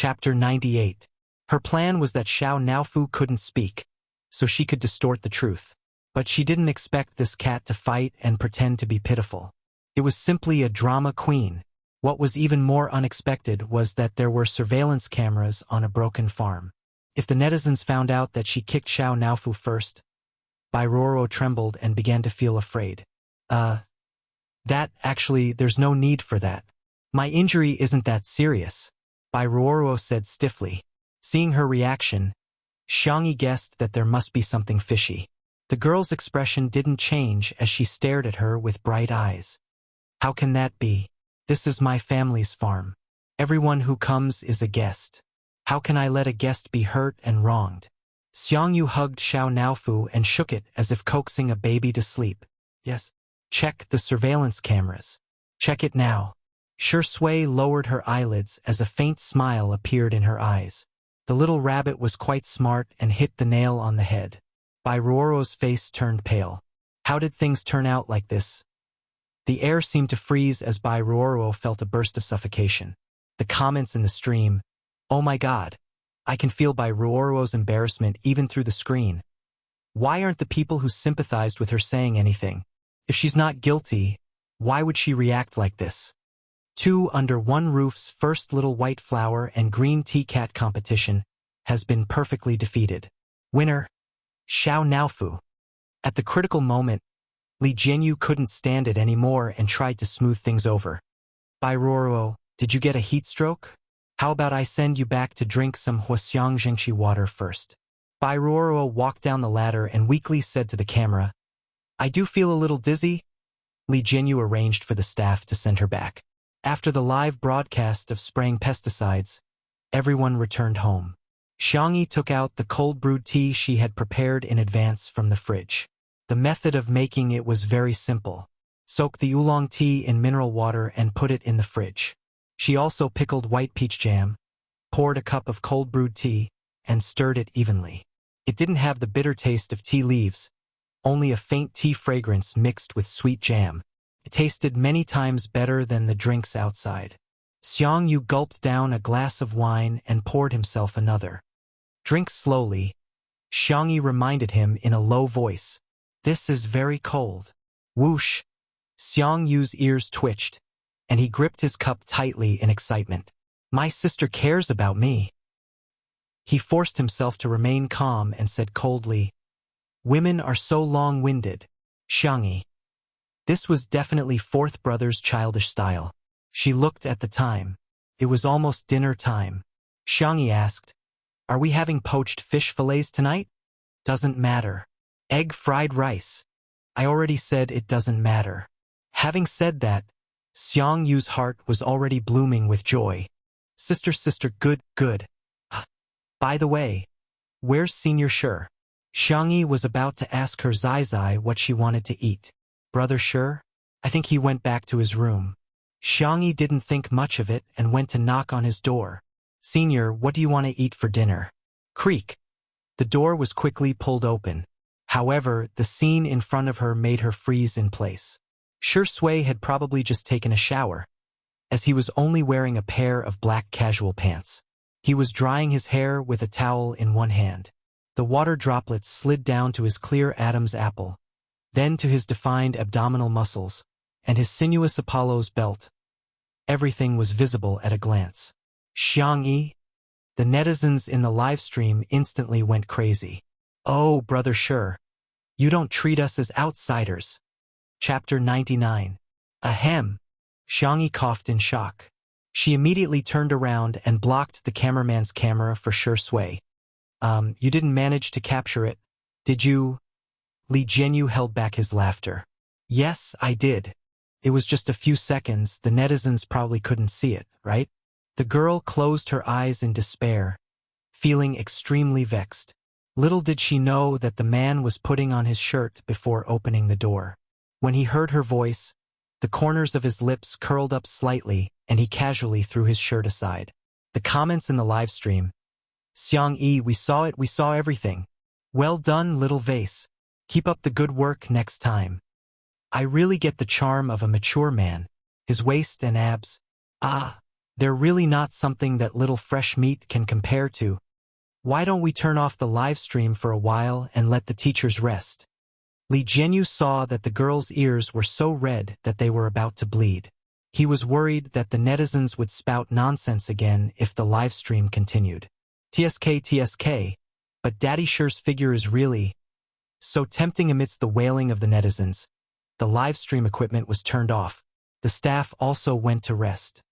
Chapter 98. Her plan was that Xiao Naofu couldn't speak, so she could distort the truth. But she didn't expect this cat to fight and pretend to be pitiful. It was simply a drama queen. What was even more unexpected was that there were surveillance cameras on a broken farm. If the netizens found out that she kicked Xiao Naofu first, Bairoro trembled and began to feel afraid. There's no need for that. My injury isn't that serious, Bairoro said stiffly. Seeing her reaction, Xiangyi guessed that there must be something fishy. The girl's expression didn't change as she stared at her with bright eyes. How can that be? This is my family's farm. Everyone who comes is a guest. How can I let a guest be hurt and wronged? Xiangyu hugged Xiao Naofu and shook it as if coaxing a baby to sleep. Yes. Check the surveillance cameras. Check it now. Shui lowered her eyelids as a faint smile appeared in her eyes. The little rabbit was quite smart and hit the nail on the head. Bairoro's face turned pale. How did things turn out like this? The air seemed to freeze as Bairoro felt a burst of suffocation. The comments in the stream, "Oh my God." I can feel Bairoro's embarrassment even through the screen. Why aren't the people who sympathized with her saying anything? If she's not guilty, why would she react like this? Two Under One Roof's first Little White Flower and Green Tea Cat competition has been perfectly defeated. Winner, Xiao Naofu. At the critical moment, Li Jianyu couldn't stand it anymore and tried to smooth things over. Bairoro, did you get a heat stroke? How about I send you back to drink some Huaxiang Zhengqi water first? Bairoro walked down the ladder and weakly said to the camera, I do feel a little dizzy. Li Jianyu arranged for the staff to send her back. After the live broadcast of spraying pesticides, everyone returned home. Xiangyi took out the cold brewed tea she had prepared in advance from the fridge. The method of making it was very simple. Soak the oolong tea in mineral water and put it in the fridge. She also pickled white peach jam, poured a cup of cold brewed tea, and stirred it evenly. It didn't have the bitter taste of tea leaves, only a faint tea fragrance mixed with sweet jam. It tasted many times better than the drinks outside. Xiangyu gulped down a glass of wine and poured himself another. Drink slowly, Xiangyi reminded him in a low voice. This is very cold. Whoosh! Xiangyu's ears twitched, and he gripped his cup tightly in excitement. My sister cares about me. He forced himself to remain calm and said coldly, Women are so long-winded, Xiangyi. This was definitely fourth brother's childish style. She looked at the time. It was almost dinner time. Xiangyi asked, Are we having poached fish fillets tonight? Doesn't matter. Egg fried rice. I already said it doesn't matter. Having said that, Xiangyu's heart was already blooming with joy. Sister, good. By the way, where's Senior Shi? Xiangyi was about to ask her Zai what she wanted to eat. Brother Shi? I think he went back to his room. Xiangyi didn't think much of it and went to knock on his door. Senior, what do you want to eat for dinner? Creak. The door was quickly pulled open. However, the scene in front of her made her freeze in place. Shui had probably just taken a shower, as he was only wearing a pair of black casual pants. He was drying his hair with a towel in one hand. The water droplets slid down to his clear Adam's apple, then to his defined abdominal muscles, and his sinuous Apollo's belt. Everything was visible at a glance. Xiangyi? The netizens in the live stream instantly went crazy. Oh, Brother Shi, you don't treat us as outsiders. Chapter 99. Ahem. Xiangyi coughed in shock. She immediately turned around and blocked the cameraman's camera for Shui. You didn't manage to capture it, did you? Li Jianyu held back his laughter. Yes, I did. It was just a few seconds, the netizens probably couldn't see it, right? The girl closed her eyes in despair, feeling extremely vexed. Little did she know that the man was putting on his shirt before opening the door. When he heard her voice, the corners of his lips curled up slightly and he casually threw his shirt aside. The comments in the live stream. Xiangyi, we saw it, we saw everything. Well done, little vase. Keep up the good work next time. I really get the charm of a mature man. His waist and abs. Ah, They're really not something that little fresh meat can compare to. Why don't we turn off the live stream for a while and let the teachers rest? Li Jianyu saw that the girl's ears were so red that they were about to bleed. He was worried that the netizens would spout nonsense again if the live stream continued. TSK, but Daddy Sure's figure is really so tempting. Amidst the wailing of the netizens, the live stream equipment was turned off. The staff also went to rest.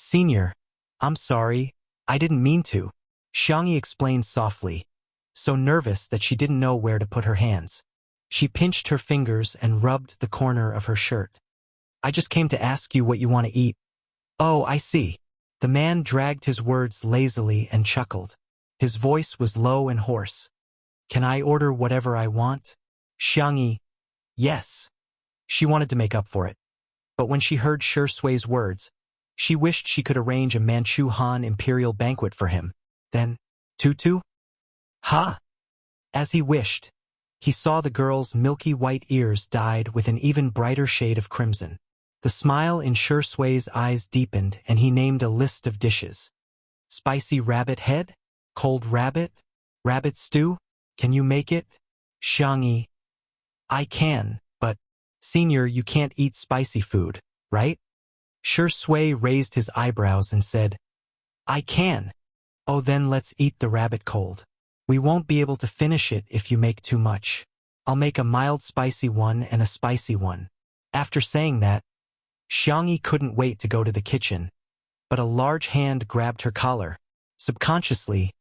Senior, I'm sorry, I didn't mean to, Xiangyi explained softly, so nervous that she didn't know where to put her hands. She pinched her fingers and rubbed the corner of her shirt. I just came to ask you what you want to eat. Oh, I see. The man dragged his words lazily and chuckled. His voice was low and hoarse. Can I order whatever I want? Xiangyi, yes. She wanted to make up for it. But when she heard Shi Sui's words, she wished she could arrange a Manchu Han imperial banquet for him. Then, Tutu? Ha! As he wished, he saw the girl's milky white ears dyed with an even brighter shade of crimson. The smile in Shi Sui's eyes deepened and he named a list of dishes. Spicy rabbit head? Cold rabbit? Rabbit stew? Can you make it? Xiangyi. I can, but, Senior, you can't eat spicy food, right? Shi Sui raised his eyebrows and said, I can. Oh, then let's eat the rabbit cold. We won't be able to finish it if you make too much. I'll make a mild spicy one and a spicy one. After saying that, Xiangyi couldn't wait to go to the kitchen, but a large hand grabbed her collar. Subconsciously,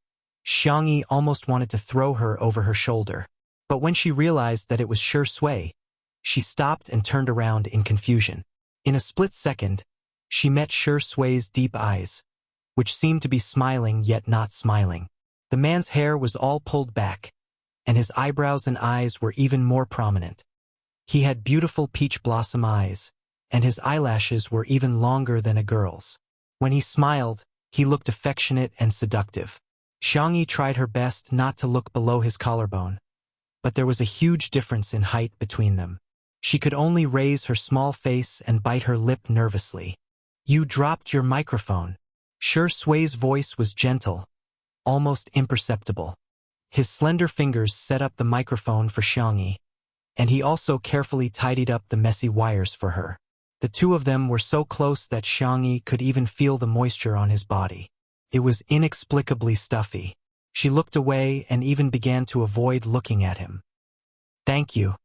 Xiangyi almost wanted to throw her over her shoulder. But when she realized that it was Shi Sui, she stopped and turned around in confusion. In a split second, she met Shi Sui's deep eyes, which seemed to be smiling yet not smiling. The man's hair was all pulled back, and his eyebrows and eyes were even more prominent. He had beautiful peach blossom eyes, and his eyelashes were even longer than a girl's. When he smiled, he looked affectionate and seductive. Xiangyi tried her best not to look below his collarbone, but there was a huge difference in height between them. She could only raise her small face and bite her lip nervously. You dropped your microphone. Shi Sui's voice was gentle, almost imperceptible. His slender fingers set up the microphone for Xiangyi, and he also carefully tidied up the messy wires for her. The two of them were so close that Xiangyi could even feel the moisture on his body. It was inexplicably stuffy. She looked away and even began to avoid looking at him. Thank you.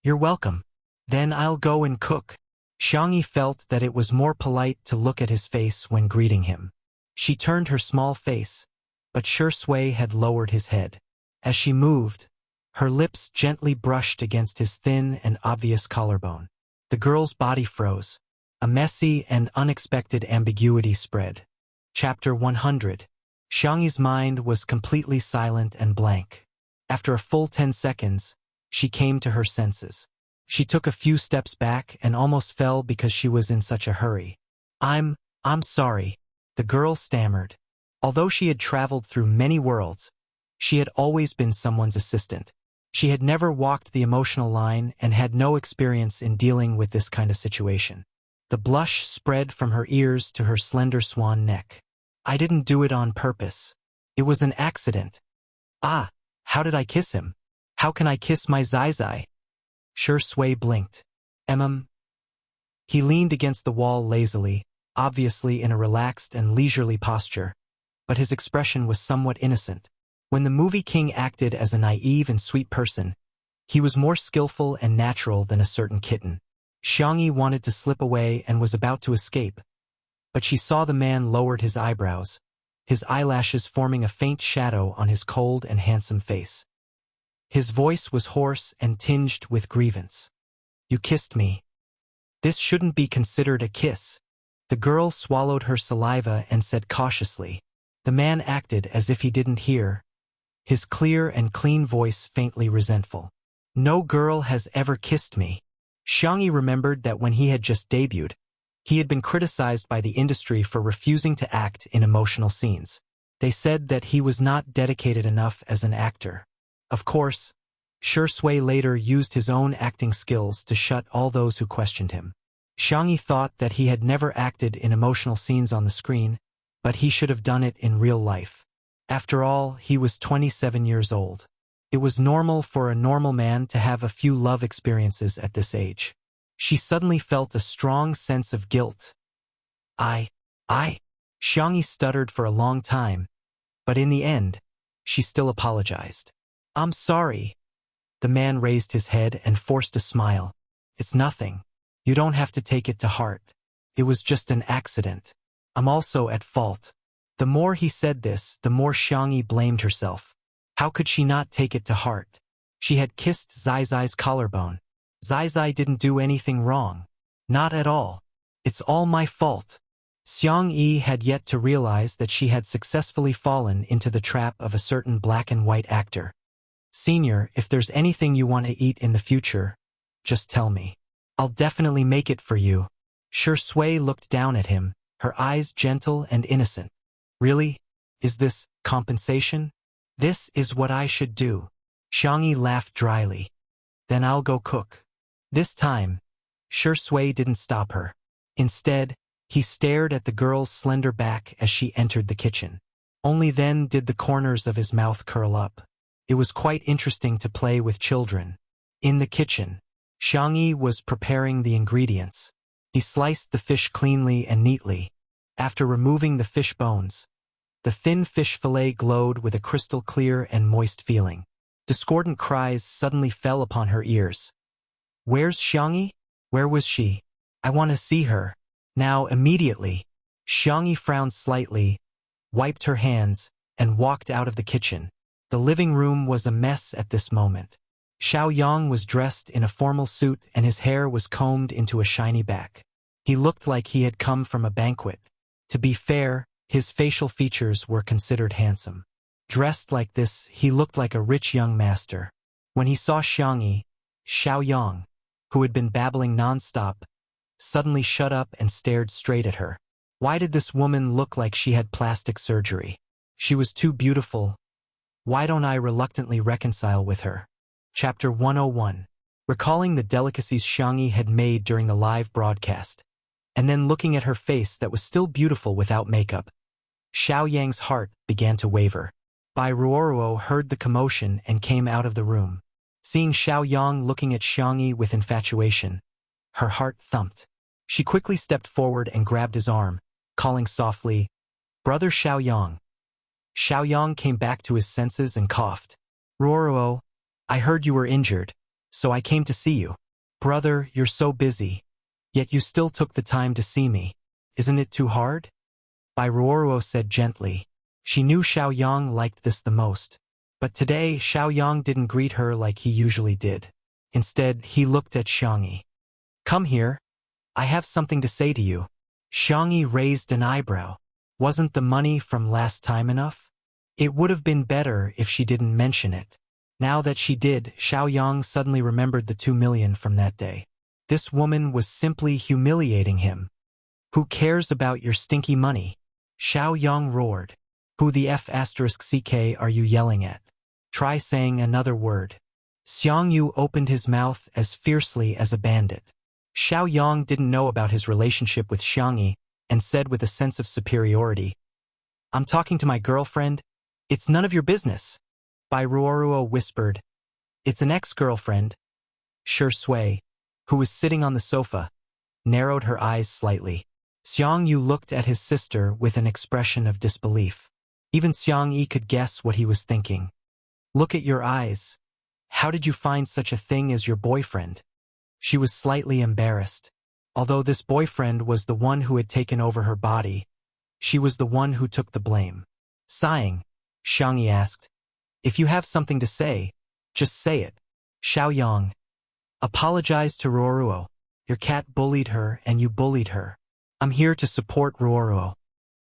You're welcome. Then I'll go and cook. Xiangyi felt that it was more polite to look at his face when greeting him. She turned her small face, but Shi Sui had lowered his head. As she moved, her lips gently brushed against his thin and obvious collarbone. The girl's body froze. A messy and unexpected ambiguity spread. Chapter 100. Xiangyi's mind was completely silent and blank. After a full 10 seconds, she came to her senses. She took a few steps back and almost fell because she was in such a hurry. I'm sorry, the girl stammered. Although she had traveled through many worlds, she had always been someone's assistant. She had never walked the emotional line and had no experience in dealing with this kind of situation. The blush spread from her ears to her slender swan neck. I didn't do it on purpose. It was an accident. Ah, how did I kiss him? How can I kiss my Zai? Shi Sui blinked. He leaned against the wall lazily, obviously in a relaxed and leisurely posture, but his expression was somewhat innocent. When the movie king acted as a naive and sweet person, he was more skillful and natural than a certain kitten. Xiangyi wanted to slip away and was about to escape, but she saw the man lowered his eyebrows, his eyelashes forming a faint shadow on his cold and handsome face. His voice was hoarse and tinged with grievance. You kissed me. This shouldn't be considered a kiss. The girl swallowed her saliva and said cautiously. The man acted as if he didn't hear, his clear and clean voice faintly resentful. No girl has ever kissed me. Xiangyi remembered that when he had just debuted, he had been criticized by the industry for refusing to act in emotional scenes. They said that he was not dedicated enough as an actor. Of course, Shi Sui later used his own acting skills to shut all those who questioned him. Xiangyi thought that he had never acted in emotional scenes on the screen, but he should have done it in real life. After all, he was 27 years old. It was normal for a normal man to have a few love experiences at this age. She suddenly felt a strong sense of guilt. I. Xiangyi stuttered for a long time, but in the end, she still apologized. I'm sorry. The man raised his head and forced a smile. It's nothing. You don't have to take it to heart. It was just an accident. I'm also at fault. The more he said this, the more Xiangyi blamed herself. How could she not take it to heart? She had kissed Zai collarbone. Zai didn't do anything wrong. Not at all. It's all my fault. Xiangyi had yet to realize that she had successfully fallen into the trap of a certain black and white actor. Senior, if there's anything you want to eat in the future, just tell me. I'll definitely make it for you. Shui looked down at him, her eyes gentle and innocent. Really? Is this compensation? This is what I should do. Xiangyi laughed dryly. Then I'll go cook. This time, Shui didn't stop her. Instead, he stared at the girl's slender back as she entered the kitchen. Only then did the corners of his mouth curl up. It was quite interesting to play with children. In the kitchen, Xiangyi was preparing the ingredients. He sliced the fish cleanly and neatly. After removing the fish bones, the thin fish fillet glowed with a crystal-clear and moist feeling. Discordant cries suddenly fell upon her ears. Where's Xiangyi? Where was she? I want to see her. Now, immediately. Xiangyi frowned slightly, wiped her hands, and walked out of the kitchen. The living room was a mess at this moment. Xiaoyang was dressed in a formal suit and his hair was combed into a shiny back. He looked like he had come from a banquet. To be fair, his facial features were considered handsome. Dressed like this, he looked like a rich young master. When he saw Xiangyi, Xiaoyang, who had been babbling non-stop, suddenly shut up and stared straight at her. Why did this woman look like she had plastic surgery? She was too beautiful. Why don't I reluctantly reconcile with her? Chapter 101. Recalling the delicacies Xiangyi had made during the live broadcast, and then looking at her face that was still beautiful without makeup, Xiaoyang's heart began to waver. Bai Ruoruo heard the commotion and came out of the room. Seeing Xiaoyang looking at Xiangyi with infatuation, her heart thumped. She quickly stepped forward and grabbed his arm, calling softly, "Brother Xiaoyang." Xiaoyang came back to his senses and coughed. "Ruoruo, I heard you were injured, so I came to see you." "Brother, you're so busy. Yet you still took the time to see me. Isn't it too hard?" Bai Ruoruo said gently. She knew Xiaoyang liked this the most. But today, Xiaoyang didn't greet her like he usually did. Instead, he looked at Xiangyi. "Come here. I have something to say to you." Xiangyi raised an eyebrow. Wasn't the money from last time enough? It would have been better if she didn't mention it. Now that she did, Xiaoyang suddenly remembered the 2 million from that day. This woman was simply humiliating him. "Who cares about your stinky money?" Xiaoyang roared. "Who the F***ck are you yelling at? Try saying another word." Xiangyu opened his mouth as fiercely as a bandit. Xiaoyang didn't know about his relationship with Xiangyi and said with a sense of superiority, "I'm talking to my girlfriend. It's none of your business." Bai Ruoruo whispered, "It's an ex-girlfriend." Shui, who was sitting on the sofa, narrowed her eyes slightly. Xiangyu looked at his sister with an expression of disbelief. Even Xiangyi could guess what he was thinking. "Look at your eyes. How did you find such a thing as your boyfriend?" She was slightly embarrassed. Although this boyfriend was the one who had taken over her body, she was the one who took the blame. Sighing, Xiangyi asked, "If you have something to say, just say it." Xiaoyang apologized to Ruoruo. "Your cat bullied her and you bullied her. I'm here to support Ruoruo."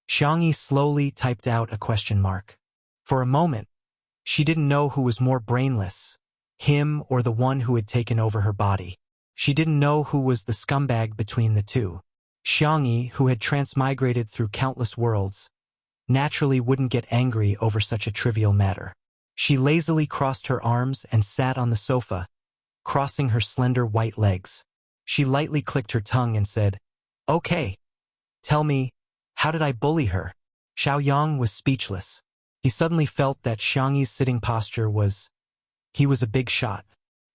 Xiangyi slowly typed out a question mark. For a moment, she didn't know who was more brainless, him or the one who had taken over her body. She didn't know who was the scumbag between the two. Xiangyi, who had transmigrated through countless worlds, naturally wouldn't get angry over such a trivial matter. She lazily crossed her arms and sat on the sofa, crossing her slender white legs. She lightly clicked her tongue and said, "Okay. Tell me, how did I bully her?" Xiaoyang was speechless. He suddenly felt that Xiangyi's sitting posture was... He was a big shot.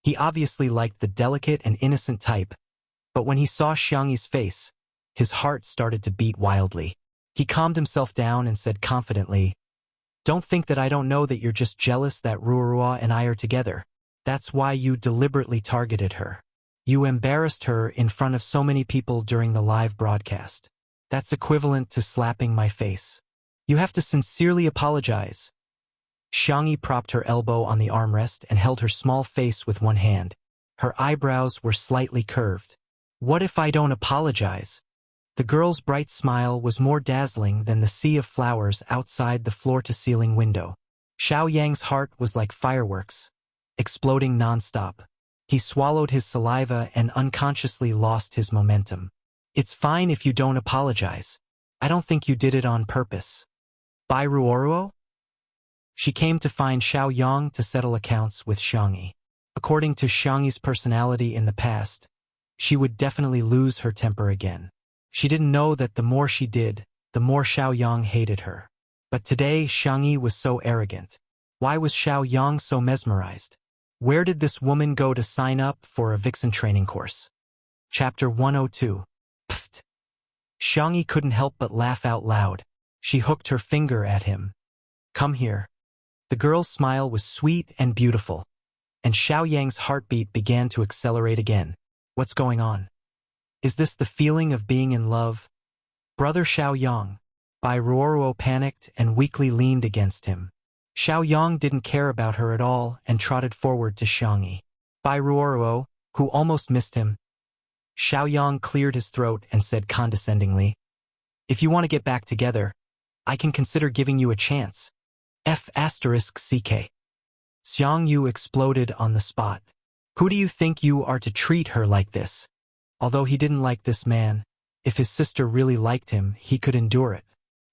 He obviously liked the delicate and innocent type, but when he saw Xiangyi's face, his heart started to beat wildly. He calmed himself down and said confidently, "Don't think that I don't know that you're just jealous that Ruorua and I are together. That's why you deliberately targeted her. You embarrassed her in front of so many people during the live broadcast. That's equivalent to slapping my face. You have to sincerely apologize." Xiangyi propped her elbow on the armrest and held her small face with one hand. Her eyebrows were slightly curved. "What if I don't apologize?" The girl's bright smile was more dazzling than the sea of flowers outside the floor-to-ceiling window. Xiaoyang's heart was like fireworks, exploding non-stop. He swallowed his saliva and unconsciously lost his momentum. "It's fine if you don't apologize. I don't think you did it on purpose." By Ruoruo? She came to find Xiaoyang to settle accounts with Xiangyi. According to Xiangyi's personality in the past, she would definitely lose her temper again. She didn't know that the more she did, the more Xiaoyang hated her. But today Xiangyi was so arrogant. Why was Xiaoyang so mesmerized? Where did this woman go to sign up for a vixen training course? Chapter 102. Pfft. Xiangyi couldn't help but laugh out loud. She hooked her finger at him. "Come here." The girl's smile was sweet and beautiful, and Xiaoyang's heartbeat began to accelerate again. What's going on? Is this the feeling of being in love? "Brother Xiaoyang." Bai Ruoruo panicked and weakly leaned against him. Xiaoyang didn't care about her at all and trotted forward to Xiangyi. Bai Ruoruo, who almost missed him. Xiaoyang cleared his throat and said condescendingly, "If you want to get back together, I can consider giving you a chance." F***CK. Xiang Yu exploded on the spot. Who do you think you are to treat her like this? Although he didn't like this man, if his sister really liked him, he could endure it.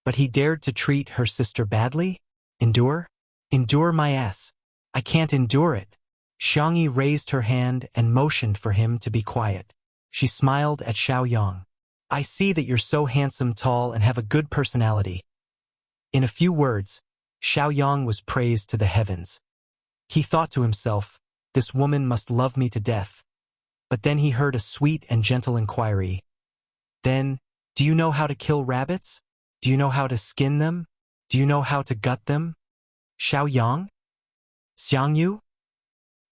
But he dared to treat her sister badly? Endure? Endure my ass. I can't endure it. Xiangyi raised her hand and motioned for him to be quiet. She smiled at Xiaoyang. "I see that you're so handsome, tall, and have a good personality." In a few words, Xiaoyang was praised to the heavens. He thought to himself, "This woman must love me to death." But then he heard a sweet and gentle inquiry. "Then, do you know how to kill rabbits? Do you know how to skin them? Do you know how to gut them?" Xiaoyang? Xiangyu?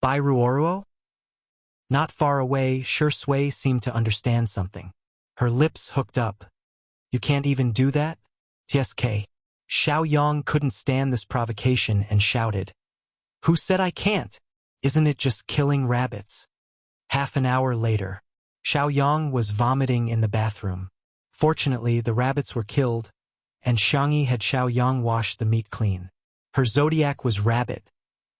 Bai Ruoruo? Not far away, Shi Sui seemed to understand something. Her lips hooked up. "You can't even do that?" "TSK." Xiaoyang couldn't stand this provocation and shouted, "Who said I can't? Isn't it just killing rabbits?" Half an hour later, Xiaoyang was vomiting in the bathroom. Fortunately, the rabbits were killed, and Xiangyi had Xiaoyang wash the meat clean. Her zodiac was Rabbit,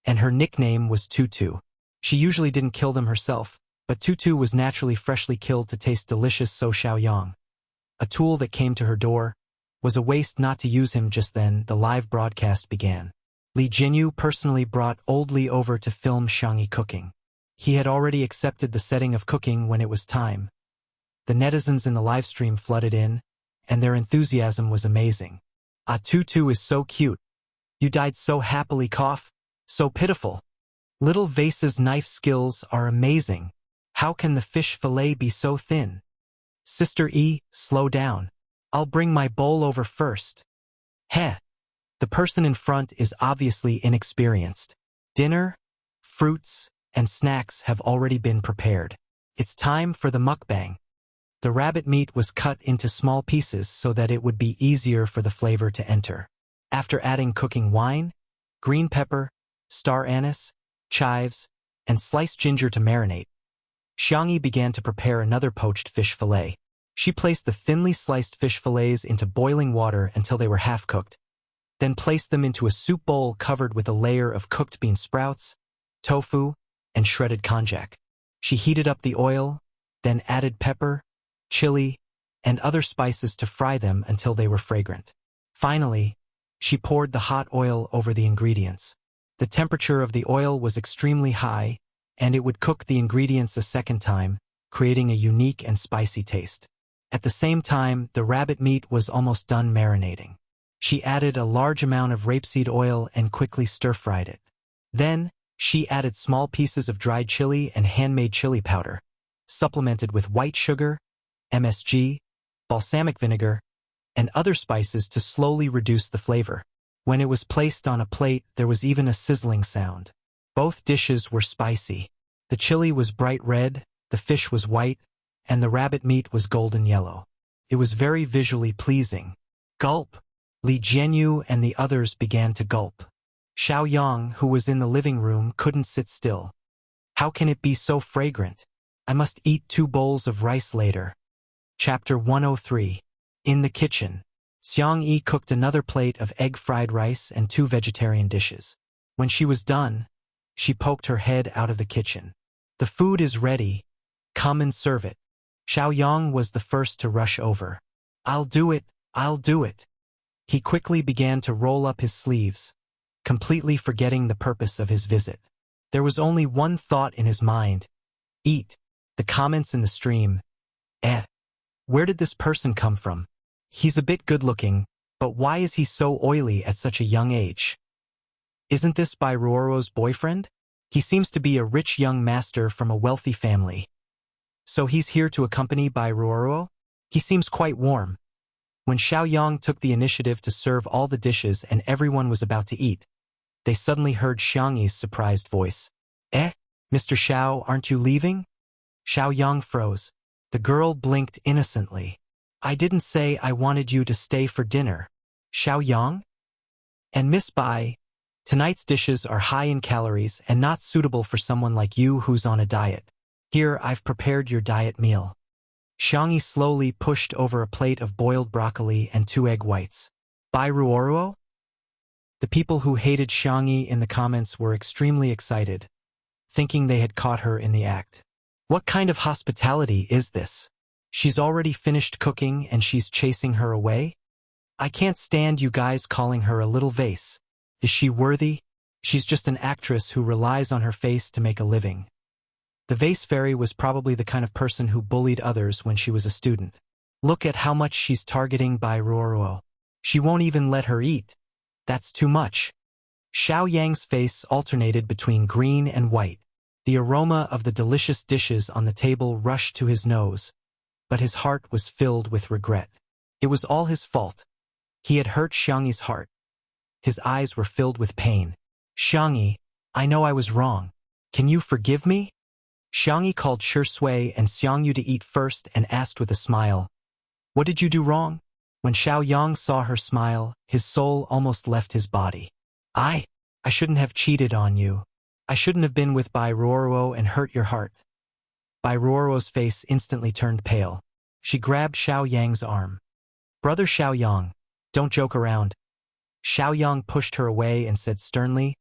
and her nickname was Tutu. She usually didn't kill them herself, but Tutu was naturally freshly killed to taste delicious, so Xiaoyang, a tool that came to her door, was a waste not to use him. Just then, the live broadcast began. Li Jinyu personally brought Old Li over to film Xiangyi cooking. He had already accepted the setting of cooking when it was time. The netizens in the livestream flooded in, and their enthusiasm was amazing. "Ah, Tutu is so cute. You died so happily, cough. So pitiful. Little Vase's knife skills are amazing. How can the fish fillet be so thin? Sister E, slow down. I'll bring my bowl over first." Heh. The person in front is obviously inexperienced. Dinner, fruits, and snacks have already been prepared. It's time for the mukbang. The rabbit meat was cut into small pieces so that it would be easier for the flavor to enter. After adding cooking wine, green pepper, star anise, chives, and sliced ginger to marinate, Xiangyi began to prepare another poached fish fillet. She placed the thinly sliced fish fillets into boiling water until they were half-cooked, then placed them into a soup bowl covered with a layer of cooked bean sprouts, tofu, and shredded konjac. She heated up the oil, then added pepper, chili, and other spices to fry them until they were fragrant. Finally, she poured the hot oil over the ingredients. The temperature of the oil was extremely high, and it would cook the ingredients a second time, creating a unique and spicy taste. At the same time, the rabbit meat was almost done marinating. She added a large amount of rapeseed oil and quickly stir-fried it. Then, she added small pieces of dried chili and handmade chili powder, supplemented with white sugar, MSG, balsamic vinegar, and other spices to slowly reduce the flavor. When it was placed on a plate, there was even a sizzling sound. Both dishes were spicy. The chili was bright red, the fish was white, and the rabbit meat was golden yellow. It was very visually pleasing. Gulp! Li Jianyu and the others began to gulp. Xiao Yang, who was in the living room, couldn't sit still. How can it be so fragrant? I must eat 2 bowls of rice later. Chapter 103. In the kitchen, Xiang Yi cooked another plate of egg-fried rice and 2 vegetarian dishes. When she was done, she poked her head out of the kitchen. The food is ready. Come and serve it. Xiao Yang was the first to rush over. I'll do it, I'll do it. He quickly began to roll up his sleeves, completely forgetting the purpose of his visit. There was only one thought in his mind. Eat. The comments in the stream. Where did this person come from? He's a bit good-looking, but why is he so oily at such a young age? Isn't this Bai Ruoro's boyfriend? He seems to be a rich young master from a wealthy family. So he's here to accompany Bai Ruoro? He seems quite warm. When Xiao Yang took the initiative to serve all the dishes and everyone was about to eat, they suddenly heard Xiang Yi's surprised voice. Mr. Xiao, aren't you leaving? Xiao Yang froze. The girl blinked innocently. I didn't say I wanted you to stay for dinner. Xiao Yang? And Miss Bai, tonight's dishes are high in calories and not suitable for someone like you who's on a diet. Here, I've prepared your diet meal. Xiang Yi slowly pushed over a plate of boiled broccoli and 2 egg whites. Bai Ruoro? The people who hated Xiang Yi in the comments were extremely excited, thinking they had caught her in the act. What kind of hospitality is this? She's already finished cooking and she's chasing her away? I can't stand you guys calling her a little vase. Is she worthy? She's just an actress who relies on her face to make a living. The vase fairy was probably the kind of person who bullied others when she was a student. Look at how much she's targeting Bai Ruoro. She won't even let her eat. That's too much. Xiao Yang's face alternated between green and white. The aroma of the delicious dishes on the table rushed to his nose, but his heart was filled with regret. It was all his fault. He had hurt Xiang Yi's heart. His eyes were filled with pain. Xiang Yi, I know I was wrong. Can you forgive me? Xiang Yi called Shi Sui and Xiang Yu to eat first and asked with a smile, What did you do wrong? When Xiao Yang saw her smile, his soul almost left his body. I shouldn't have cheated on you. I shouldn't have been with Bai Ruoro and hurt your heart. Bai Ruoro's face instantly turned pale. She grabbed Xiao Yang's arm. Brother Xiao Yang, don't joke around. Xiao Yang pushed her away and said sternly,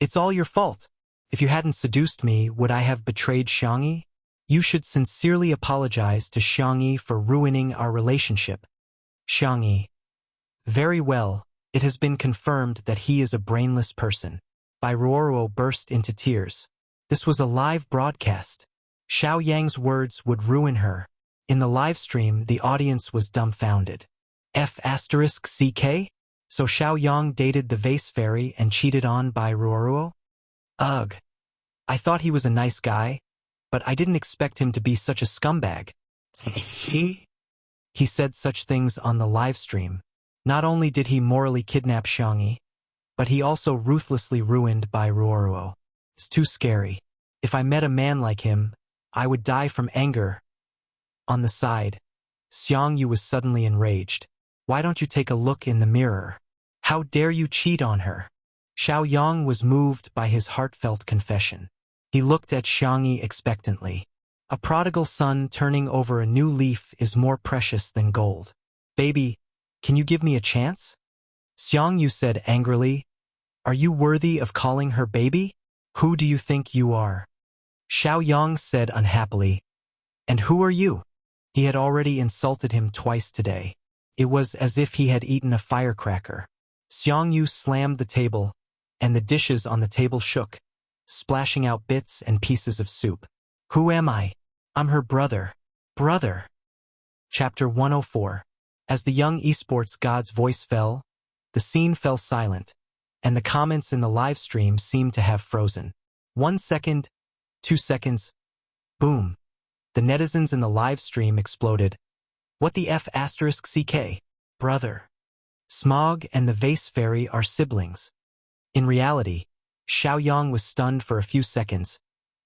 It's all your fault. If you hadn't seduced me, would I have betrayed Xiang Yi? You should sincerely apologize to Xiang Yi for ruining our relationship. Xiang Yi. Very well, it has been confirmed that he is a brainless person. Bai Ruoro burst into tears. This was a live broadcast. Xiao Yang's words would ruin her. In the live stream, the audience was dumbfounded. F***CK? So Xiao Yang dated the vase fairy and cheated on Bai Ruoro? Ugh. I thought he was a nice guy, but I didn't expect him to be such a scumbag. He said such things on the live stream. Not only did he morally kidnap Xiang Yi, but he also ruthlessly ruined Bai Ruoro. It's too scary. If I met a man like him, I would die from anger. On the side, Xiang Yu was suddenly enraged. Why don't you take a look in the mirror? How dare you cheat on her? Xiao Yang was moved by his heartfelt confession. He looked at Xiang Yi expectantly. A prodigal son turning over a new leaf is more precious than gold. Baby, can you give me a chance? Xiang Yu said angrily. Are you worthy of calling her baby? Who do you think you are? Xiao Yang said unhappily. And who are you? He had already insulted him twice today. It was as if he had eaten a firecracker. Xiang Yu slammed the table, and the dishes on the table shook, splashing out bits and pieces of soup. Who am I? I'm her brother. Brother. Chapter 104. As the young esports god's voice fell, the scene fell silent, and the comments in the live stream seemed to have frozen. 1 second, 2 seconds, boom. The netizens in the live stream exploded. What the F asterisk CK? Brother. Smog and the Vase Fairy are siblings. In reality, Xiaoyang was stunned for a few seconds,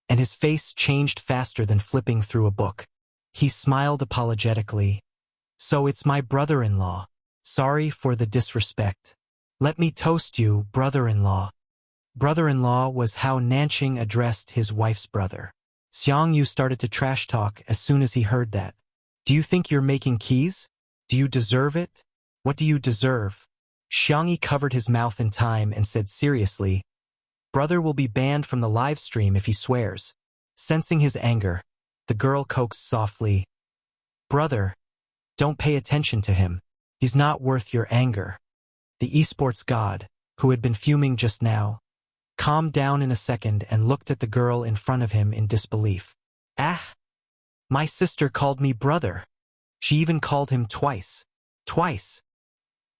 and his face changed faster than flipping through a book. He smiled apologetically. So it's my brother-in-law. Sorry for the disrespect. Let me toast you, brother-in-law. Brother-in-law was how Nanqing addressed his wife's brother. Xiang Yu started to trash talk as soon as he heard that. Do you think you're making keys? Do you deserve it? What do you deserve? Xiang Yi covered his mouth in time and said seriously, Brother will be banned from the live stream if he swears. Sensing his anger, the girl coaxed softly, Brother, don't pay attention to him. He's not worth your anger. The esports god, who had been fuming just now, calmed down in a second and looked at the girl in front of him in disbelief. Ah! My sister called me brother. She even called him twice. Twice.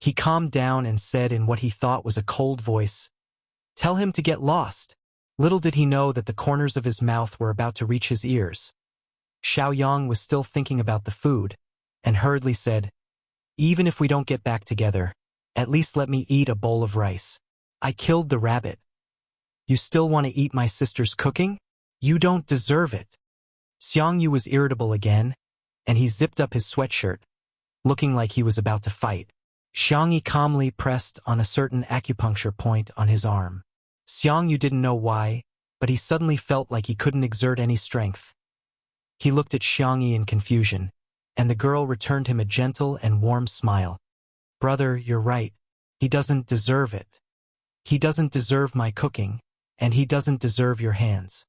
He calmed down and said in what he thought was a cold voice, Tell him to get lost. Little did he know that the corners of his mouth were about to reach his ears. Xiaoyang was still thinking about the food, and hurriedly said, Even if we don't get back together, at least let me eat a bowl of rice. I killed the rabbit. You still want to eat my sister's cooking? You don't deserve it. Xiang Yu was irritable again, and he zipped up his sweatshirt, looking like he was about to fight. Xiang Yi calmly pressed on a certain acupuncture point on his arm. Xiang Yu didn't know why, but he suddenly felt like he couldn't exert any strength. He looked at Xiang Yi in confusion, and the girl returned him a gentle and warm smile. Brother, you're right. He doesn't deserve it. He doesn't deserve my cooking, and he doesn't deserve your hands.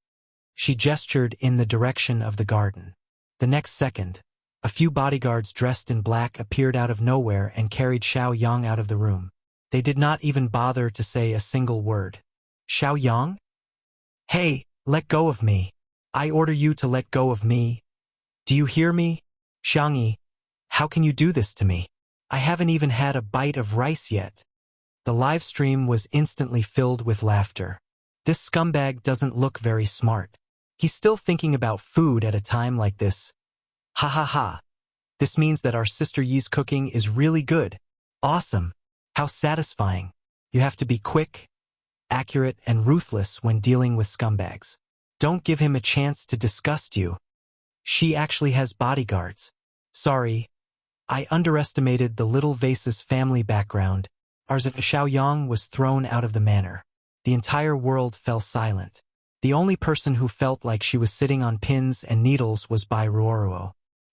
She gestured in the direction of the garden. The next second, a few bodyguards dressed in black appeared out of nowhere and carried Xiaoyang out of the room. They did not even bother to say a single word. Xiaoyang? Hey, let go of me. I order you to let go of me. Do you hear me? Xiang Yi, how can you do this to me? I haven't even had a bite of rice yet. The live stream was instantly filled with laughter. This scumbag doesn't look very smart. He's still thinking about food at a time like this. Ha ha ha. This means that our sister Yi's cooking is really good. Awesome. How satisfying. You have to be quick, accurate, and ruthless when dealing with scumbags. Don't give him a chance to disgust you. She actually has bodyguards. Sorry, I underestimated the little Vase's family background. Xiaoyang was thrown out of the manor. The entire world fell silent. The only person who felt like she was sitting on pins and needles was Bai Ruoruo.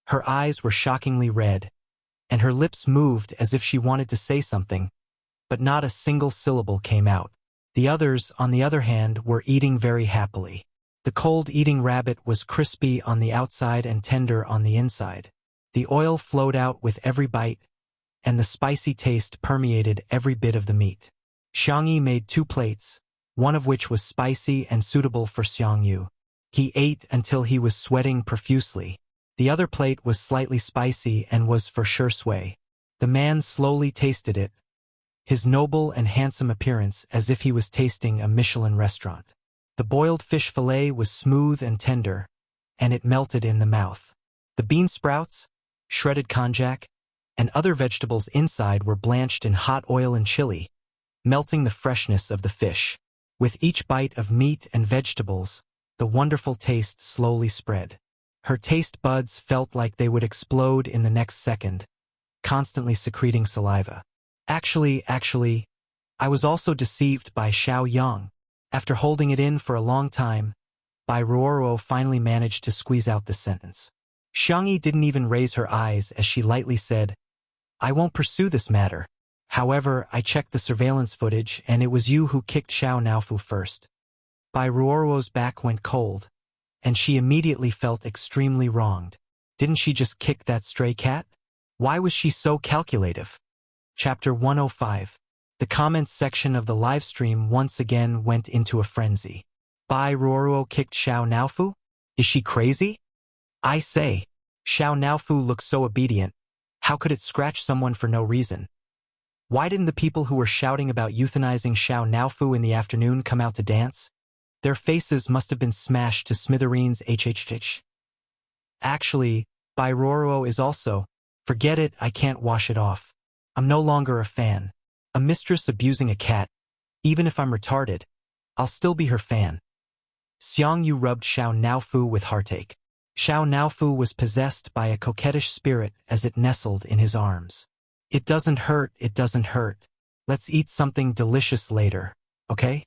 Her eyes were shockingly red, and her lips moved as if she wanted to say something, but not a single syllable came out. The others, on the other hand, were eating very happily. The cold-eating rabbit was crispy on the outside and tender on the inside. The oil flowed out with every bite, and the spicy taste permeated every bit of the meat. Xiang Yi made 2 plates, one of which was spicy and suitable for Xiang Yu. He ate until he was sweating profusely. The other plate was slightly spicy and was for Shi Sui. The man slowly tasted it, his noble and handsome appearance as if he was tasting a Michelin restaurant. The boiled fish fillet was smooth and tender, and it melted in the mouth. The bean sprouts, shredded konjac, and other vegetables inside were blanched in hot oil and chili, melting the freshness of the fish. With each bite of meat and vegetables, the wonderful taste slowly spread. Her taste buds felt like they would explode in the next second, constantly secreting saliva. Actually, I was also deceived by Xiaoyang. After holding it in for a long time, Bai Ruoruo finally managed to squeeze out the sentence. Xiang Yi didn't even raise her eyes as she lightly said, I won't pursue this matter. However, I checked the surveillance footage and it was you who kicked Xiao Naofu first. Bai Ruoruo's back went cold, and she immediately felt extremely wronged. Didn't she just kick that stray cat? Why was she so calculative? Chapter 105. The comments section of the livestream once again went into a frenzy. Bai Ruoruo kicked Xiao Naofu? Is she crazy? I say. Xiao Naofu looked so obedient. How could it scratch someone for no reason? Why didn't the people who were shouting about euthanizing Xiao Naofu in the afternoon come out to dance? Their faces must have been smashed to smithereens. Actually, Bairuo is also. Forget it, I can't wash it off. I'm no longer a fan. A mistress abusing a cat. Even if I'm retarded, I'll still be her fan. Xiang Yu rubbed Xiao Naofu with heartache. Xiao Naofu was possessed by a coquettish spirit as it nestled in his arms. It doesn't hurt, it doesn't hurt. Let's eat something delicious later, okay?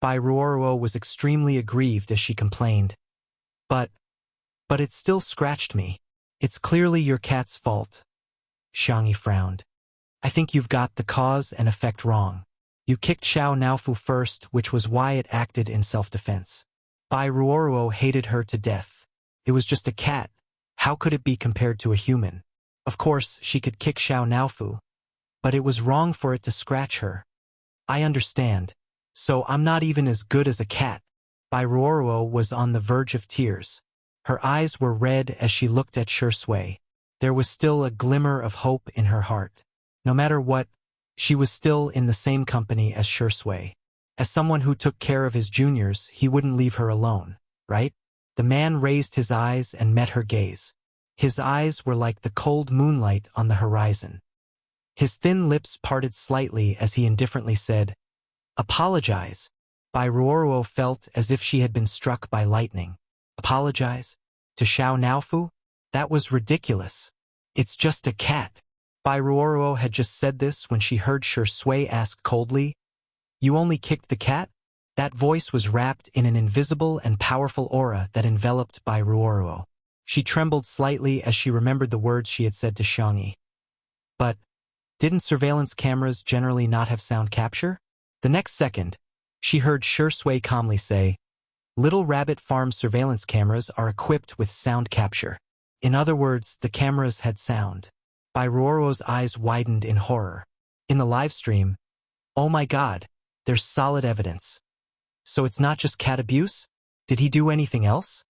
Bairuo was extremely aggrieved as she complained. But it still scratched me. It's clearly your cat's fault. Xiangyi frowned. I think you've got the cause and effect wrong. You kicked Xiao Naofu first, which was why it acted in self-defense. Bairuo hated her to death. It was just a cat. How could it be compared to a human? Of course, she could kick Xiao Naofu, but it was wrong for it to scratch her. I understand. So I'm not even as good as a cat. Bairuo was on the verge of tears. Her eyes were red as she looked at Shui. There was still a glimmer of hope in her heart. No matter what, she was still in the same company as Shui. As someone who took care of his juniors, he wouldn't leave her alone, right? The man raised his eyes and met her gaze. His eyes were like the cold moonlight on the horizon. His thin lips parted slightly as he indifferently said, "Apologize." Bairuo felt as if she had been struck by lightning. Apologize? To Xiao Naofu? That was ridiculous. It's just a cat. Bairuo had just said this when she heard Shui ask coldly, "You only kicked the cat?" That voice was wrapped in an invisible and powerful aura that enveloped Bairuo. She trembled slightly as she remembered the words she had said to Xiangyi. But didn't surveillance cameras generally not have sound capture? The next second, she heard Shui calmly say, "Little Rabbit Farm surveillance cameras are equipped with sound capture." In other words, the cameras had sound. Bairuo's eyes widened in horror. In the live stream, oh my god, there's solid evidence. So it's not just cat abuse? Did he do anything else?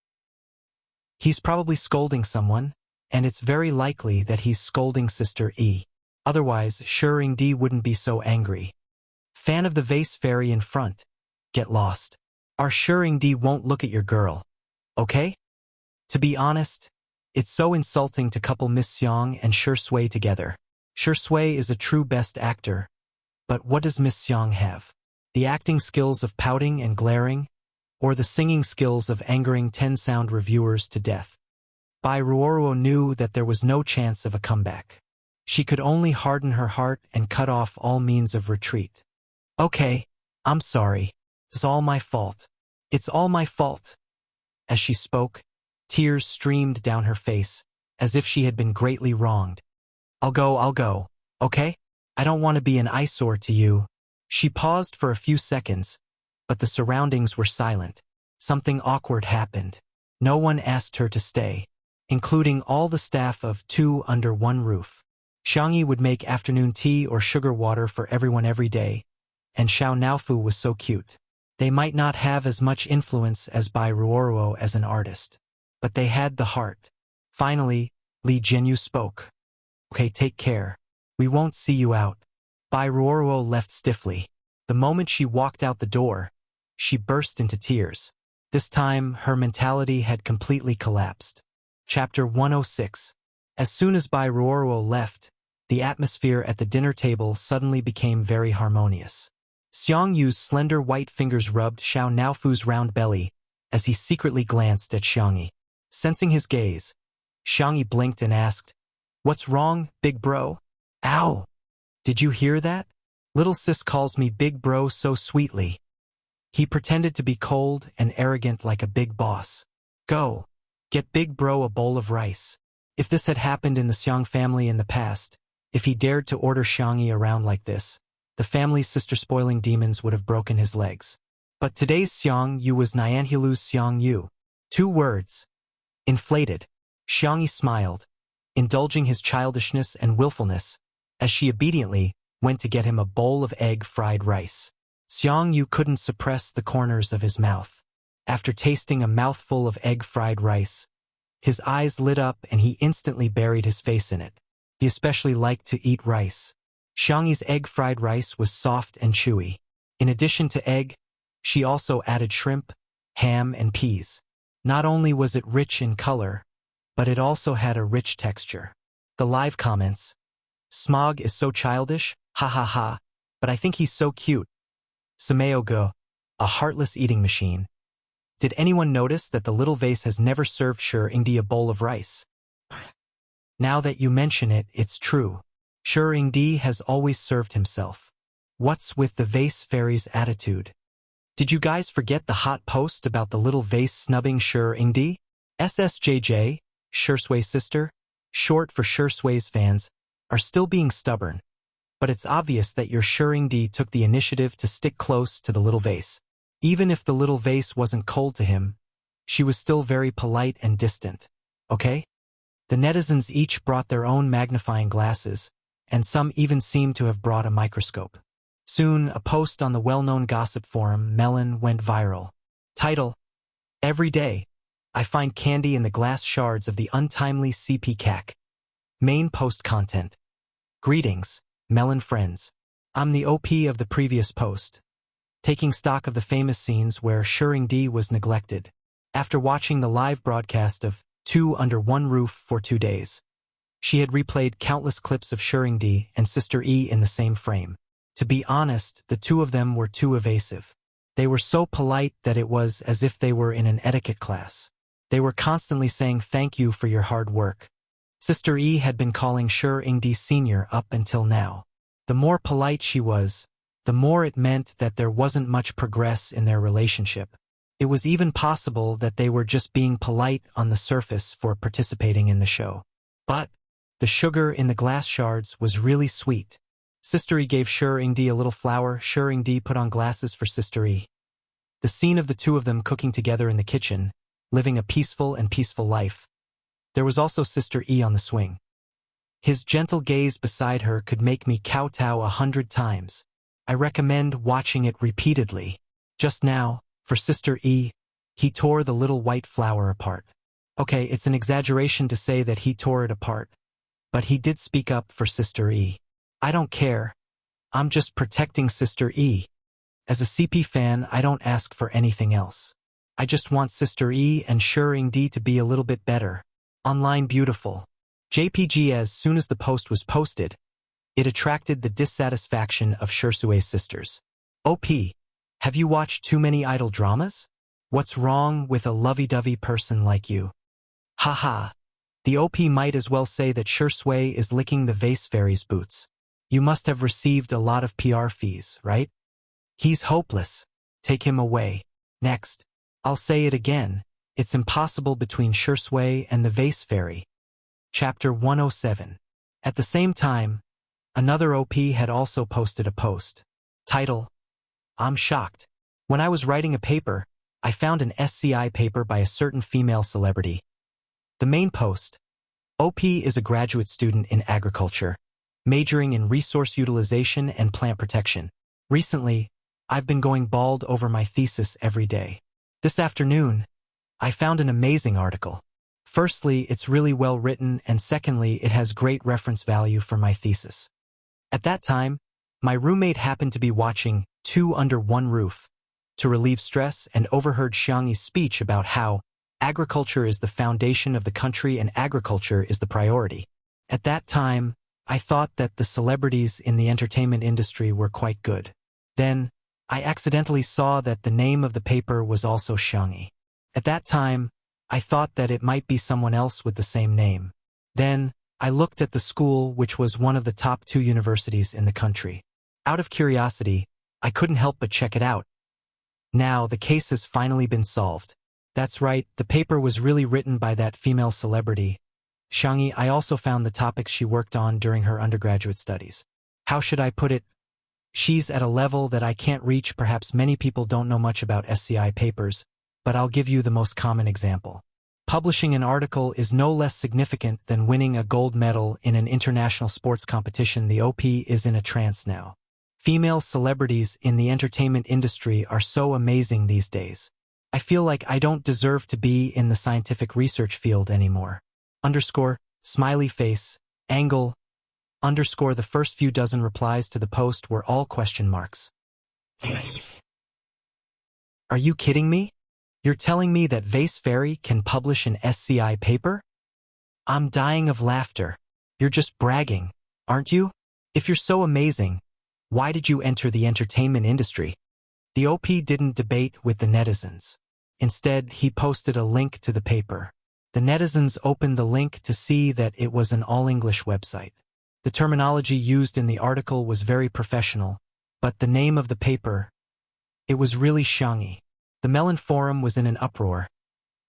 He's probably scolding someone, and it's very likely that he's scolding Sister E. Otherwise, Shurring-D wouldn't be so angry. Fan of the vase fairy in front. Get lost. Our Shurring-D won't look at your girl. Okay? To be honest, it's so insulting to couple Miss Xiang and Shui together. Shui is a true best actor. But what does Miss Xiang have? The acting skills of pouting and glaring? Or the singing skills of angering 10 sound reviewers to death? Bairuo knew that there was no chance of a comeback. She could only harden her heart and cut off all means of retreat. Okay, I'm sorry. It's all my fault. It's all my fault. As she spoke, tears streamed down her face, as if she had been greatly wronged. I'll go, okay? I don't want to be an eyesore to you. She paused for a few seconds, but the surroundings were silent. Something awkward happened. No one asked her to stay, including all the staff of Two Under One Roof. Xiangyi would make afternoon tea or sugar water for everyone every day, and Xiao Naofu was so cute. They might not have as much influence as Bairuo as an artist, but they had the heart. Finally, Li Jinyu spoke. Okay, take care. We won't see you out. Bairuo left stiffly. The moment she walked out the door, she burst into tears. This time, her mentality had completely collapsed. Chapter 106. As soon as Bairuo left, the atmosphere at the dinner table suddenly became very harmonious. Xiang Yu's slender white fingers rubbed Xiao Naofu's round belly as he secretly glanced at Xiangyi. Sensing his gaze, Xiangyi blinked and asked, "What's wrong, big bro?" "Ow! Did you hear that? Little sis calls me big bro so sweetly." He pretended to be cold and arrogant like a big boss. "Go, get big bro a bowl of rice." If this had happened in the Xiang family in the past, if he dared to order Xiangyi around like this, the family's sister-spoiling demons would have broken his legs. But today's Xiang Yu was Nianhilu's Xiang Yu. 2 words. Inflated. Xiangyi smiled, indulging his childishness and willfulness, as she obediently went to get him a bowl of egg-fried rice. Xiang Yu couldn't suppress the corners of his mouth. After tasting a mouthful of egg-fried rice, His eyes lit up and he instantly buried his face in it. He especially liked to eat rice. Xiangyi's egg fried rice was soft and chewy. In addition to egg, she also added shrimp, ham, and peas. Not only was it rich in color, but it also had a rich texture. The live comments. Smog is so childish, ha ha ha, but I think he's so cute. Sameo go, a heartless eating machine. Did anyone notice that the little vase has never served Shengdi a bowl of rice? Now that you mention it, it's true. Shengdi has always served himself. What's with the vase fairy's attitude? Did you guys forget the hot post about the little vase snubbing Shengdi? SSJJ, Shui's sister, short for Shui's fans, are still being stubborn. But it's obvious that your Shengdi took the initiative to stick close to the little vase. Even if the little vase wasn't cold to him, she was still very polite and distant. Okay? The netizens each brought their own magnifying glasses, and some even seemed to have brought a microscope. Soon, a post on the well-known gossip forum Melon went viral. Title: Every day, I find candy in the glass shards of the untimely CP CAC. Main post content. Greetings, Melon friends. I'm the OP of the previous post, taking stock of the famous scenes where Shengdi was neglected. After watching the live broadcast of Two Under One Roof for 2 days, she had replayed countless clips of Shengdi and Sister E in the same frame. To be honest, the two of them were too evasive. They were so polite that it was as if they were in an etiquette class. They were constantly saying thank you for your hard work. Sister E had been calling Shengdi Sr. up until now. The more polite she was, the more it meant that there wasn't much progress in their relationship. It was even possible that they were just being polite on the surface for participating in the show. But the sugar in the glass shards was really sweet. Sister E gave Shengdi a little flour. Shengdi put on glasses for Sister E. The scene of the two of them cooking together in the kitchen, living a peaceful life. There was also Sister E on the swing. His gentle gaze beside her could make me kowtow 100 times. I recommend watching it repeatedly. Just now, for Sister E, he tore the little white flower apart. Okay, it's an exaggeration to say that he tore it apart, but he did speak up for Sister E. I don't care. I'm just protecting Sister E. As a CP fan, I don't ask for anything else. I just want Sister E and Shengdi to be a little bit better. Online beautiful. JPG. As soon as the post was posted, it attracted the dissatisfaction of Shui's sisters. OP, have you watched too many idol dramas? What's wrong with a lovey-dovey person like you? Haha. The OP might as well say that Shui is licking the vase fairy's boots. You must have received a lot of PR fees, right? He's hopeless. Take him away. Next. I'll say it again. It's impossible between Shui and the vase fairy. Chapter 107. At the same time, another OP had also posted a post. Title: I'm shocked. When I was writing a paper, I found an SCI paper by a certain female celebrity. The main post: OP is a graduate student in agriculture, majoring in resource utilization and plant protection. Recently, I've been going bald over my thesis every day. This afternoon, I found an amazing article. Firstly, it's really well written, and secondly, it has great reference value for my thesis. At that time, my roommate happened to be watching Two Under One Roof to relieve stress and overheard Xiangyi's speech about how agriculture is the foundation of the country and agriculture is the priority. At that time, I thought that the celebrities in the entertainment industry were quite good. Then, I accidentally saw that the name of the paper was also Xiangyi. At that time, I thought that it might be someone else with the same name. Then, I looked at the school, which was one of the top 2 universities in the country. Out of curiosity, I couldn't help but check it out. Now, the case has finally been solved. That's right, the paper was really written by that female celebrity. Xiangyi. I also found the topics she worked on during her undergraduate studies. How should I put it? She's at a level that I can't reach. Perhaps many people don't know much about SCI papers, but I'll give you the most common example. Publishing an article is no less significant than winning a gold medal in an international sports competition. The OP is in a trance now. Female celebrities in the entertainment industry are so amazing these days. I feel like I don't deserve to be in the scientific research field anymore. Underscore, smiley face, angle, underscore. The first few dozen replies to the post were all question marks. Are you kidding me? You're telling me that Vase Fairy can publish an SCI paper? I'm dying of laughter. You're just bragging, aren't you? If you're so amazing, why did you enter the entertainment industry? The OP didn't debate with the netizens. Instead, he posted a link to the paper. The netizens opened the link to see that it was an all-English website. The terminology used in the article was very professional, but the name of the paper, it was really Xiangyi. The Melon forum was in an uproar,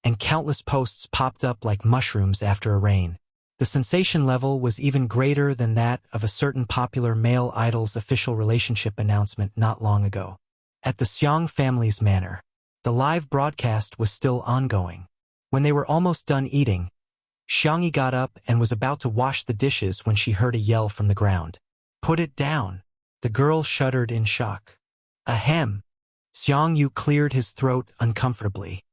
and countless posts popped up like mushrooms after a rain. The sensation level was even greater than that of a certain popular male idol's official relationship announcement not long ago. At the Xiang family's manor, the live broadcast was still ongoing. When they were almost done eating, Xiangyi got up and was about to wash the dishes when she heard a yell from the ground. Put it down! The girl shuddered in shock. Ahem! Xiangyu cleared his throat uncomfortably.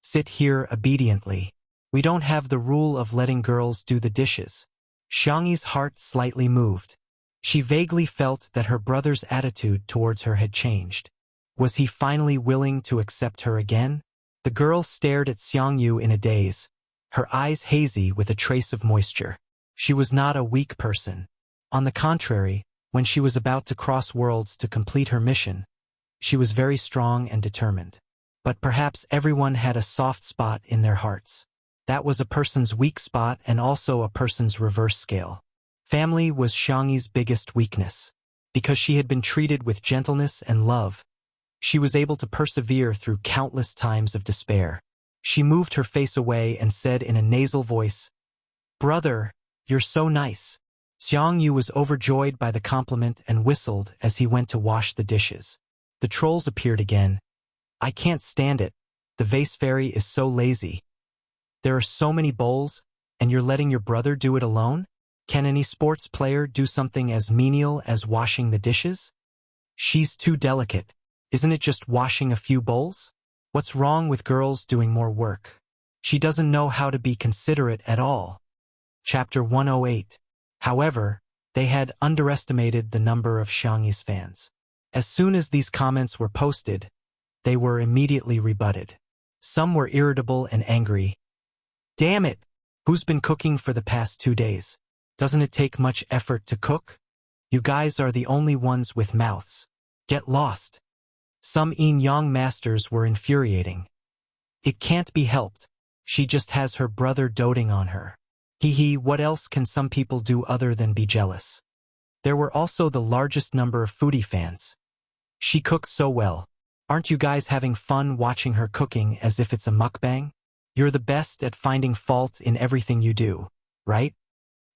Sit here obediently. We don't have the rule of letting girls do the dishes. Xiangyi's heart slightly moved. She vaguely felt that her brother's attitude towards her had changed. Was he finally willing to accept her again? The girl stared at Xiangyu in a daze, her eyes hazy with a trace of moisture. She was not a weak person. On the contrary, when she was about to cross worlds to complete her mission, she was very strong and determined. But perhaps everyone had a soft spot in their hearts. That was a person's weak spot and also a person's reverse scale. Family was Xiangyi's biggest weakness. Because she had been treated with gentleness and love, she was able to persevere through countless times of despair. She moved her face away and said in a nasal voice, "Brother, you're so nice." Xiangyu was overjoyed by the compliment and whistled as he went to wash the dishes. The trolls appeared again. I can't stand it. The Vase Fairy is so lazy. There are so many bowls, and you're letting your brother do it alone? Can any sports player do something as menial as washing the dishes? She's too delicate. Isn't it just washing a few bowls? What's wrong with girls doing more work? She doesn't know how to be considerate at all. Chapter 108. However, they had underestimated the number of Xiangyi's fans. As soon as these comments were posted, they were immediately rebutted. Some were irritable and angry. Damn it! Who's been cooking for the past 2 days? Doesn't it take much effort to cook? You guys are the only ones with mouths. Get lost. Some yin-yang masters were infuriating. It can't be helped. She just has her brother doting on her. Hee, what else can some people do other than be jealous? There were also the largest number of foodie fans. She cooks so well. Aren't you guys having fun watching her cooking as if it's a mukbang? You're the best at finding fault in everything you do, right?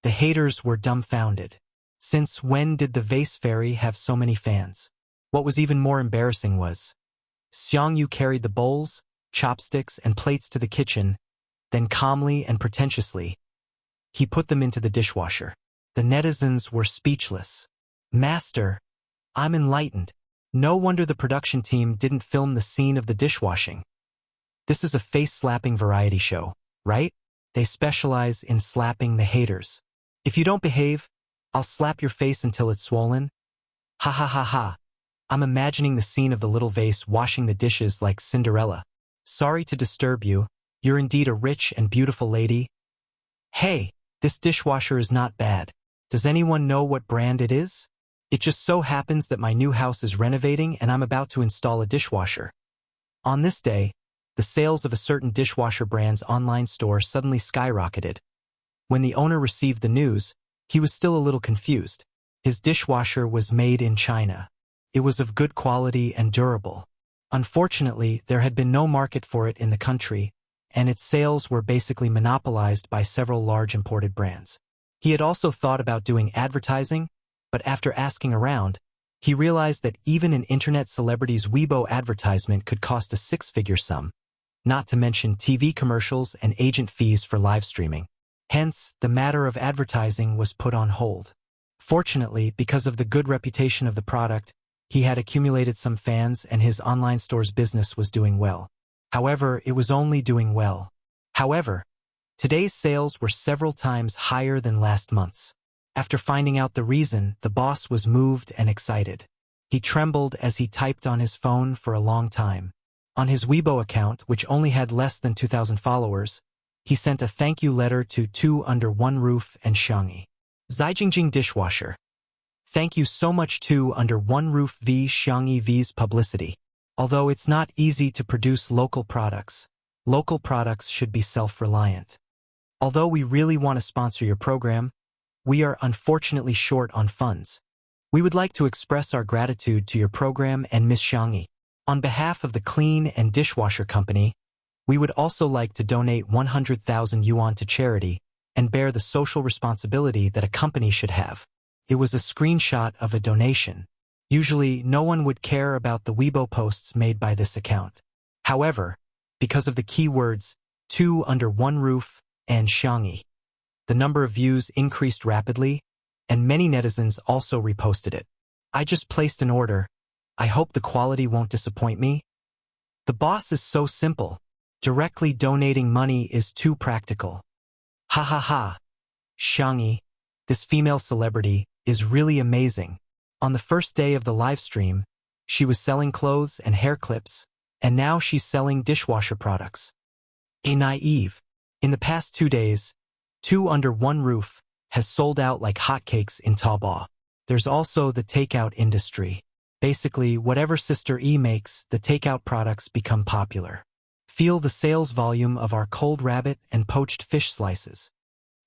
The haters were dumbfounded. Since when did the Vase Fairy have so many fans? What was even more embarrassing was, Xiangyu carried the bowls, chopsticks, and plates to the kitchen, then calmly and pretentiously, he put them into the dishwasher. The netizens were speechless. Master, I'm enlightened. No wonder the production team didn't film the scene of the dishwashing. This is a face-slapping variety show, right? They specialize in slapping the haters. If you don't behave, I'll slap your face until it's swollen. Ha ha ha ha. I'm imagining the scene of the little vase washing the dishes like Cinderella. Sorry to disturb you. You're indeed a rich and beautiful lady. Hey, this dishwasher is not bad. Does anyone know what brand it is? It just so happens that my new house is renovating and I'm about to install a dishwasher. On this day, the sales of a certain dishwasher brand's online store suddenly skyrocketed. When the owner received the news, he was still a little confused. His dishwasher was made in China. It was of good quality and durable. Unfortunately, there had been no market for it in the country, and its sales were basically monopolized by several large imported brands. He had also thought about doing advertising, but after asking around, he realized that even an internet celebrity's Weibo advertisement could cost a six-figure sum, not to mention TV commercials and agent fees for live streaming. Hence, the matter of advertising was put on hold. Fortunately, because of the good reputation of the product, he had accumulated some fans and his online store's business was doing well. However, it was only doing well. However, today's sales were several times higher than last month's. After finding out the reason, the boss was moved and excited. He trembled as he typed on his phone for a long time. On his Weibo account, which only had less than 2,000 followers, he sent a thank you letter to Two Under One Roof and Xiangyi. Zijingjing dishwasher. Thank you so much Two Under One Roof v Xiangyi v's publicity. Although it's not easy to produce local products should be self-reliant. Although we really want to sponsor your program, we are unfortunately short on funds. We would like to express our gratitude to your program and Miss Xiangyi. On behalf of the Clean and Dishwasher Company, we would also like to donate 100,000 yuan to charity and bear the social responsibility that a company should have. It was a screenshot of a donation. Usually, no one would care about the Weibo posts made by this account. However, because of the keywords Two Under One Roof and Xiangyi, the number of views increased rapidly, and many netizens also reposted it. I just placed an order. I hope the quality won't disappoint me. The boss is so simple. Directly donating money is too practical. Ha ha ha. Xiangyi, this female celebrity, is really amazing. On the first day of the live stream, she was selling clothes and hair clips, and now she's selling dishwasher products. Naive. In the past 2 days, Two Under One Roof has sold out like hotcakes in Taobao. There's also the takeout industry. Basically, whatever Sister E makes, the takeout products become popular. Feel the sales volume of our cold rabbit and poached fish slices.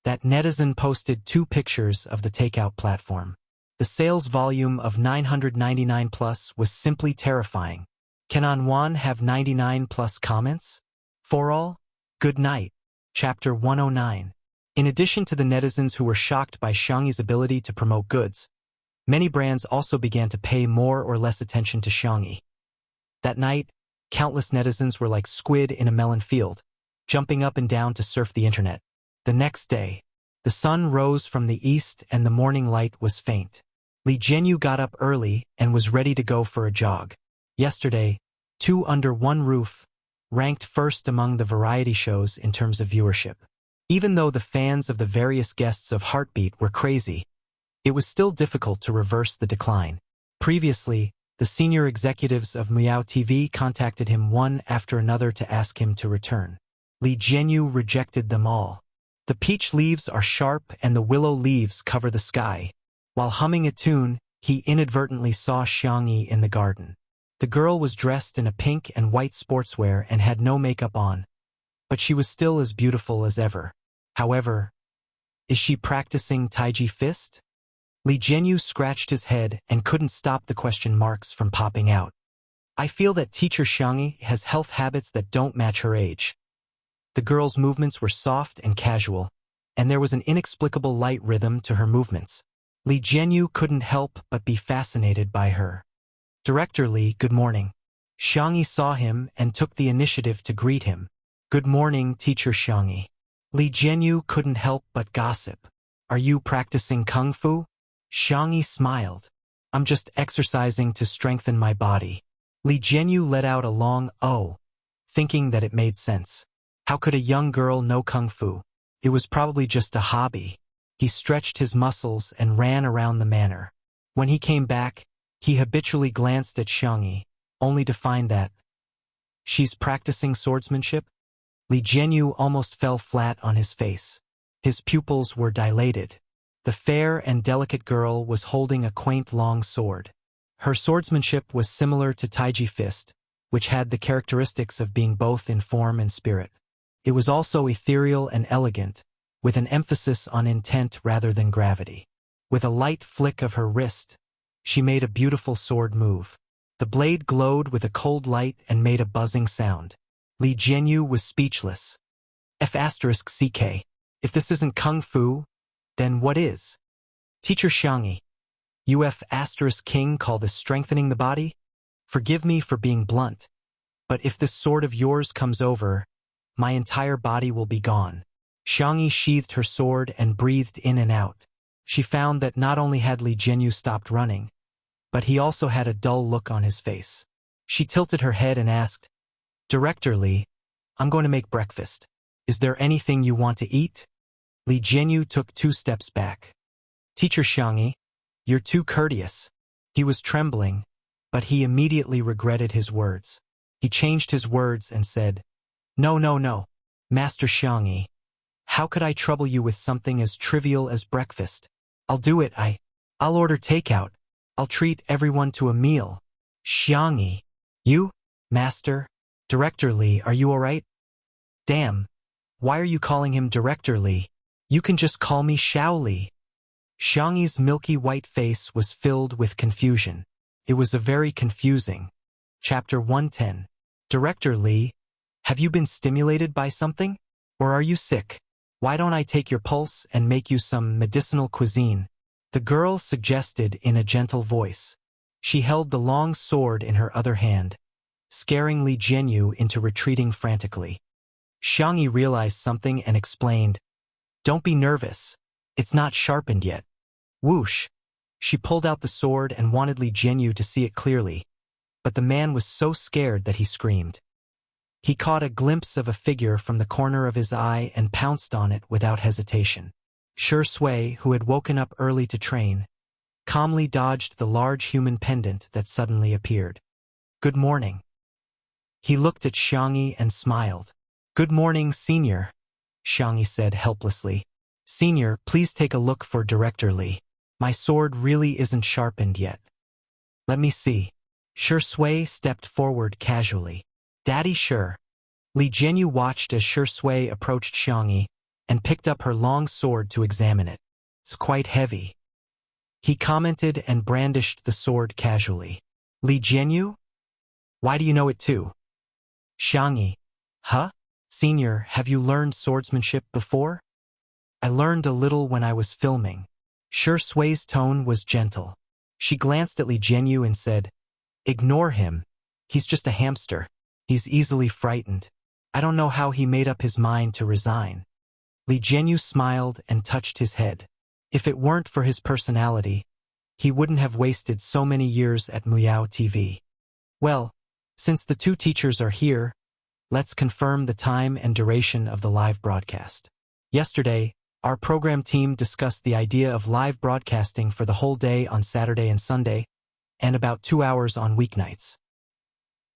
That netizen posted 2 pictures of the takeout platform. The sales volume of 999 plus was simply terrifying. Can Anwan have 99 plus comments? For all, good night. Chapter 109. In addition to the netizens who were shocked by Xiangyi's ability to promote goods, many brands also began to pay more or less attention to Xiangyi. That night, countless netizens were like squid in a melon field, jumping up and down to surf the internet. The next day, the sun rose from the east and the morning light was faint. Li Jianyu got up early and was ready to go for a jog. Yesterday, Two Under One Roof ranked first among the variety shows in terms of viewership. Even though the fans of the various guests of Heartbeat were crazy, it was still difficult to reverse the decline. Previously, the senior executives of Meow TV contacted him one after another to ask him to return. Li Jianyu rejected them all. The peach leaves are sharp and the willow leaves cover the sky. While humming a tune, he inadvertently saw Xiangyi in the garden. The girl was dressed in a pink and white sportswear and had no makeup on, but she was still as beautiful as ever. However, is she practicing Taiji fist? Li Jianyu scratched his head and couldn't stop the question marks from popping out. I feel that teacher Xiangyi has health habits that don't match her age. The girl's movements were soft and casual, and there was an inexplicable light rhythm to her movements. Li Jianyu couldn't help but be fascinated by her. Director Li, good morning. Xiangyi saw him and took the initiative to greet him. Good morning, teacher Xiangyi. Li Jianyu couldn't help but gossip. Are you practicing kung fu? Xiangyi smiled. I'm just exercising to strengthen my body. Li Jianyu let out a long "oh," thinking that it made sense. How could a young girl know kung fu? It was probably just a hobby. He stretched his muscles and ran around the manor. When he came back, he habitually glanced at Xiangyi, only to find that she's practicing swordsmanship. Li Jianyu almost fell flat on his face. His pupils were dilated. The fair and delicate girl was holding a quaint long sword. Her swordsmanship was similar to Taiji fist, which had the characteristics of being both in form and spirit. It was also ethereal and elegant, with an emphasis on intent rather than gravity. With a light flick of her wrist, she made a beautiful sword move. The blade glowed with a cold light and made a buzzing sound. Li Jianyu was speechless. F***CK. If this isn't kung fu, then what is? Teacher Xiangyi. King call this strengthening the body? Forgive me for being blunt, but if this sword of yours comes over, my entire body will be gone. Xiangyi sheathed her sword and breathed in and out. She found that not only had Li Jianyu stopped running, but he also had a dull look on his face. She tilted her head and asked, Director Li, I'm going to make breakfast. Is there anything you want to eat? Li Jianyu took 2 steps back. Teacher Xiangyi, you're too courteous. He was trembling, but he immediately regretted his words. He changed his words and said, No, no, no, Master Xiangyi. How could I trouble you with something as trivial as breakfast? I'll do it, I'll order takeout. I'll treat everyone to a meal. Xiangyi. You? Master? Director Li, are you alright? Damn. Why are you calling him Director Li? You can just call me Xiao Li. Xiangyi's milky white face was filled with confusion. It was a very confusing. Chapter 110. Director Li, have you been stimulated by something? Or are you sick? Why don't I take your pulse and make you some medicinal cuisine? The girl suggested in a gentle voice. She held the long sword in her other hand, scaring Li Jianyu into retreating frantically. Xiangyi realized something and explained, Don't be nervous. It's not sharpened yet. Whoosh! She pulled out the sword and wanted Li Jianyu to see it clearly, but the man was so scared that he screamed. He caught a glimpse of a figure from the corner of his eye and pounced on it without hesitation. Shi Sui, who had woken up early to train, calmly dodged the large human pendant that suddenly appeared. Good morning. He looked at Xiangyi and smiled. Good morning, Senior, Xiangyi said helplessly. Senior, please take a look for Director Li. My sword really isn't sharpened yet. Let me see. Shi Sui stepped forward casually. Daddy sure. Li Jianyu watched as Shi Sui approached Xiangyi and picked up her long sword to examine it. It's quite heavy. He commented and brandished the sword casually. Li Jianyu? Why do you know it too? Xiangyi. Huh? Senior, have you learned swordsmanship before? I learned a little when I was filming. Shi Sui's tone was gentle. She glanced at Li Jianyu and said, Ignore him. He's just a hamster. He's easily frightened. I don't know how he made up his mind to resign. Li Jianyu smiled and touched his head. If it weren't for his personality, he wouldn't have wasted so many years at Muyao TV. Well, since the 2 teachers are here, let's confirm the time and duration of the live broadcast. Yesterday, our program team discussed the idea of live broadcasting for the whole day on Saturday and Sunday, and about 2 hours on weeknights.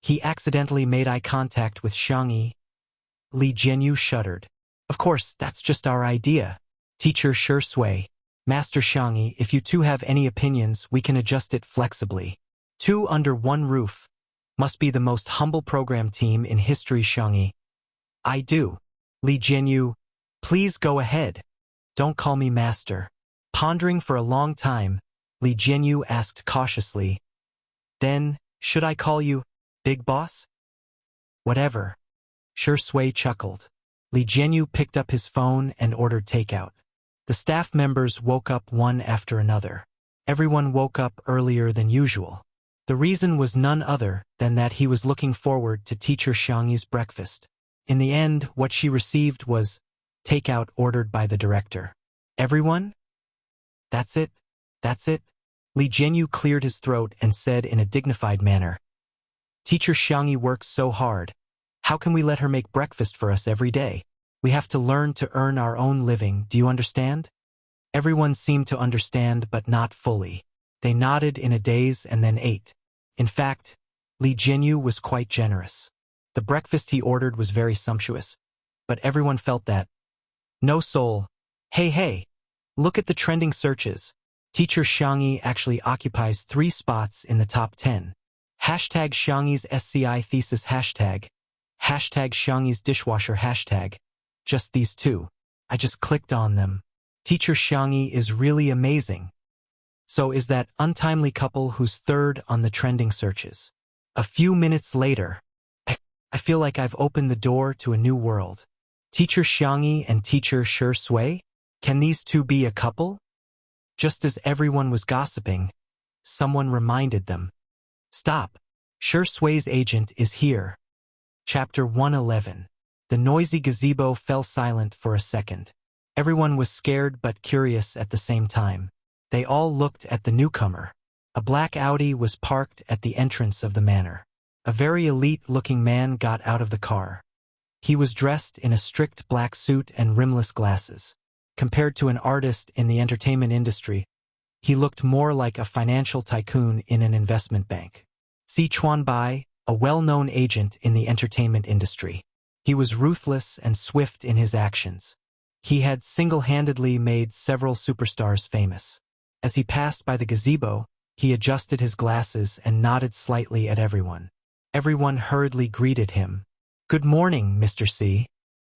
He accidentally made eye contact with Xiangyi. Li Jianyu shuddered. Of course, that's just our idea. Teacher Shi Sui. Master Xiangyi, if you 2 have any opinions, we can adjust it flexibly. 2 under one roof. Must be the most humble program team in history, Xiangyi. I do. Li Jianyu, please go ahead. Don't call me master. Pondering for a long time, Li Jianyu asked cautiously, Then, should I call you Big Boss? Whatever. Shi Sui chuckled. Li Jianyu picked up his phone and ordered takeout. The staff members woke up one after another. Everyone woke up earlier than usual. The reason was none other than that he was looking forward to Teacher Xiangyi's breakfast. In the end, what she received was takeout ordered by the director. Everyone? That's it? That's it? Li Jianyu cleared his throat and said in a dignified manner, Teacher Xiangyi works so hard. How can we let her make breakfast for us every day? We have to learn to earn our own living, do you understand? Everyone seemed to understand, but not fully. They nodded in a daze and then ate. In fact, Li Jianyu was quite generous. The breakfast he ordered was very sumptuous, but everyone felt that. No soul. Hey, look at the trending searches. Teacher Xiangyi actually occupies 3 spots in the top 10. Hashtag Xiangyi's SCI thesis hashtag. Hashtag Xiangyi's dishwasher hashtag. Just these 2. I just clicked on them. Teacher Xiangyi is really amazing. So is that untimely couple who's 3rd on the trending searches. A few minutes later, I feel like I've opened the door to a new world. Teacher Xiangyi and Teacher Shi Sui? Can these 2 be a couple? Just as everyone was gossiping, someone reminded them. Stop. Shi Sui's agent is here. Chapter 111. The noisy gazebo fell silent for a second. Everyone was scared but curious at the same time. They all looked at the newcomer. A black Audi was parked at the entrance of the manor. A very elite-looking man got out of the car. He was dressed in a strict black suit and rimless glasses. Compared to an artist in the entertainment industry, he looked more like a financial tycoon in an investment bank. Si Chuanbai, a well-known agent in the entertainment industry. He was ruthless and swift in his actions. He had single-handedly made several superstars famous. As he passed by the gazebo, he adjusted his glasses and nodded slightly at everyone. Everyone hurriedly greeted him. "Good morning, Mr. C."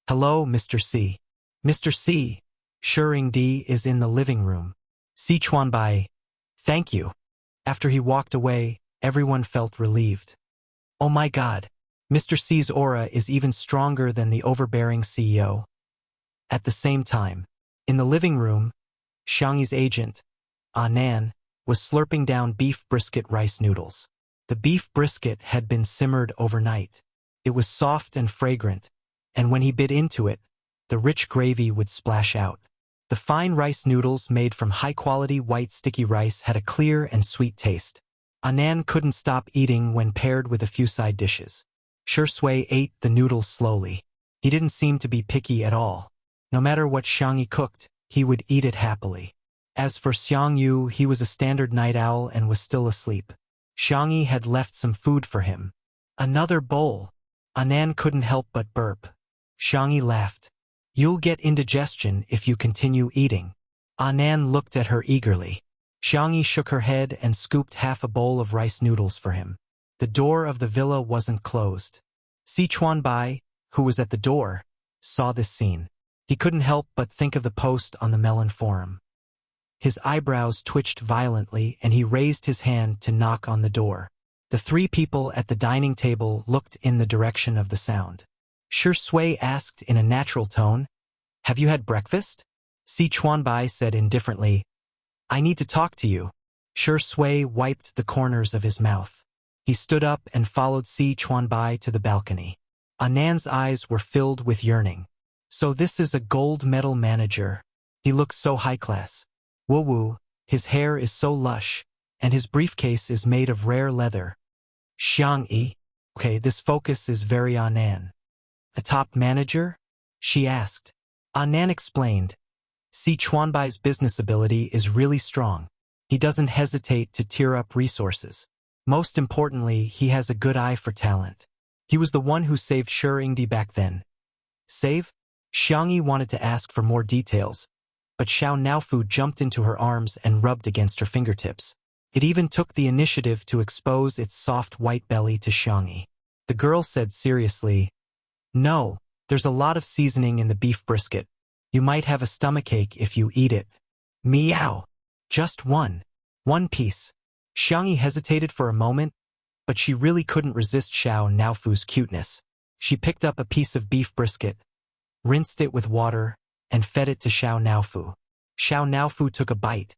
"Hello, Mr. C." "Mr. C, Shengdi is in the living room." Si Chuanbai, "Thank you." After he walked away, everyone felt relieved. Oh my God, Mr. C's aura is even stronger than the overbearing CEO. At the same time, in the living room, Xiangyi's agent, Nan, was slurping down beef brisket rice noodles. The beef brisket had been simmered overnight. It was soft and fragrant, and when he bit into it, the rich gravy would splash out. The fine rice noodles made from high-quality white sticky rice had a clear and sweet taste. Nan couldn't stop eating when paired with a few side dishes. Shui ate the noodles slowly. He didn't seem to be picky at all. No matter what Xiangyi cooked, he would eat it happily. As for Xiangyu, he was a standard night owl and was still asleep. Xiangyi had left some food for him. Another bowl. Nan couldn't help but burp. Xiangyi laughed. "You'll get indigestion if you continue eating." Nan looked at her eagerly. Xiangyi shook her head and scooped half a bowl of rice noodles for him. The door of the villa wasn't closed. Si Chuanbai, who was at the door, saw this scene. He couldn't help but think of the post on the Melon Forum. His eyebrows twitched violently and he raised his hand to knock on the door. The three people at the dining table looked in the direction of the sound. Shui asked in a natural tone, "Have you had breakfast?" Si Chuanbai said indifferently, "I need to talk to you." Shui wiped the corners of his mouth. He stood up and followed Si Chuanbai to the balcony. Anan's eyes were filled with yearning. So this is a gold medal manager. He looks so high-class. Woo-woo, his hair is so lush, and his briefcase is made of rare leather. Xiangyi, okay, this focus is very Anan. "A top manager?" she asked. Anan explained. Si Chuanbai's business ability is really strong. He doesn't hesitate to tear up resources. Most importantly, he has a good eye for talent. He was the one who saved Shengdi back then. Save? Xiangyi wanted to ask for more details, but Xiao Naofu jumped into her arms and rubbed against her fingertips. It even took the initiative to expose its soft white belly to Xiangyi. The girl said seriously, "No, there's a lot of seasoning in the beef brisket. You might have a stomachache if you eat it." "Meow. Just one. One piece." Xiangyi hesitated for a moment, but she really couldn't resist Xiao Naofu's cuteness. She picked up a piece of beef brisket, rinsed it with water, and fed it to Xiao Naofu. Xiao Naofu took a bite,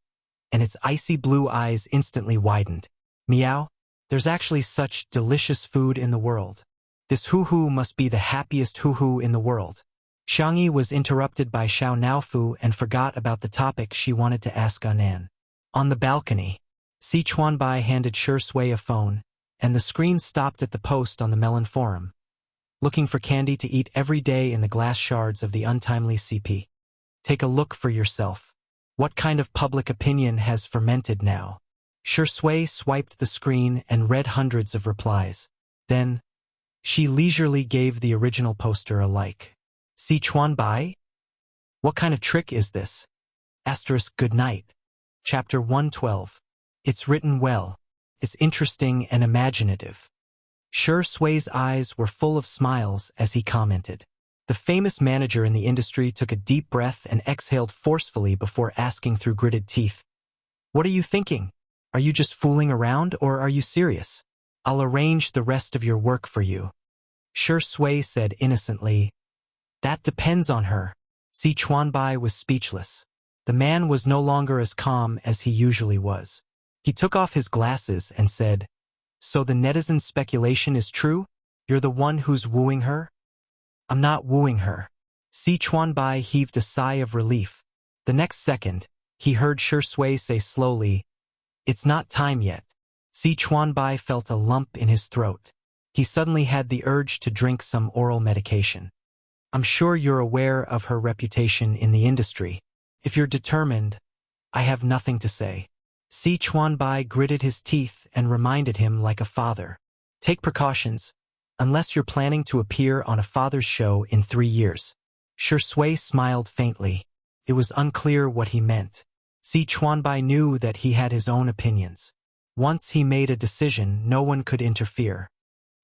and its icy blue eyes instantly widened. "Meow, there's actually such delicious food in the world. This hoo-hoo must be the happiest hoo-hoo in the world." Xiangyi was interrupted by Xiao Naofu and forgot about the topic she wanted to ask Anan. On the balcony, Si Chuanbai handed Shui a phone, and the screen stopped at the post on the Melon Forum. "Looking for candy to eat every day in the glass shards of the untimely CP. Take a look for yourself. What kind of public opinion has fermented now?" Shui swiped the screen and read hundreds of replies. Then, she leisurely gave the original poster a like. Si Chuanbai? What kind of trick is this? Good night. Chapter 112. It's written well. It's interesting and imaginative. Shui's eyes were full of smiles as he commented. The famous manager in the industry took a deep breath and exhaled forcefully before asking through gritted teeth, "What are you thinking? Are you just fooling around or are you serious? I'll arrange the rest of your work for you." Shui said innocently, "That depends on her." Si Chuanbai was speechless. The man was no longer as calm as he usually was. He took off his glasses and said, "So the netizen speculation is true? You're the one who's wooing her?" "I'm not wooing her." Si Chuanbai heaved a sigh of relief. The next second, he heard Shui say slowly, "It's not time yet." Si Chuanbai felt a lump in his throat. He suddenly had the urge to drink some oral medication. I'm sure you're aware of her reputation in the industry. If you're determined, I have nothing to say. Si Chuanbai gritted his teeth and reminded him like a father. Take precautions, unless you're planning to appear on a father's show in 3 years. Shui smiled faintly. It was unclear what he meant. Si Chuanbai knew that he had his own opinions. Once he made a decision, no one could interfere.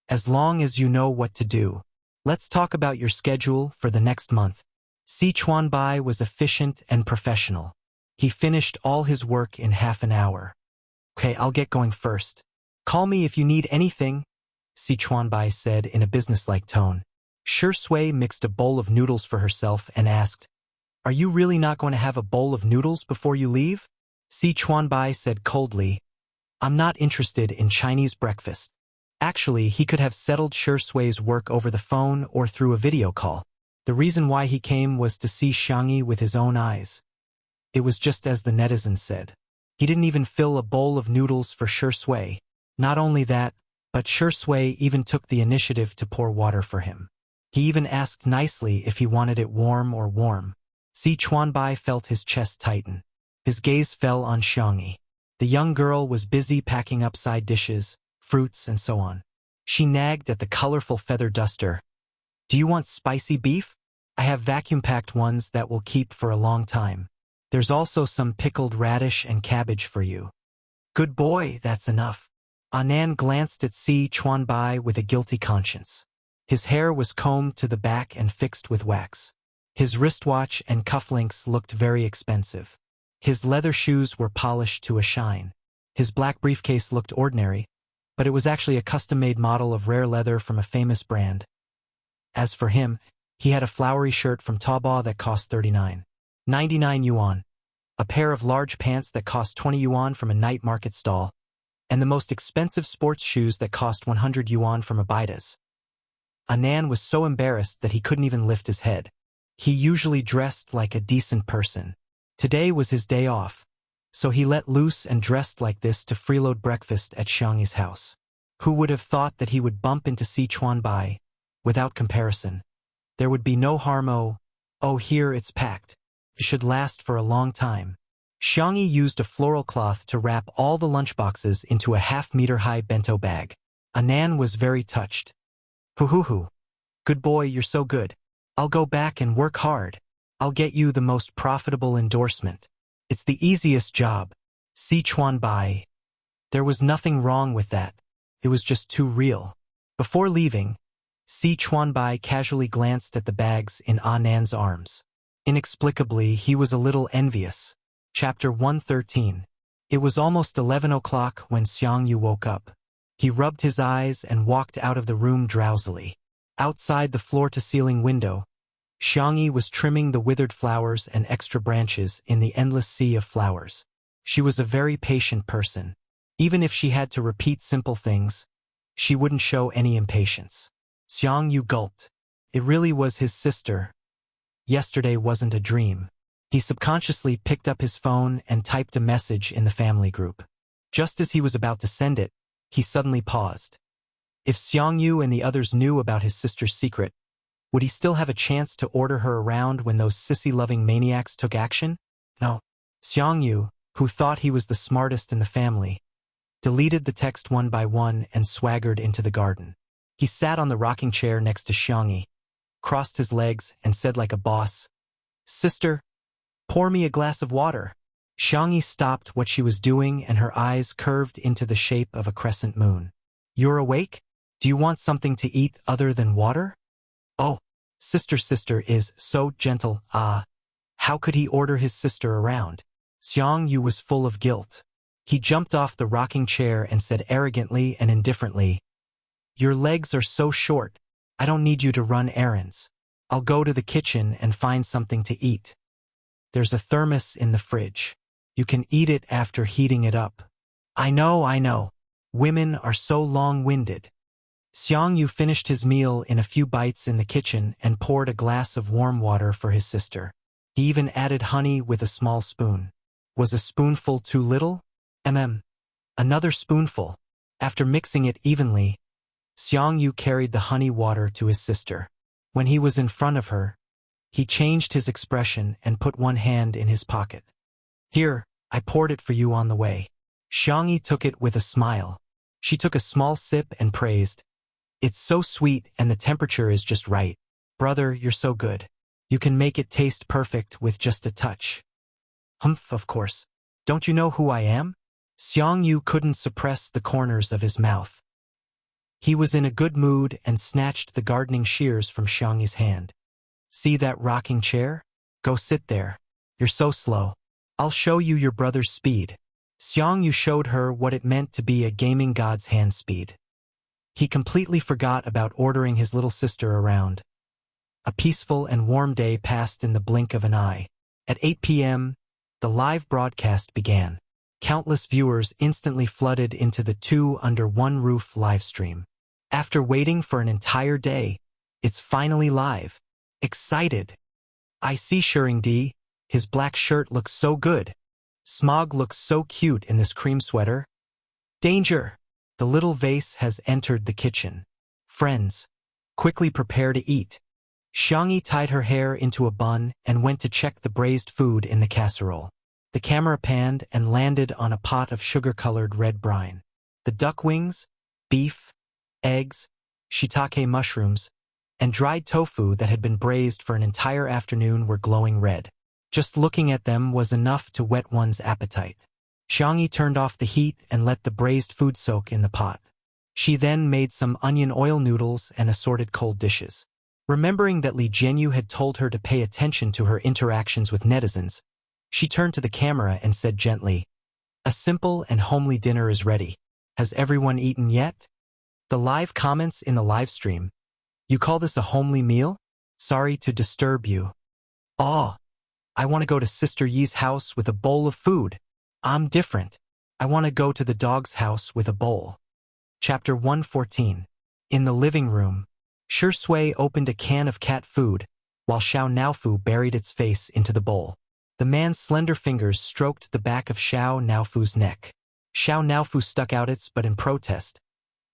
As long as you know what to do. Let's talk about your schedule for the next month. Si Chuanbai was efficient and professional. He finished all his work in half an hour. Okay, I'll get going first. Call me if you need anything, Si Chuanbai said in a businesslike tone. Shui mixed a bowl of noodles for herself and asked, Are you really not going to have a bowl of noodles before you leave? Si Chuanbai said coldly, I'm not interested in Chinese breakfast. Actually, he could have settled Shui's work over the phone or through a video call. The reason why he came was to see Xiangyi with his own eyes. It was just as the netizens said. He didn't even fill a bowl of noodles for Shui. Not only that, but Shui even took the initiative to pour water for him. He even asked nicely if he wanted it warm or warm. Si Chuanbai felt his chest tighten. His gaze fell on Xiangyi. The young girl was busy packing up side dishes, fruits, and so on. She nagged at the colorful feather duster. Do you want spicy beef? I have vacuum-packed ones that will keep for a long time. There's also some pickled radish and cabbage for you. Good boy, that's enough. Anan glanced at Si Chuanbai with a guilty conscience. His hair was combed to the back and fixed with wax. His wristwatch and cufflinks looked very expensive. His leather shoes were polished to a shine. His black briefcase looked ordinary, but it was actually a custom-made model of rare leather from a famous brand. As for him, he had a flowery shirt from Taobao that cost 39.99 yuan, a pair of large pants that cost 20 yuan from a night market stall, and the most expensive sports shoes that cost 100 yuan from a Baida's. Anan was so embarrassed that he couldn't even lift his head. He usually dressed like a decent person. Today was his day off, so he let loose and dressed like this to freeload breakfast at Xiangyi's house. Who would have thought that he would bump into Si Chuanbai? Without comparison, there would be no harm. Oh, here it's packed. It should last for a long time. Xiangyi used a floral cloth to wrap all the lunchboxes into a half-meter-high bento bag. Anan was very touched. Hoo. Good boy, you're so good. I'll go back and work hard. I'll get you the most profitable endorsement. It's the easiest job. Si Chuanbai. There was nothing wrong with that. It was just too real. Before leaving, Si Chuanbai casually glanced at the bags in Anan's arms. Inexplicably, he was a little envious. Chapter 113. It was almost 11 o'clock when Xiangyu woke up. He rubbed his eyes and walked out of the room drowsily. Outside the floor-to-ceiling window, Xiangyi was trimming the withered flowers and extra branches in the endless sea of flowers. She was a very patient person. Even if she had to repeat simple things, she wouldn't show any impatience. Xiangyu gulped. It really was his sister. Yesterday wasn't a dream. He subconsciously picked up his phone and typed a message in the family group. Just as he was about to send it, he suddenly paused. If Xiangyu and the others knew about his sister's secret, would he still have a chance to order her around when those sissy-loving maniacs took action? No. Xiangyu, who thought he was the smartest in the family, deleted the text one by one and swaggered into the garden. He sat on the rocking chair next to Xiangyi, crossed his legs, and said like a boss, Sister, pour me a glass of water. Xiangyi stopped what she was doing and her eyes curved into the shape of a crescent moon. You're awake? Do you want something to eat other than water? Oh, sister is so gentle. How could he order his sister around? Xiangyu was full of guilt. He jumped off the rocking chair and said arrogantly and indifferently, Your legs are so short. I don't need you to run errands. I'll go to the kitchen and find something to eat. There's a thermos in the fridge. You can eat it after heating it up. I know. Women are so long-winded. Xiangyu finished his meal in a few bites in the kitchen and poured a glass of warm water for his sister. He even added honey with a small spoon. Was a spoonful too little? Another spoonful. After mixing it evenly, Xiang Yu carried the honey water to his sister. When he was in front of her, he changed his expression and put one hand in his pocket. Here, I poured it for you on the way. Xiang Yi took it with a smile. She took a small sip and praised. It's so sweet and the temperature is just right. Brother, you're so good. You can make it taste perfect with just a touch. Humph, of course. Don't you know who I am? Xiang Yu couldn't suppress the corners of his mouth. He was in a good mood and snatched the gardening shears from Xiang Yi's hand. See that rocking chair? Go sit there. You're so slow. I'll show you your brother's speed. Xiang Yu showed her what it meant to be a gaming god's hand speed. He completely forgot about ordering his little sister around. A peaceful and warm day passed in the blink of an eye. At 8 p.m., the live broadcast began. Countless viewers instantly flooded into the two under one roof live stream. After waiting for an entire day, it's finally live. Excited. I see Shering D. His black shirt looks so good. Smog looks so cute in this cream sweater. Danger! The little vase has entered the kitchen. Friends, quickly prepare to eat. Xiang Yi tied her hair into a bun and went to check the braised food in the casserole. The camera panned and landed on a pot of sugar-colored red brine. The duck wings, beef, eggs, shiitake mushrooms, and dried tofu that had been braised for an entire afternoon were glowing red. Just looking at them was enough to whet one's appetite. Xiang Yi turned off the heat and let the braised food soak in the pot. She then made some onion oil noodles and assorted cold dishes. Remembering that Li Jianyu had told her to pay attention to her interactions with netizens, she turned to the camera and said gently, "A simple and homely dinner is ready. Has everyone eaten yet?" The live comments in the live stream. You call this a homely meal? Sorry to disturb you. Oh, I want to go to Sister Yi's house with a bowl of food. I'm different. I want to go to the dog's house with a bowl. Chapter 114. In the living room, Shi Sui opened a can of cat food, while Xiao Naofu buried its face into the bowl. The man's slender fingers stroked the back of Xiao Naofu's neck. Xiao Naofu stuck out its butt in protest,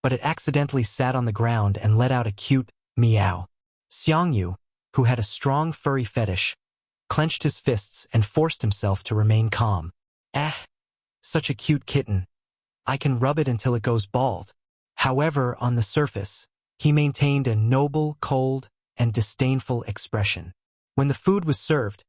but it accidentally sat on the ground and let out a cute meow. Xiang Yu, who had a strong furry fetish, clenched his fists and forced himself to remain calm. Such a cute kitten. I can rub it until it goes bald. However, on the surface, he maintained a noble, cold, and disdainful expression. When the food was served,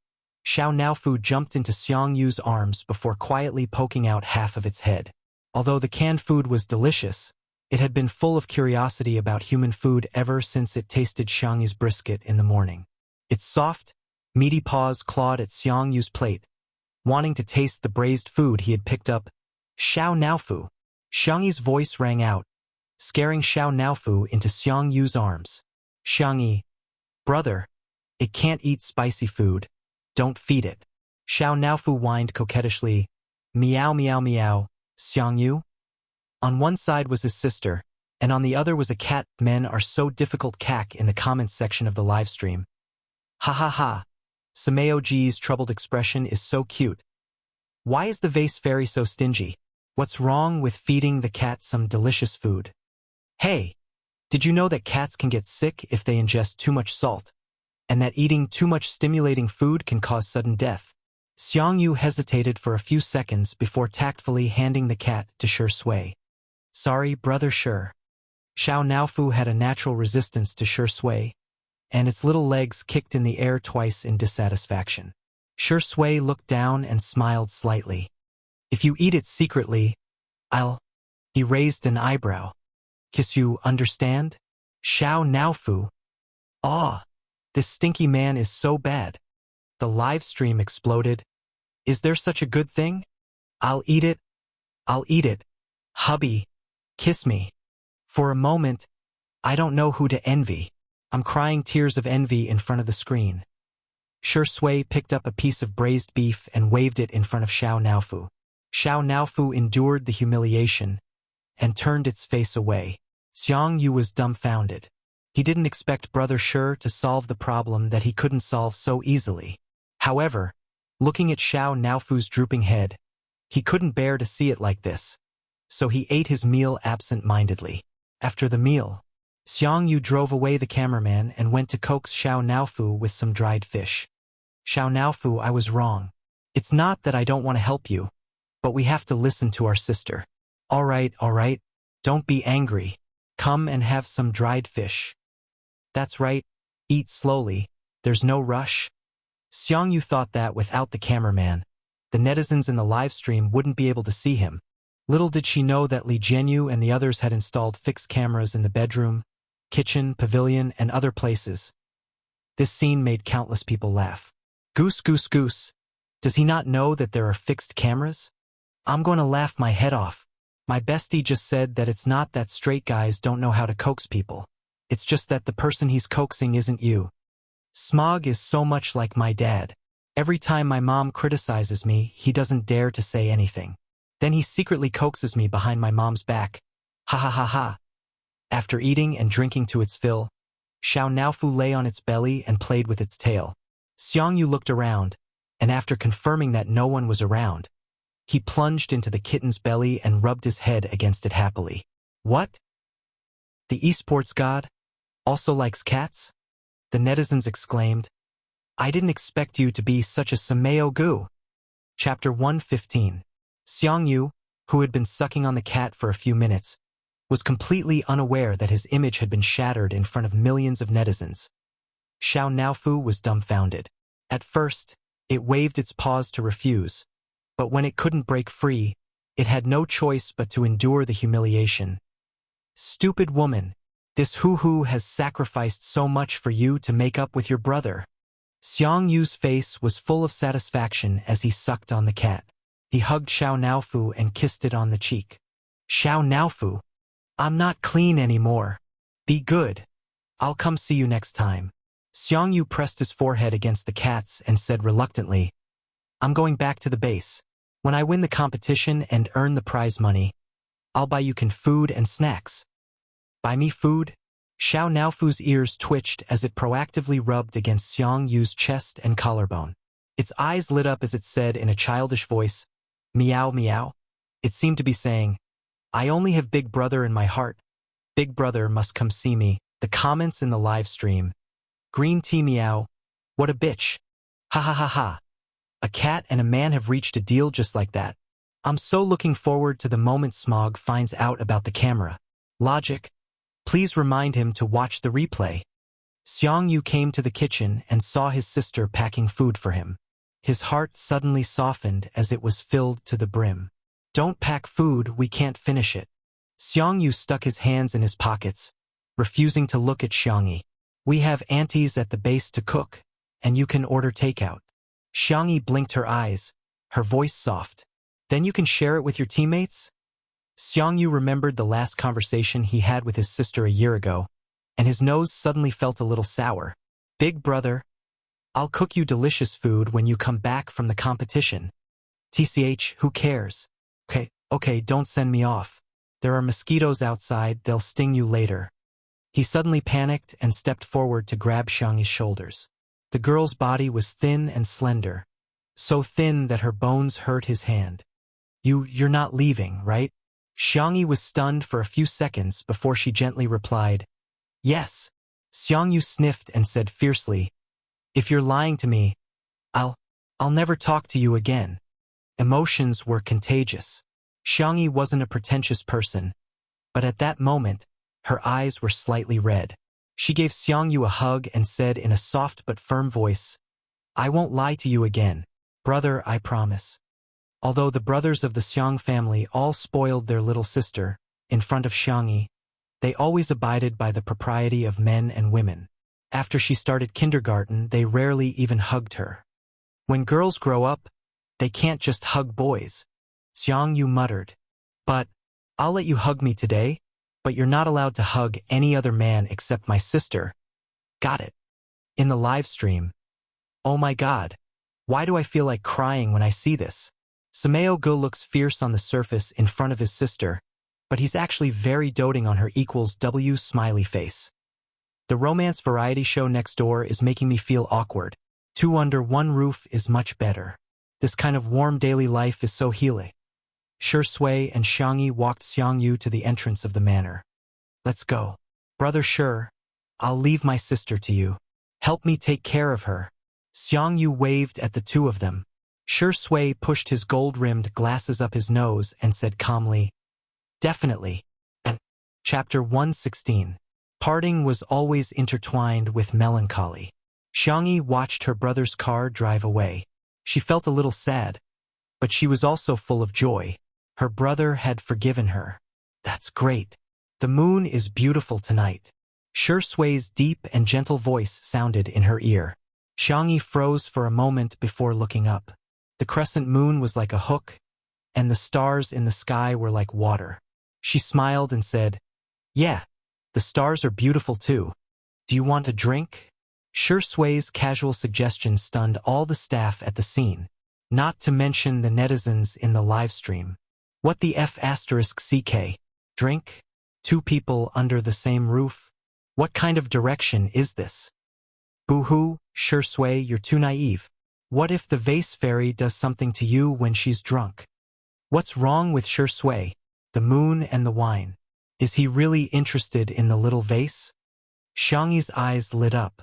Xiao Naofu jumped into Xiang Yu's arms before quietly poking out half of its head. Although the canned food was delicious, it had been full of curiosity about human food ever since it tasted Xiang Yu's brisket in the morning. Its soft, meaty paws clawed at Xiang Yu's plate, wanting to taste the braised food he had picked up. Xiao Naofu. Xiang Yi's voice rang out, scaring Xiao Naofu into Xiang Yu's arms. Xiang Yi, brother, it can't eat spicy food. Don't feed it. Xiao Naofu whined coquettishly. Meow meow meow, Xiang Yu. On one side was his sister, and on the other was a cat. Men are so difficult. Cack in the comments section of the live stream. Ha ha ha. Sameo G's troubled expression is so cute. Why is the vase fairy so stingy? What's wrong with feeding the cat some delicious food? Hey, did you know that cats can get sick if they ingest too much salt, and that eating too much stimulating food can cause sudden death? Xiang Yu hesitated for a few seconds before tactfully handing the cat to Shi Sui. Sorry, brother Shi. Xiao Naofu had a natural resistance to Shi Sui, and its little legs kicked in the air twice in dissatisfaction. Shi Sui looked down and smiled slightly. If you eat it secretly, I'll... He raised an eyebrow. Kiss you, understand? Xiao Naofu. Ah, this stinky man is so bad. The live stream exploded. Is there such a good thing? I'll eat it. I'll eat it. Hubby, kiss me. For a moment, I don't know who to envy. I'm crying tears of envy in front of the screen. Shi Sui picked up a piece of braised beef and waved it in front of Xiao Naofu. Xiao Naofu endured the humiliation and turned its face away. Xiang Yu was dumbfounded. He didn't expect Brother Shi to solve the problem that he couldn't solve so easily. However, looking at Xiao Naofu's drooping head, he couldn't bear to see it like this, so he ate his meal absent-mindedly. After the meal, Xiang Yu drove away the cameraman and went to coax Xiao Naofu with some dried fish. Xiao Naofu, I was wrong. It's not that I don't want to help you, but we have to listen to our sister. All right, don't be angry. Come and have some dried fish. That's right, eat slowly, there's no rush. Xiang Yu thought that without the cameraman, the netizens in the live stream wouldn't be able to see him. Little did she know that Li Jianyu and the others had installed fixed cameras in the bedroom, kitchen, pavilion, and other places. This scene made countless people laugh. Goose, goose, goose. Does he not know that there are fixed cameras? I'm going to laugh my head off. My bestie just said that it's not that straight guys don't know how to coax people. It's just that the person he's coaxing isn't you. Smog is so much like my dad. Every time my mom criticizes me, he doesn't dare to say anything. Then he secretly coaxes me behind my mom's back. Ha ha ha ha. After eating and drinking to its fill, Xiao Naofu lay on its belly and played with its tail. Xiang Yu looked around, and after confirming that no one was around, he plunged into the kitten's belly and rubbed his head against it happily. What? The esports god also likes cats? The netizens exclaimed. I didn't expect you to be such a Sameo goo. Chapter 115. Xiang Yu, who had been sucking on the cat for a few minutes, was completely unaware that his image had been shattered in front of millions of netizens. Xiao Naofu was dumbfounded. At first, it waved its paws to refuse, but when it couldn't break free, it had no choice but to endure the humiliation. Stupid woman, this hoo-hoo has sacrificed so much for you to make up with your brother. Xiang Yu's face was full of satisfaction as he sucked on the cat. He hugged Xiao Naofu and kissed it on the cheek. Xiao Naofu, I'm not clean anymore. Be good. I'll come see you next time. Xiang Yu pressed his forehead against the cat's and said reluctantly, I'm going back to the base. When I win the competition and earn the prize money, I'll buy you food and snacks. Buy me food? Xiao Naofu's ears twitched as it proactively rubbed against Xiang Yu's chest and collarbone. Its eyes lit up as it said in a childish voice, meow meow. It seemed to be saying, I only have Big Brother in my heart. Big Brother must come see me. The comments in the live stream. Green tea meow. What a bitch. Ha ha ha ha. A cat and a man have reached a deal just like that. I'm so looking forward to the moment Smog finds out about the camera. Logic. Please remind him to watch the replay. Xiang Yu came to the kitchen and saw his sister packing food for him. His heart suddenly softened as it was filled to the brim. Don't pack food, we can't finish it. Xiang Yu stuck his hands in his pockets, refusing to look at Xiang Yi. We have aunties at the base to cook, and you can order takeout. Xiang Yi blinked her eyes, her voice soft. Then you can share it with your teammates? Xiang Yu remembered the last conversation he had with his sister a year ago, and his nose suddenly felt a little sour. Big Brother, I'll cook you delicious food when you come back from the competition. TCH, who cares? Okay, don't send me off. There are mosquitoes outside, they'll sting you later. He suddenly panicked and stepped forward to grab Xiangyi's shoulders. The girl's body was thin and slender, so thin that her bones hurt his hand. You're not leaving, right? Xiangyi was stunned for a few seconds before she gently replied, Yes. Xiangyu sniffed and said fiercely, If you're lying to me, I'll never talk to you again. Emotions were contagious. Xiangyi wasn't a pretentious person, but at that moment, her eyes were slightly red. She gave Xiangyu a hug and said in a soft but firm voice, I won't lie to you again, brother, I promise. Although the brothers of the Xiang family all spoiled their little sister, in front of Xiangyi, they always abided by the propriety of men and women. After she started kindergarten, they rarely even hugged her. When girls grow up, they can't just hug boys. Xiangyu muttered. But, I'll let you hug me today, but you're not allowed to hug any other man except my sister. Got it. In the live stream. Oh my god. Why do I feel like crying when I see this? Sameo Go looks fierce on the surface in front of his sister, but he's actually very doting on her equals W smiley face. The romance variety show next door is making me feel awkward. Two under one roof is much better. This kind of warm daily life is so healing. Shui and Xiangyi walked Xiangyu to the entrance of the manor. Let's go. Brother Shi, I'll leave my sister to you. Help me take care of her. Xiang Yu waved at the two of them. Shi Sui pushed his gold-rimmed glasses up his nose and said calmly, Definitely. And Chapter 116. Parting was always intertwined with melancholy. Xiangyi watched her brother's car drive away. She felt a little sad, but she was also full of joy. Her brother had forgiven her. That's great. The moon is beautiful tonight. Shi Sui's deep and gentle voice sounded in her ear. Xiangyi froze for a moment before looking up. The crescent moon was like a hook, and the stars in the sky were like water. She smiled and said, Yeah, the stars are beautiful too. Do you want a drink? Shi Sui's casual suggestion stunned all the staff at the scene, not to mention the netizens in the live stream. What the F***CK? Drink? Two people under the same roof? What kind of direction is this? Boo-hoo, Shi Sui, you're too naive. What if the vase fairy does something to you when she's drunk? What's wrong with Shi Sui, the moon and the wine? Is he really interested in the little vase? Xiangyi's eyes lit up.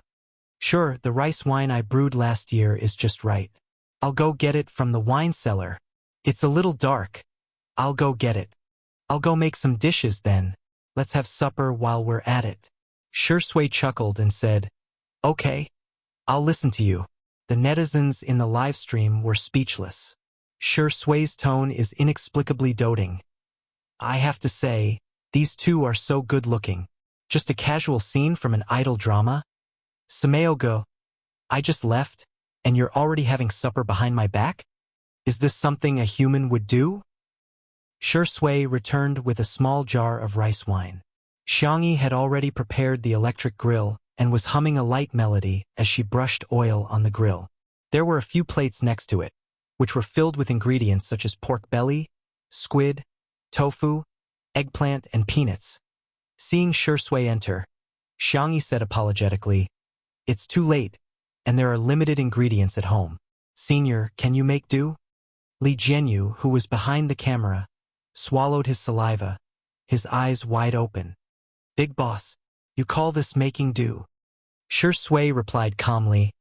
Sure, the rice wine I brewed last year is just right. I'll go get it from the wine cellar. It's a little dark. I'll go get it. I'll go make some dishes then. Let's have supper while we're at it. Shi Sui chuckled and said, Okay, I'll listen to you. The netizens in the live stream were speechless. Shi Sui's tone is inexplicably doting. I have to say, these two are so good-looking. Just a casual scene from an idol drama? Sameo-go, I just left, and you're already having supper behind my back? Is this something a human would do? Shi Sui returned with a small jar of rice wine. Xiangyi had already prepared the electric grill and was humming a light melody as she brushed oil on the grill. There were a few plates next to it, which were filled with ingredients such as pork belly, squid, tofu, eggplant, and peanuts. Seeing Shi Sui enter, Xiangyi said apologetically, It's too late, and there are limited ingredients at home. Senior, can you make do? Li Jianyu, who was behind the camera, swallowed his saliva, his eyes wide open. Big boss, you call this making do? Shi Sui replied calmly,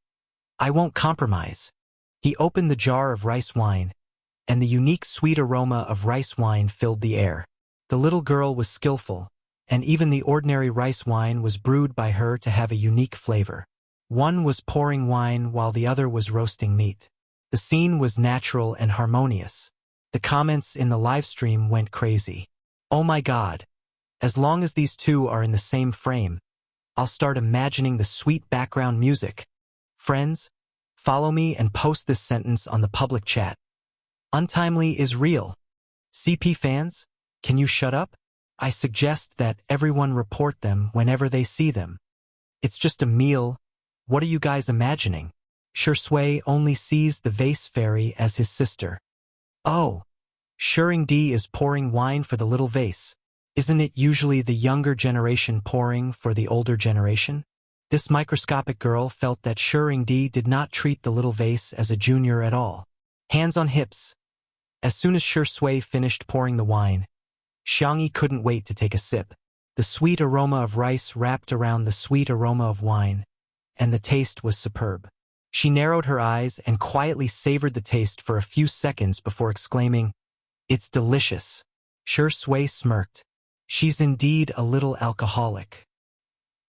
I won't compromise. He opened the jar of rice wine, and the unique sweet aroma of rice wine filled the air. The little girl was skillful, and even the ordinary rice wine was brewed by her to have a unique flavor. One was pouring wine while the other was roasting meat. The scene was natural and harmonious. The comments in the live stream went crazy. Oh my God. As long as these two are in the same frame, I'll start imagining the sweet background music. Friends, follow me and post this sentence on the public chat. Untimely is real. CP fans, can you shut up? I suggest that everyone report them whenever they see them. It's just a meal. What are you guys imagining? Shi Sui only sees the vase fairy as his sister. Oh, Shuring-di is pouring wine for the little vase. Isn't it usually the younger generation pouring for the older generation? This microscopic girl felt that Shuring-di did not treat the little vase as a junior at all. Hands on hips. As soon as Shi Sui finished pouring the wine, Xiangyi couldn't wait to take a sip. The sweet aroma of rice wrapped around the sweet aroma of wine, and the taste was superb. She narrowed her eyes and quietly savored the taste for a few seconds before exclaiming, It's delicious. Shi Sui smirked. She's indeed a little alcoholic.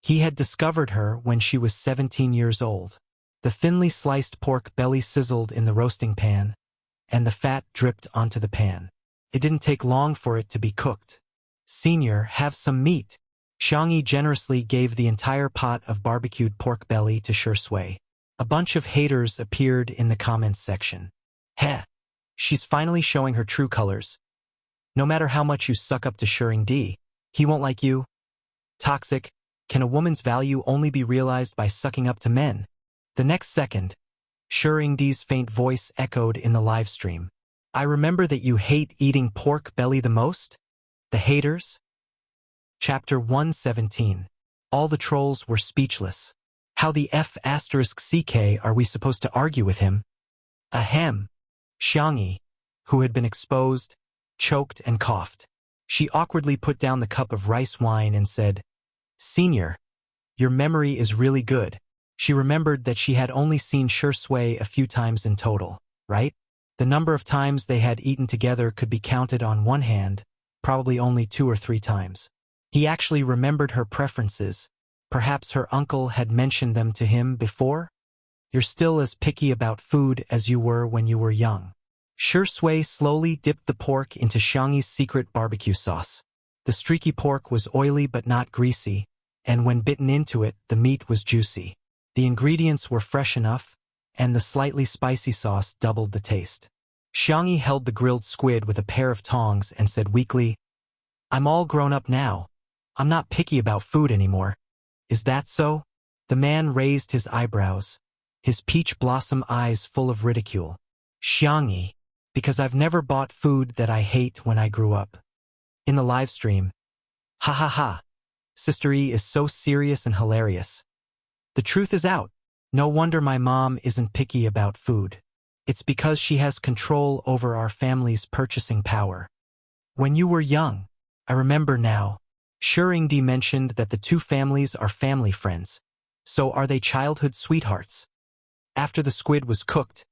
He had discovered her when she was 17 years old. The thinly sliced pork belly sizzled in the roasting pan, and the fat dripped onto the pan. It didn't take long for it to be cooked. Senior, have some meat. Xiangyi generously gave the entire pot of barbecued pork belly to Shi Sui. A bunch of haters appeared in the comments section. Heh, she's finally showing her true colors. No matter how much you suck up to Shuring-di, he won't like you. Toxic, can a woman's value only be realized by sucking up to men? The next second, Shuring-di's faint voice echoed in the live stream. I remember that you hate eating pork belly the most? The haters? Chapter 117. All the trolls were speechless. How the F***CK are we supposed to argue with him? Ahem. Xiangyi, who had been exposed, choked and coughed. She awkwardly put down the cup of rice wine and said, Senior, your memory is really good. She remembered that she had only seen Shui a few times in total, right? The number of times they had eaten together could be counted on one hand, probably only 2 or 3 times. He actually remembered her preferences. Perhaps her uncle had mentioned them to him before? You're still as picky about food as you were when you were young. Shui slowly dipped the pork into Xiangyi's secret barbecue sauce. The streaky pork was oily but not greasy, and when bitten into it, the meat was juicy. The ingredients were fresh enough, and the slightly spicy sauce doubled the taste. Xiangyi held the grilled squid with a pair of tongs and said weakly, I'm all grown up now. I'm not picky about food anymore. Is that so? The man raised his eyebrows, his peach blossom eyes full of ridicule. Xiangyi, because I've never bought food that I hate when I grew up. In the live stream, ha ha ha, Sister E is so serious and hilarious. The truth is out. No wonder my mom isn't picky about food. It's because she has control over our family's purchasing power. When you were young, I remember now, Shuringdi mentioned that the two families are family friends. So are they childhood sweethearts? After the squid was cooked,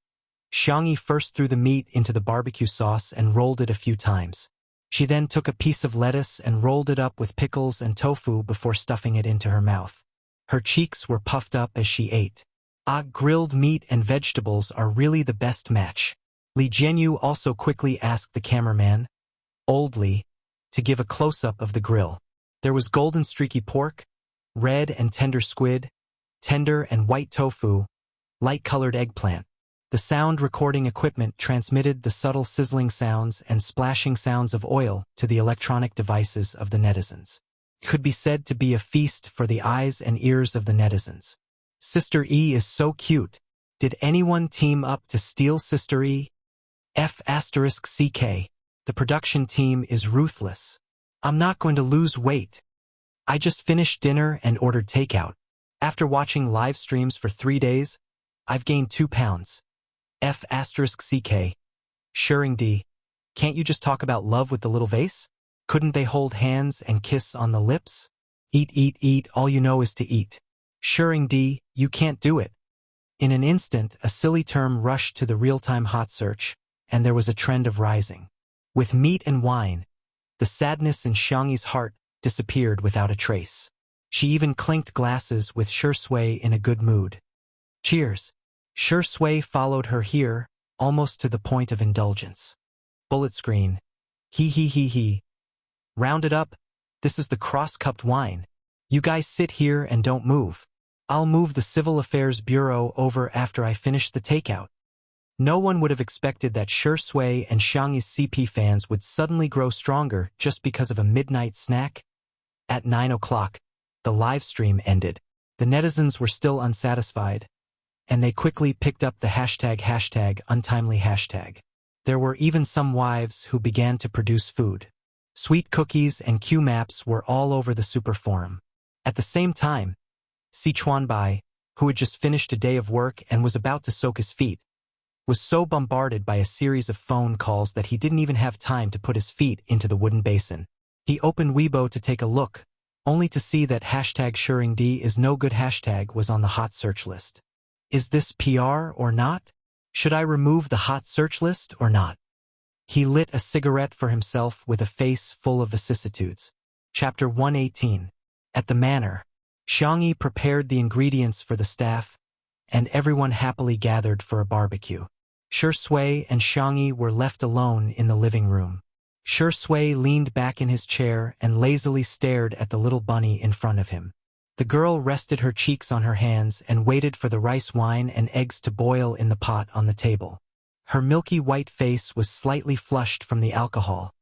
Xiangyi first threw the meat into the barbecue sauce and rolled it a few times. She then took a piece of lettuce and rolled it up with pickles and tofu before stuffing it into her mouth. Her cheeks were puffed up as she ate. Grilled meat and vegetables are really the best match. Li Jianyu also quickly asked the cameraman, Old Li, to give a close-up of the grill. There was golden streaky pork, red and tender squid, tender and white tofu, light-colored eggplant. The sound recording equipment transmitted the subtle sizzling sounds and splashing sounds of oil to the electronic devices of the netizens. It could be said to be a feast for the eyes and ears of the netizens. Sister E is so cute. Did anyone team up to steal Sister E? F***CK. The production team is ruthless. I'm not going to lose weight. I just finished dinner and ordered takeout. After watching live streams for 3 days, I've gained 2 pounds. F***CK. Shuringdi, can't you just talk about love with the little vase? Couldn't they hold hands and kiss on the lips? Eat, eat, eat, all you know is to eat. Shuringdi, you can't do it. In an instant, a silly term rushed to the real-time hot search, and there was a trend of rising. With meat and wine, the sadness in Xiangyi's heart disappeared without a trace. She even clinked glasses with Shui in a good mood. Cheers. Shui followed her here, almost to the point of indulgence. Bullet screen. He he he he. Round it up. This is the cross-cupped wine. You guys sit here and don't move. I'll move the Civil Affairs Bureau over after I finish the takeout. No one would have expected that Shui and Xiangyi's CP fans would suddenly grow stronger just because of a midnight snack. At 9 o'clock, the live stream ended. The netizens were still unsatisfied, and they quickly picked up the #untimely hashtag. There were even some wives who began to produce food. Sweet cookies and Q maps were all over the super forum. At the same time, Sichuanbai, who had just finished a day of work and was about to soak his feet, was so bombarded by a series of phone calls that he didn't even have time to put his feet into the wooden basin. He opened Weibo to take a look, only to see that #Shuringdi is no good hashtag was on the hot search list. Is this PR or not? Should I remove the hot search list or not? He lit a cigarette for himself with a face full of vicissitudes. Chapter 118. At the manor, Xiangyi prepared the ingredients for the staff, and everyone happily gathered for a barbecue. Shui and Xiangyi were left alone in the living room. Shui leaned back in his chair and lazily stared at the little bunny in front of him. The girl rested her cheeks on her hands and waited for the rice wine and eggs to boil in the pot on the table. Her milky white face was slightly flushed from the alcohol,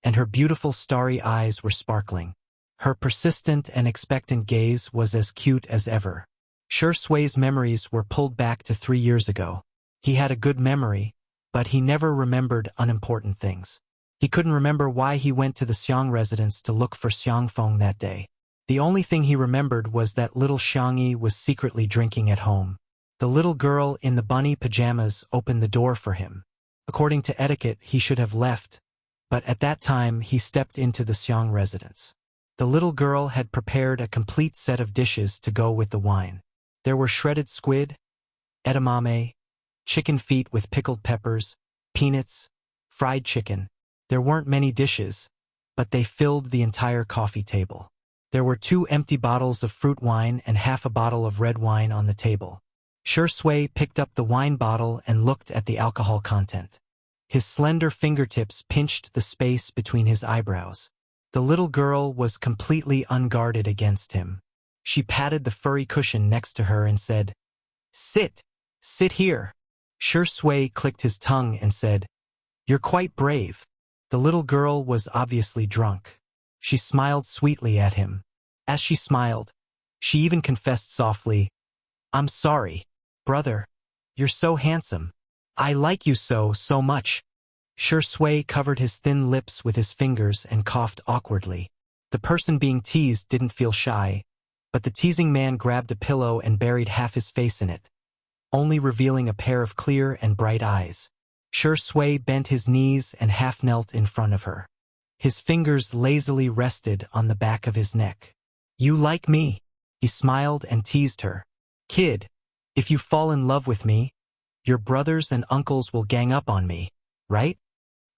and her beautiful starry eyes were sparkling. Her persistent and expectant gaze was as cute as ever. Shui's memories were pulled back to 3 years ago. He had a good memory, but he never remembered unimportant things. He couldn't remember why he went to the Xiang residence to look for Xiangfeng that day. The only thing he remembered was that little Xiangyi was secretly drinking at home. The little girl in the bunny pajamas opened the door for him. According to etiquette, he should have left, but at that time he stepped into the Xiang residence. The little girl had prepared a complete set of dishes to go with the wine. There were shredded squid, edamame, chicken feet with pickled peppers, peanuts, fried chicken. There weren't many dishes, but they filled the entire coffee table. There were 2 empty bottles of fruit wine and half a bottle of red wine on the table. Shui picked up the wine bottle and looked at the alcohol content. His slender fingertips pinched the space between his eyebrows. The little girl was completely unguarded against him. She patted the furry cushion next to her and said, "Sit here." Shui clicked his tongue and said, "You're quite brave." The little girl was obviously drunk. She smiled sweetly at him. As she smiled, she even confessed softly, "I'm sorry, brother. You're so handsome. I like you so much." Shui covered his thin lips with his fingers and coughed awkwardly. The person being teased didn't feel shy, but the teasing man grabbed a pillow and buried half his face in it, only revealing a pair of clear and bright eyes. Shui bent his knees and half knelt in front of her. His fingers lazily rested on the back of his neck. "You like me?" He smiled and teased her. "Kid, if you fall in love with me, your brothers and uncles will gang up on me, right?"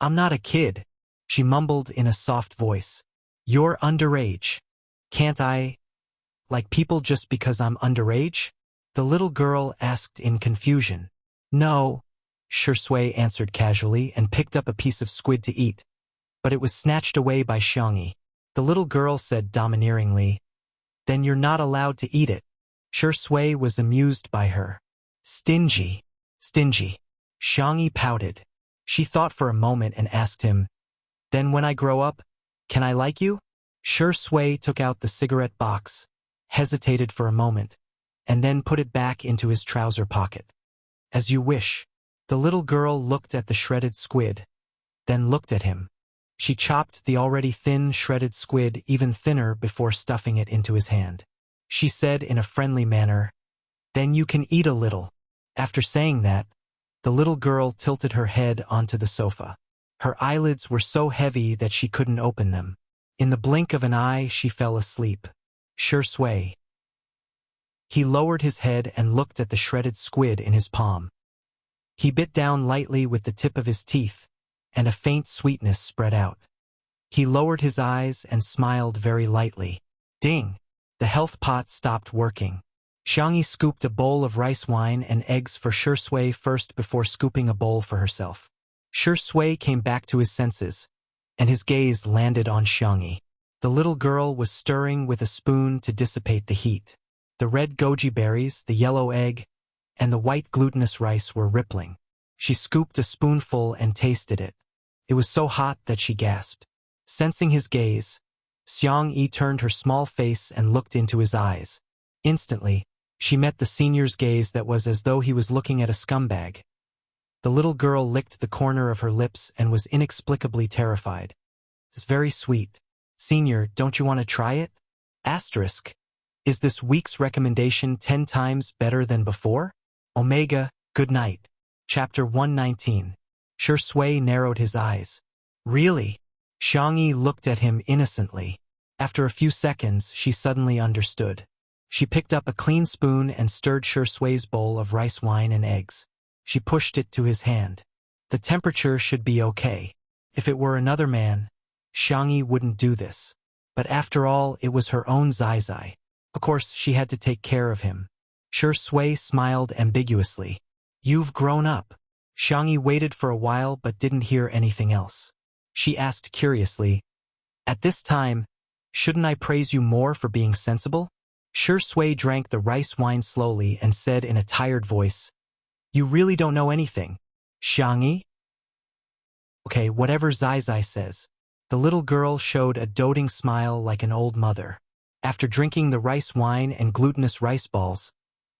"I'm not a kid," she mumbled in a soft voice. "You're underage. Can't I like people just because I'm underage?" The little girl asked in confusion. "No," Shui answered casually and picked up a piece of squid to eat, but it was snatched away by Xiangyi. The little girl said domineeringly, "Then you're not allowed to eat it." Shui was amused by her. Stingy. Xiangyi pouted. She thought for a moment and asked him, "Then when I grow up, can I like you?" Shui took out the cigarette box, hesitated for a moment, and then put it back into his trouser pocket. "As you wish." The little girl looked at the shredded squid, then looked at him. She chopped the already thin shredded squid even thinner before stuffing it into his hand. She said in a friendly manner, "Then you can eat a little." After saying that, the little girl tilted her head onto the sofa. Her eyelids were so heavy that she couldn't open them. In the blink of an eye, she fell asleep. Shui. He lowered his head and looked at the shredded squid in his palm. He bit down lightly with the tip of his teeth, and a faint sweetness spread out. He lowered his eyes and smiled very lightly. Ding! The health pot stopped working. Xiangyi scooped a bowl of rice wine and eggs for Shui first before scooping a bowl for herself. Shui came back to his senses, and his gaze landed on Xiangyi. The little girl was stirring with a spoon to dissipate the heat. The red goji berries, the yellow egg, and the white glutinous rice were rippling. She scooped a spoonful and tasted it. It was so hot that she gasped. Sensing his gaze, Xiangyi turned her small face and looked into his eyes. Instantly, she met the senior's gaze that was as though he was looking at a scumbag. The little girl licked the corner of her lips and was inexplicably terrified. "It's very sweet. Senior, don't you want to try it? Asterisk. Is this week's recommendation 10 times better than before? Omega, good night." Chapter 119. Shui narrowed his eyes. "Really?" Xiangyi looked at him innocently. After a few seconds, she suddenly understood. She picked up a clean spoon and stirred Shui's bowl of rice wine and eggs. She pushed it to his hand. The temperature should be okay. If it were another man, Xiangyi wouldn't do this. But after all, it was her own Zai. Of course, she had to take care of him. Shui smiled ambiguously. "You've grown up." Xiangyi waited for a while but didn't hear anything else. She asked curiously, "At this time, shouldn't I praise you more for being sensible?" Shui drank the rice wine slowly and said in a tired voice, "You really don't know anything, Xiangyi?" "Okay, whatever Zai says." The little girl showed a doting smile like an old mother. After drinking the rice wine and glutinous rice balls,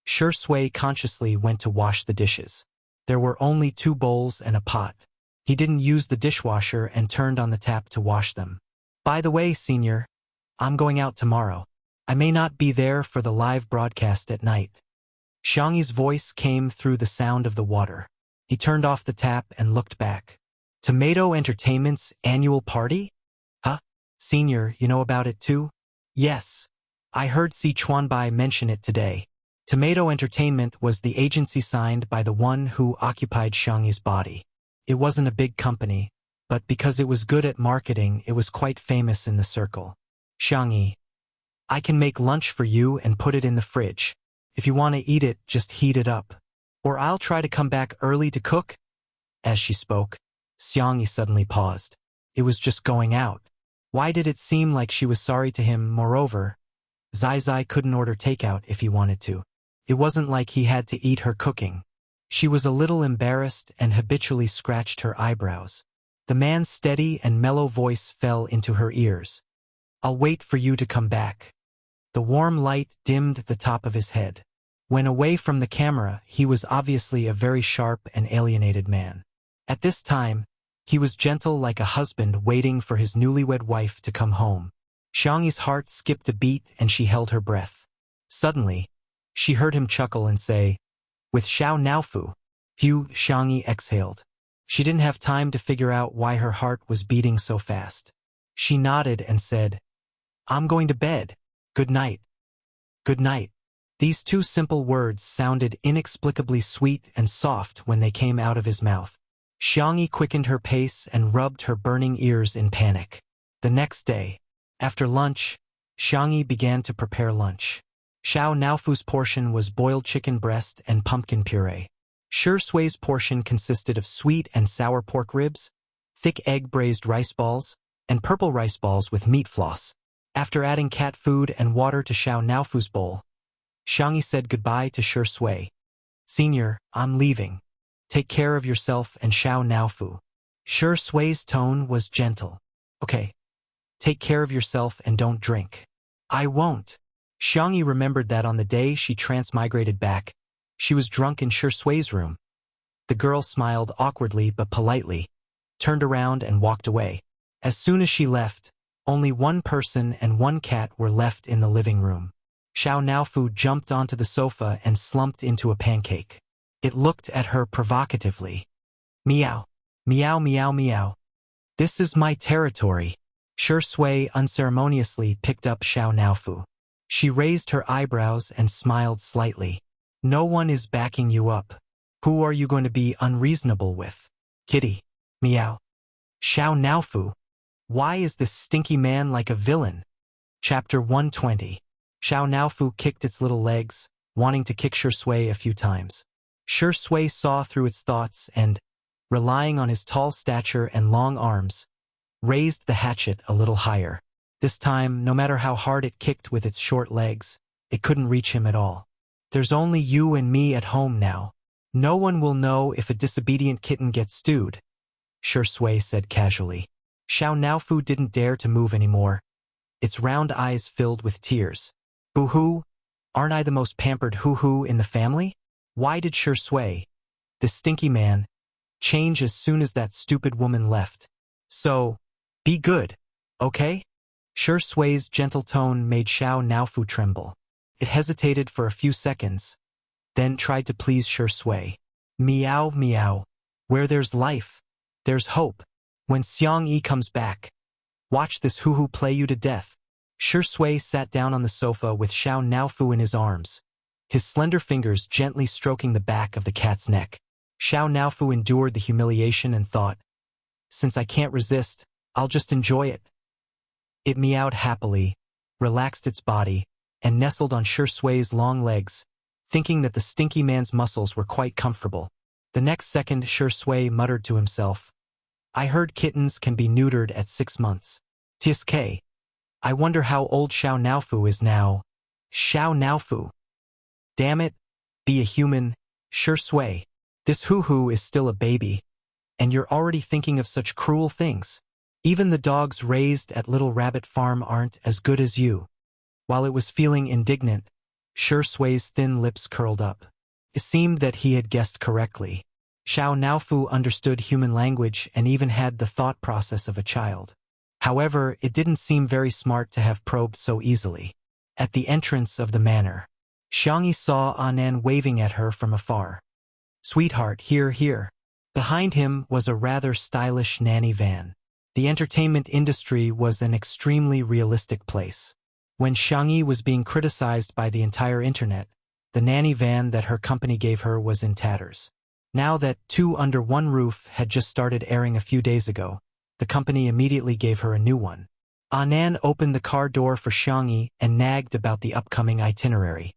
Shui consciously went to wash the dishes. There were only 2 bowls and a pot. He didn't use the dishwasher and turned on the tap to wash them. "By the way, Senior, I'm going out tomorrow. I may not be there for the live broadcast at night." Xiangyi's voice came through the sound of the water. He turned off the tap and looked back. "Tomato Entertainment's annual party? Huh? Senior, you know about it too? Yes. I heard Si Chuanbai mention it today. Tomato Entertainment was the agency signed by the one who occupied Xiangyi's body. It wasn't a big company, but because it was good at marketing, it was quite famous in the circle. Xiangyi, I can make lunch for you and put it in the fridge. If you want to eat it, just heat it up. Or I'll try to come back early to cook. As she spoke, Xiangyi suddenly paused. It was just going out. Why did it seem like she was sorry to him? Moreover, Zai Zai couldn't order takeout if he wanted to. It wasn't like he had to eat her cooking. She was a little embarrassed and habitually scratched her eyebrows. The man's steady and mellow voice fell into her ears. I'll wait for you to come back. The warm light dimmed the top of his head. When away from the camera, he was obviously a very sharp and alienated man. At this time, he was gentle like a husband waiting for his newlywed wife to come home. Xiangyi's heart skipped a beat and she held her breath. Suddenly, she heard him chuckle and say, with Xiao Naofu. Phew, Xiangyi exhaled. She didn't have time to figure out why her heart was beating so fast. She nodded and said, I'm going to bed. Good night. Good night. These two simple words sounded inexplicably sweet and soft when they came out of his mouth. Xiangyi quickened her pace and rubbed her burning ears in panic. The next day, after lunch, Xiangyi began to prepare lunch. Xiao Naofu's portion was boiled chicken breast and pumpkin puree. Shi Sui's portion consisted of sweet and sour pork ribs, thick egg-braised rice balls, and purple rice balls with meat floss. After adding cat food and water to Xiao Naofu's bowl, Xiangyi said goodbye to Shi Sui. Senior, I'm leaving. Take care of yourself and Xiao Naofu. Shi Sui's tone was gentle. Okay. Take care of yourself and don't drink. I won't. Xiangyi remembered that on the day she transmigrated back, she was drunk in Shi Sui's room. The girl smiled awkwardly but politely, turned around and walked away. As soon as she left, only one person and one cat were left in the living room. Xiao Naofu jumped onto the sofa and slumped into a pancake. It looked at her provocatively. Meow. Meow meow meow. This is my territory. Shi Sui unceremoniously picked up Xiao Naofu. She raised her eyebrows and smiled slightly. No one is backing you up. Who are you going to be unreasonable with? Kitty. Meow. Xiao Naofu. Why is this stinky man like a villain? Chapter 120. Xiao Naofu kicked its little legs, wanting to kick Shi Sui a few times. Shi Sui saw through its thoughts and, relying on his tall stature and long arms, raised the hatchet a little higher. This time, no matter how hard it kicked with its short legs, it couldn't reach him at all. There's only you and me at home now. No one will know if a disobedient kitten gets stewed, Shi Sui said casually. Xiao Naofu didn't dare to move anymore. Its round eyes filled with tears. Boo-hoo, aren't I the most pampered hoo-hoo in the family? Why did Shi Sui, the stinky man, change as soon as that stupid woman left? So, be good, okay? Shi Sui's gentle tone made Xiao Naofu tremble. It hesitated for a few seconds, then tried to please Shi Sui. Meow meow. Where there's life, there's hope. When Xiangyi comes back, watch this hoo-hoo play you to death. Shi Sui sat down on the sofa with Xiao Naofu in his arms, his slender fingers gently stroking the back of the cat's neck. Xiao Naofu endured the humiliation and thought, since I can't resist, I'll just enjoy it. It meowed happily, relaxed its body, and nestled on Shi Sui's long legs, thinking that the stinky man's muscles were quite comfortable. The next second Shi Sui muttered to himself, I heard kittens can be neutered at 6 months. TSK. I wonder how old Xiao Naofu is now. Xiao Naofu. Damn it. Be a human, Shi Sui. This hoo-hoo is still a baby, and you're already thinking of such cruel things. Even the dogs raised at Little Rabbit Farm aren't as good as you. While it was feeling indignant, Shi Sui's thin lips curled up. It seemed that he had guessed correctly. Xiao Naofu understood human language and even had the thought process of a child. However, it didn't seem very smart to have probed so easily. At the entrance of the manor, Xiangyi saw Anan waving at her from afar. Sweetheart, here, here. Behind him was a rather stylish nanny van. The entertainment industry was an extremely realistic place. When Xiangyi was being criticized by the entire internet, the nanny van that her company gave her was in tatters. Now that Two Under One Roof had just started airing a few days ago, the company immediately gave her a new one. Anan opened the car door for Xiangyi and nagged about the upcoming itinerary.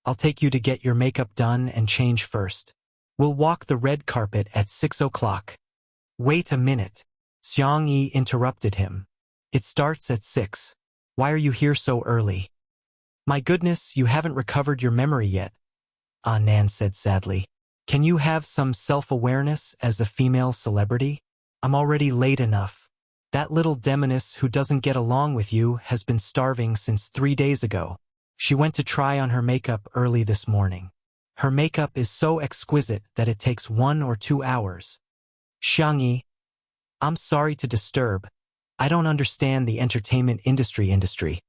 I'll take you to get your makeup done and change first. We'll walk the red carpet at 6 o'clock. Wait a minute. Xiangyi interrupted him. It starts at 6. Why are you here so early? My goodness, you haven't recovered your memory yet, Anan said sadly. Can you have some self-awareness as a female celebrity? I'm already late enough. That little demoness who doesn't get along with you has been starving since 3 days ago. She went to try on her makeup early this morning. Her makeup is so exquisite that it takes 1 or 2 hours. Xiangyi, I'm sorry to disturb. I don't understand the entertainment industry.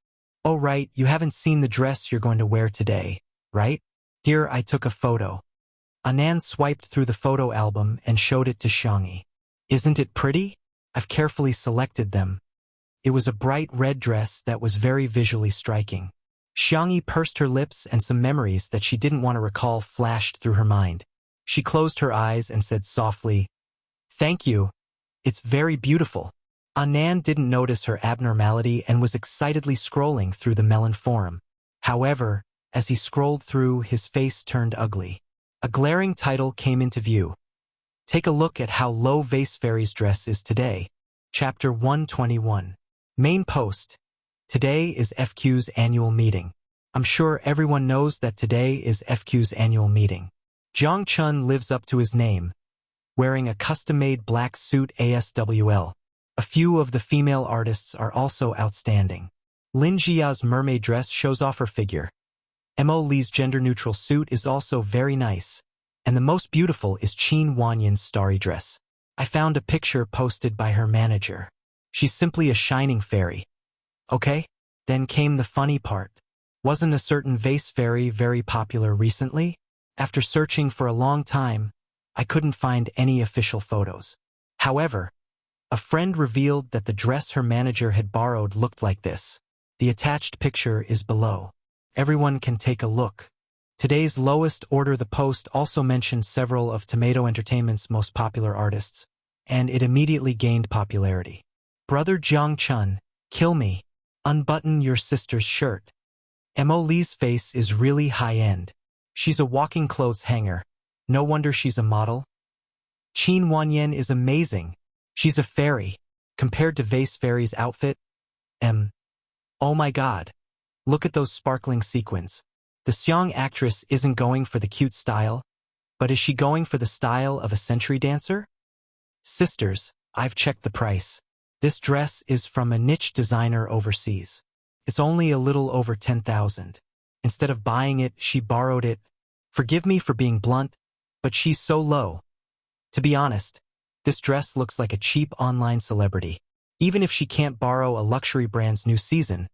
Oh right, you haven't seen the dress you're going to wear today, right? Here I took a photo. Anan swiped through the photo album and showed it to Xiangyi. Isn't it pretty? I've carefully selected them. It was a bright red dress that was very visually striking. Xiangyi pursed her lips and some memories that she didn't want to recall flashed through her mind. She closed her eyes and said softly, "Thank you. It's very beautiful." Anan didn't notice her abnormality and was excitedly scrolling through the Melon forum. However, as he scrolled through, his face turned ugly. A glaring title came into view. Take a look at how low Vase Fairy's dress is today. Chapter 121. Main post. Today is FQ's annual meeting. I'm sure everyone knows that today is FQ's annual meeting. Jiang Chun lives up to his name, wearing a custom-made black suit ASWL. A few of the female artists are also outstanding. Lin Jia's mermaid dress shows off her figure. Mo Li's gender-neutral suit is also very nice. And the most beautiful is Qin Wanyan's starry dress. I found a picture posted by her manager. She's simply a shining fairy. Okay? Then came the funny part. Wasn't a certain vase fairy very popular recently? After searching for a long time, I couldn't find any official photos. However, a friend revealed that the dress her manager had borrowed looked like this. The attached picture is below. Everyone can take a look. Today's lowest order the post also mentioned several of Tomato Entertainment's most popular artists, and it immediately gained popularity. Brother Jiang Chun, kill me. Unbutton your sister's shirt. Mo Li's face is really high-end. She's a walking clothes hanger. No wonder she's a model. Qin Wanyan is amazing. She's a fairy. Compared to Vase Fairy's outfit, oh my god. Look at those sparkling sequins. The Xiang actress isn't going for the cute style, but is she going for the style of a century dancer? Sisters, I've checked the price. This dress is from a niche designer overseas. It's only a little over 10,000. Instead of buying it, she borrowed it. Forgive me for being blunt, but she's so low. To be honest, this dress looks like a cheap online celebrity. Even if she can't borrow a luxury brand's new season,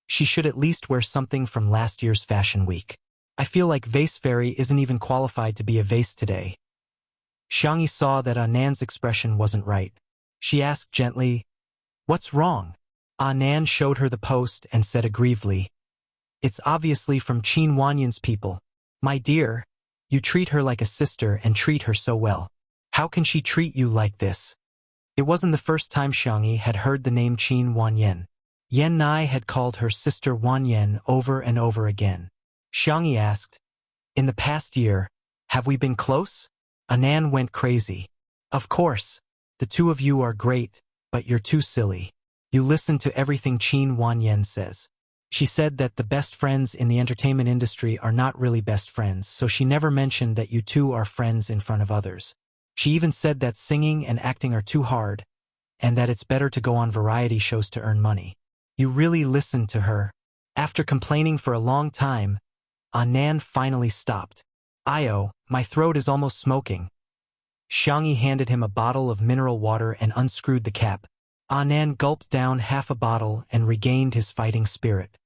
she should at least wear something from last year's fashion week. I feel like Vase Fairy isn't even qualified to be a vase today. Xiangyi saw that Anan's expression wasn't right. She asked gently, "What's wrong?" Anan showed her the post and said aggrievedly, "It's obviously from Qin Wanyan's people. My dear, you treat her like a sister and treat her so well. How can she treat you like this?" It wasn't the first time Xiangyi had heard the name Qin Wanyan. Yan Nai had called her sister Wanyan over and over again. Xiangyi asked, "In the past year, have we been close?" Anan went crazy. "Of course. The two of you are great, but you're too silly. You listen to everything Qin Wanyan says. She said that the best friends in the entertainment industry are not really best friends, so she never mentioned that you two are friends in front of others. She even said that singing and acting are too hard, and that it's better to go on variety shows to earn money. You really listened to her." After complaining for a long time, Anan finally stopped. "Io, my throat is almost smoking." Xiangyi handed him a bottle of mineral water and unscrewed the cap. Anan gulped down half a bottle and regained his fighting spirit.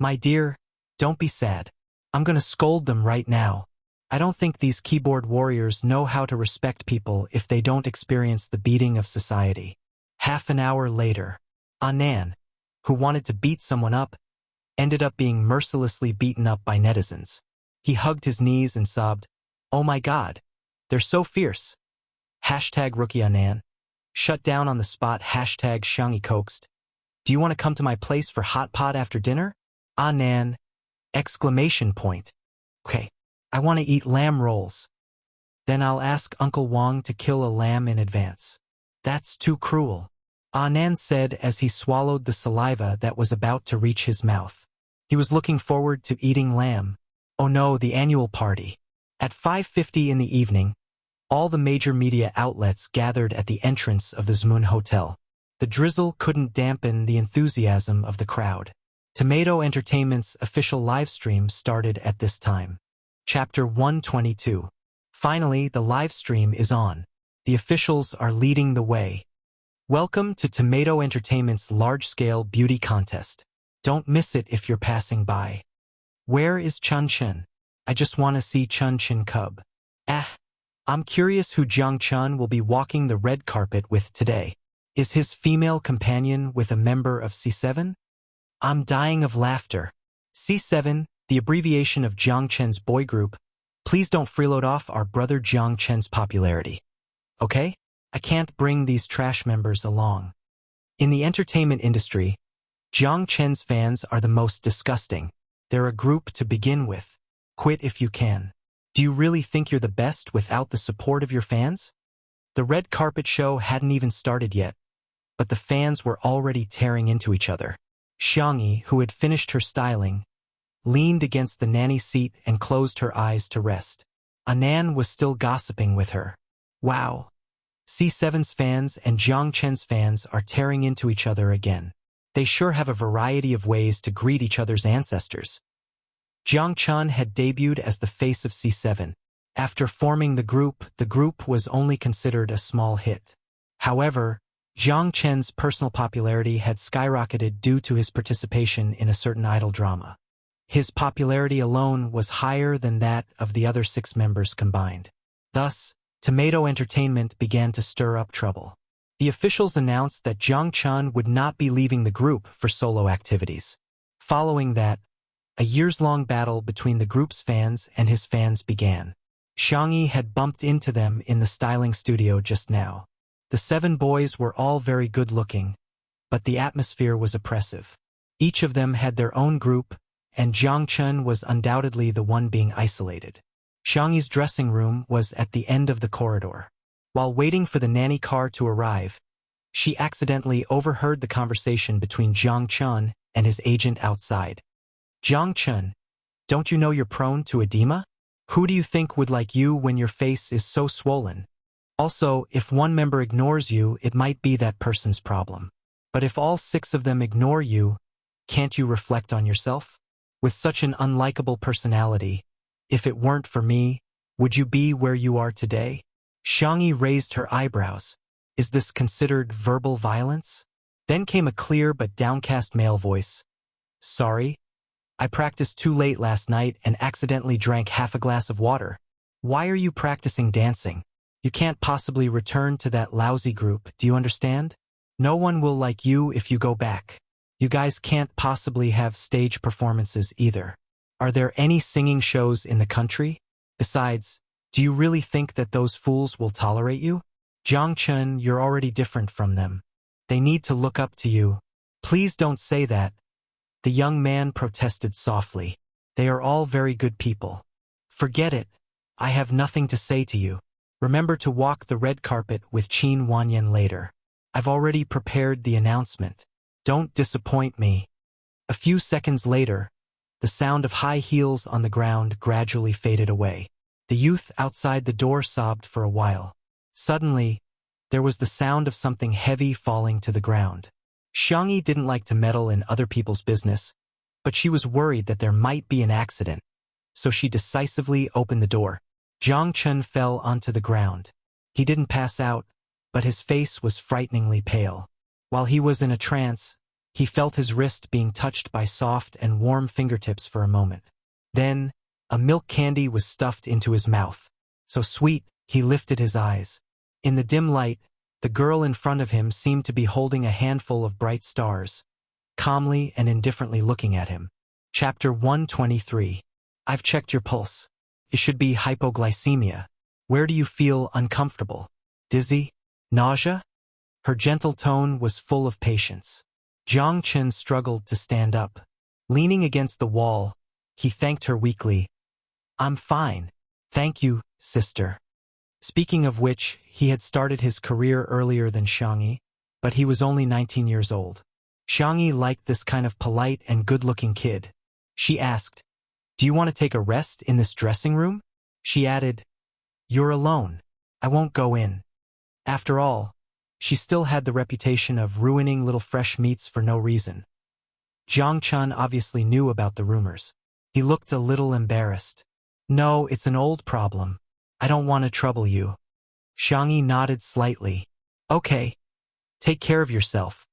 "My dear, don't be sad. I'm gonna scold them right now. I don't think these keyboard warriors know how to respect people if they don't experience the beating of society. Half an hour later, Anan, who wanted to beat someone up, ended up being mercilessly beaten up by netizens. He hugged his knees and sobbed, "Oh my God, they're so fierce." Hashtag rookie Anan. Shut down on the spot. Hashtag Xiangyi coaxed. Do you want to come to my place for hot pot after dinner? Anan! Exclamation point. Okay, I want to eat lamb rolls. Then I'll ask Uncle Wang to kill a lamb in advance. That's too cruel, Anan said as he swallowed the saliva that was about to reach his mouth. He was looking forward to eating lamb. Oh no, the annual party. At 5:50 in the evening, all the major media outlets gathered at the entrance of the Zmun Hotel. The drizzle couldn't dampen the enthusiasm of the crowd. Tomato Entertainment's official livestream started at this time. Chapter 122. Finally, the livestream is on. The officials are leading the way. Welcome to Tomato Entertainment's large-scale beauty contest. Don't miss it if you're passing by. Where is Chun Chen? I just want to see Chun Chen Cub. I'm curious who Jiang Chun will be walking the red carpet with today. Is his female companion with a member of C7? I'm dying of laughter. C7, the abbreviation of Jiang Chen's boy group. Please don't freeload off our brother Jiang Chen's popularity. Okay? I can't bring these trash members along. In the entertainment industry, Jiang Chen's fans are the most disgusting. They're a group to begin with. Quit if you can. Do you really think you're the best without the support of your fans? The red carpet show hadn't even started yet, but the fans were already tearing into each other. Xiangyi, who had finished her styling, leaned against the nanny seat and closed her eyes to rest. Anan was still gossiping with her. Wow. C7's fans and Jiang Chen's fans are tearing into each other again. They sure have a variety of ways to greet each other's ancestors. Jiang Chen had debuted as the face of C7. After forming the group was only considered a small hit. However, Jiang Chen's personal popularity had skyrocketed due to his participation in a certain idol drama. His popularity alone was higher than that of the other 6 members combined. Thus, Tomato Entertainment began to stir up trouble. The officials announced that Jiang Chen would not be leaving the group for solo activities. Following that, a years-long battle between the group's fans and his fans began. Xiangyi had bumped into them in the styling studio just now. The 7 boys were all very good-looking, but the atmosphere was oppressive. Each of them had their own group, and Jiang Chen was undoubtedly the one being isolated. Xiangyi's dressing room was at the end of the corridor. While waiting for the nanny car to arrive, she accidentally overheard the conversation between Jiang Chen and his agent outside. Jiang Chen, don't you know you're prone to edema? Who do you think would like you when your face is so swollen? Also, if one member ignores you, it might be that person's problem. But if all 6 of them ignore you, can't you reflect on yourself? With such an unlikable personality, if it weren't for me, would you be where you are today? Xiangyi raised her eyebrows. Is this considered verbal violence? Then came a clear but downcast male voice. Sorry, I practiced too late last night and accidentally drank half a glass of water. Why are you practicing dancing? You can't possibly return to that lousy group, do you understand? No one will like you if you go back. You guys can't possibly have stage performances either. Are there any singing shows in the country? Besides, do you really think that those fools will tolerate you? Jiang Chen, you're already different from them. They need to look up to you. Please don't say that. The young man protested softly. They are all very good people. Forget it. I have nothing to say to you. Remember to walk the red carpet with Qin Wanyan later. I've already prepared the announcement. Don't disappoint me. A few seconds later, the sound of high heels on the ground gradually faded away. The youth outside the door sobbed for a while. Suddenly, there was the sound of something heavy falling to the ground. Xiangyi didn't like to meddle in other people's business, but she was worried that there might be an accident, so she decisively opened the door. Jiang Chen fell onto the ground. He didn't pass out, but his face was frighteningly pale. While he was in a trance, he felt his wrist being touched by soft and warm fingertips for a moment. Then, a milk candy was stuffed into his mouth. So sweet, he lifted his eyes. In the dim light, The girl in front of him seemed to be holding a handful of bright stars, calmly and indifferently looking at him. Chapter 123. I've checked your pulse. It should be hypoglycemia. Where do you feel uncomfortable? Dizzy? Nausea? Her gentle tone was full of patience. Jiang Chen struggled to stand up. Leaning against the wall, he thanked her weakly. I'm fine. Thank you, sister. Speaking of which, he had started his career earlier than Xiangyi, but he was only 19 years old. Xiangyi liked this kind of polite and good-looking kid. She asked, "Do you want to take a rest in this dressing room?" She added, "You're alone. I won't go in." After all, she still had the reputation of ruining little fresh meats for no reason. Jiang Chen obviously knew about the rumors. He looked a little embarrassed. "No, it's an old problem. I don't want to trouble you." Xiangyi nodded slightly. "Okay. Take care of yourself."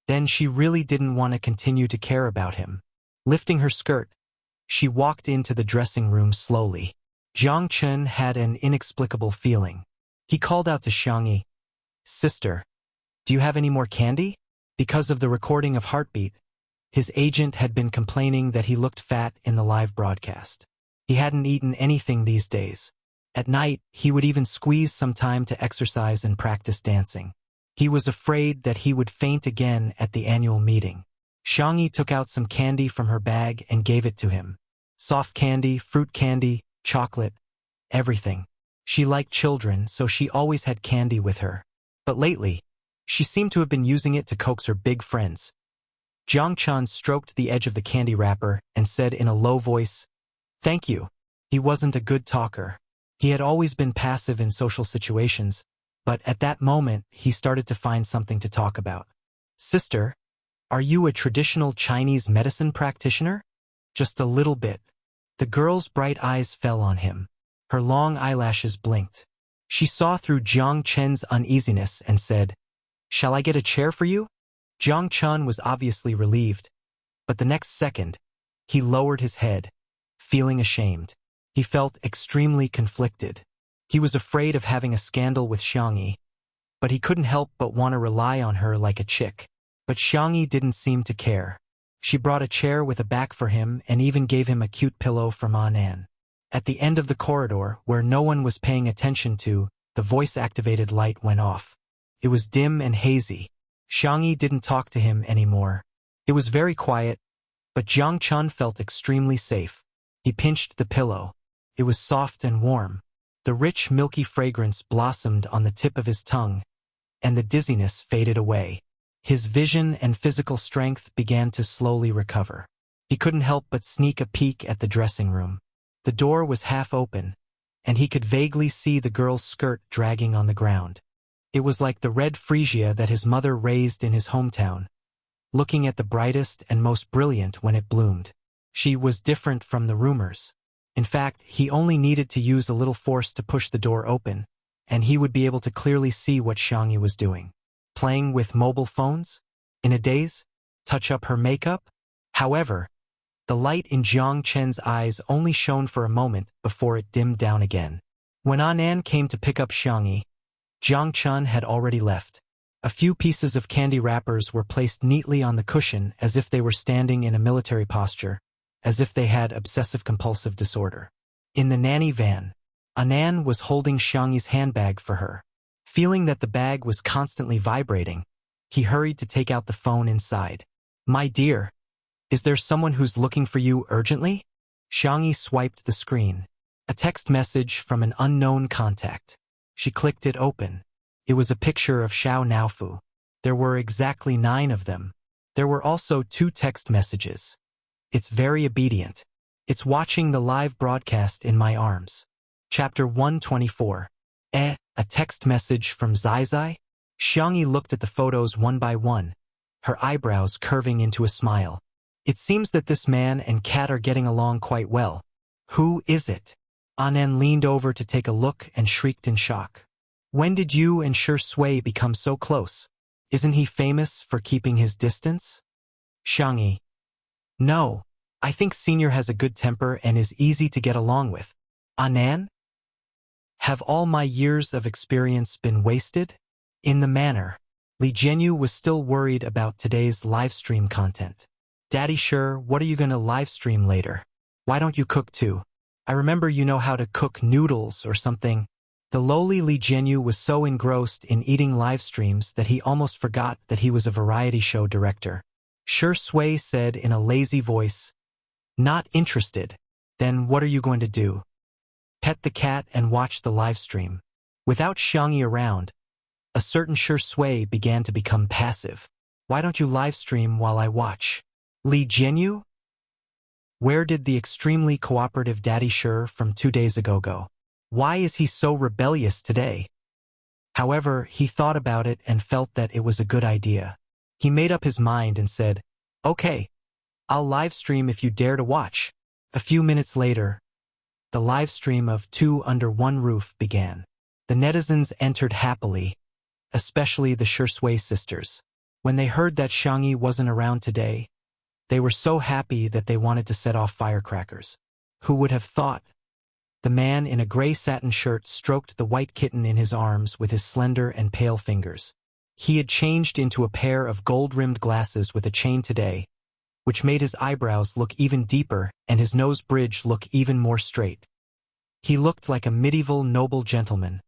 Then she really didn't want to continue to care about him. Lifting her skirt, she walked into the dressing room slowly. Jiang Chen had an inexplicable feeling. He called out to Xiangyi, "Sister, do you have any more candy?" Because of the recording of Heartbeat, his agent had been complaining that he looked fat in the live broadcast. He hadn't eaten anything these days. At night, he would even squeeze some time to exercise and practice dancing. He was afraid that he would faint again at the annual meeting. Xiangyi took out some candy from her bag and gave it to him. Soft candy, fruit candy, chocolate, everything. She liked children, so she always had candy with her. But lately, she seemed to have been using it to coax her big friends. Jiang Chen stroked the edge of the candy wrapper and said in a low voice, "Thank you." He wasn't a good talker. He had always been passive in social situations, but at that moment he started to find something to talk about. "Sister, are you a traditional Chinese medicine practitioner?" "Just a little bit." The girl's bright eyes fell on him. Her long eyelashes blinked. She saw through Jiang Chen's uneasiness and said, "Shall I get a chair for you?" Jiang Chen was obviously relieved, but the next second, he lowered his head, feeling ashamed. He felt extremely conflicted. He was afraid of having a scandal with Xiangyi, but he couldn't help but want to rely on her like a chick. But Xiangyi didn't seem to care. She brought a chair with a back for him and even gave him a cute pillow from Anan. At the end of the corridor, where no one was paying attention to, the voice-activated light went off. It was dim and hazy. Xiangyi didn't talk to him anymore. It was very quiet, but Jiang Chen felt extremely safe. He pinched the pillow. It was soft and warm. The rich, milky fragrance blossomed on the tip of his tongue, and the dizziness faded away. His vision and physical strength began to slowly recover. He couldn't help but sneak a peek at the dressing room. The door was half open, and he could vaguely see the girl's skirt dragging on the ground. It was like the red freesia that his mother raised in his hometown, looking at the brightest and most brilliant when it bloomed. She was different from the rumors. In fact, he only needed to use a little force to push the door open, and he would be able to clearly see what Xiangyi was doing. Playing with mobile phones? In a daze? Touch up her makeup? However, the light in Jiang Chen's eyes only shone for a moment before it dimmed down again. When Anan came to pick up Xiangyi, Jiang Chen had already left. A few pieces of candy wrappers were placed neatly on the cushion as if they were standing in a military posture, as if they had obsessive-compulsive disorder. In the nanny van, Anan was holding Xiangyi's handbag for her. Feeling that the bag was constantly vibrating, he hurried to take out the phone inside. "My dear, is there someone who's looking for you urgently?" Xiangyi swiped the screen. A text message from an unknown contact. She clicked it open. It was a picture of Xiao Naofu. There were exactly 9 of them. There were also 2 text messages. "It's very obedient. It's watching the live broadcast in my arms." Chapter 124. A text message from Zai Zai? Xiangyi looked at the photos one by one, her eyebrows curving into a smile. It seems that this man and cat are getting along quite well. Who is it? Anan leaned over to take a look and shrieked in shock. When did you and Shi Sui become so close? Isn't he famous for keeping his distance? Xiangyi. No, I think Senior has a good temper and is easy to get along with. Anan? Have all my years of experience been wasted? In the manner, Li Jianyu was still worried about today's livestream content. Daddy sure, what are you gonna livestream later? Why don't you cook too? I remember you know how to cook noodles or something. The lowly Li Jianyu was so engrossed in eating live streams that he almost forgot that he was a variety show director. Shi Sui said in a lazy voice, "Not interested. Then what are you going to do? Pet the cat and watch the live stream." Without Xiangyi around, a certain Shi Sui began to become passive. "Why don't you live stream while I watch?" Li Jianyu? Where did the extremely cooperative Daddy Shi from 2 days ago go? Why is he so rebellious today? However, he thought about it and felt that it was a good idea. He made up his mind and said, "Okay, I'll live stream if you dare to watch." A few minutes later, the live stream of Two Under One Roof began. The netizens entered happily, especially the Shi Sui sisters. When they heard that Xiangyi wasn't around today, they were so happy that they wanted to set off firecrackers. Who would have thought? The man in a gray satin shirt stroked the white kitten in his arms with his slender and pale fingers. He had changed into a pair of gold-rimmed glasses with a chain today, which made his eyebrows look even deeper and his nose bridge look even more straight. He looked like a medieval noble gentleman,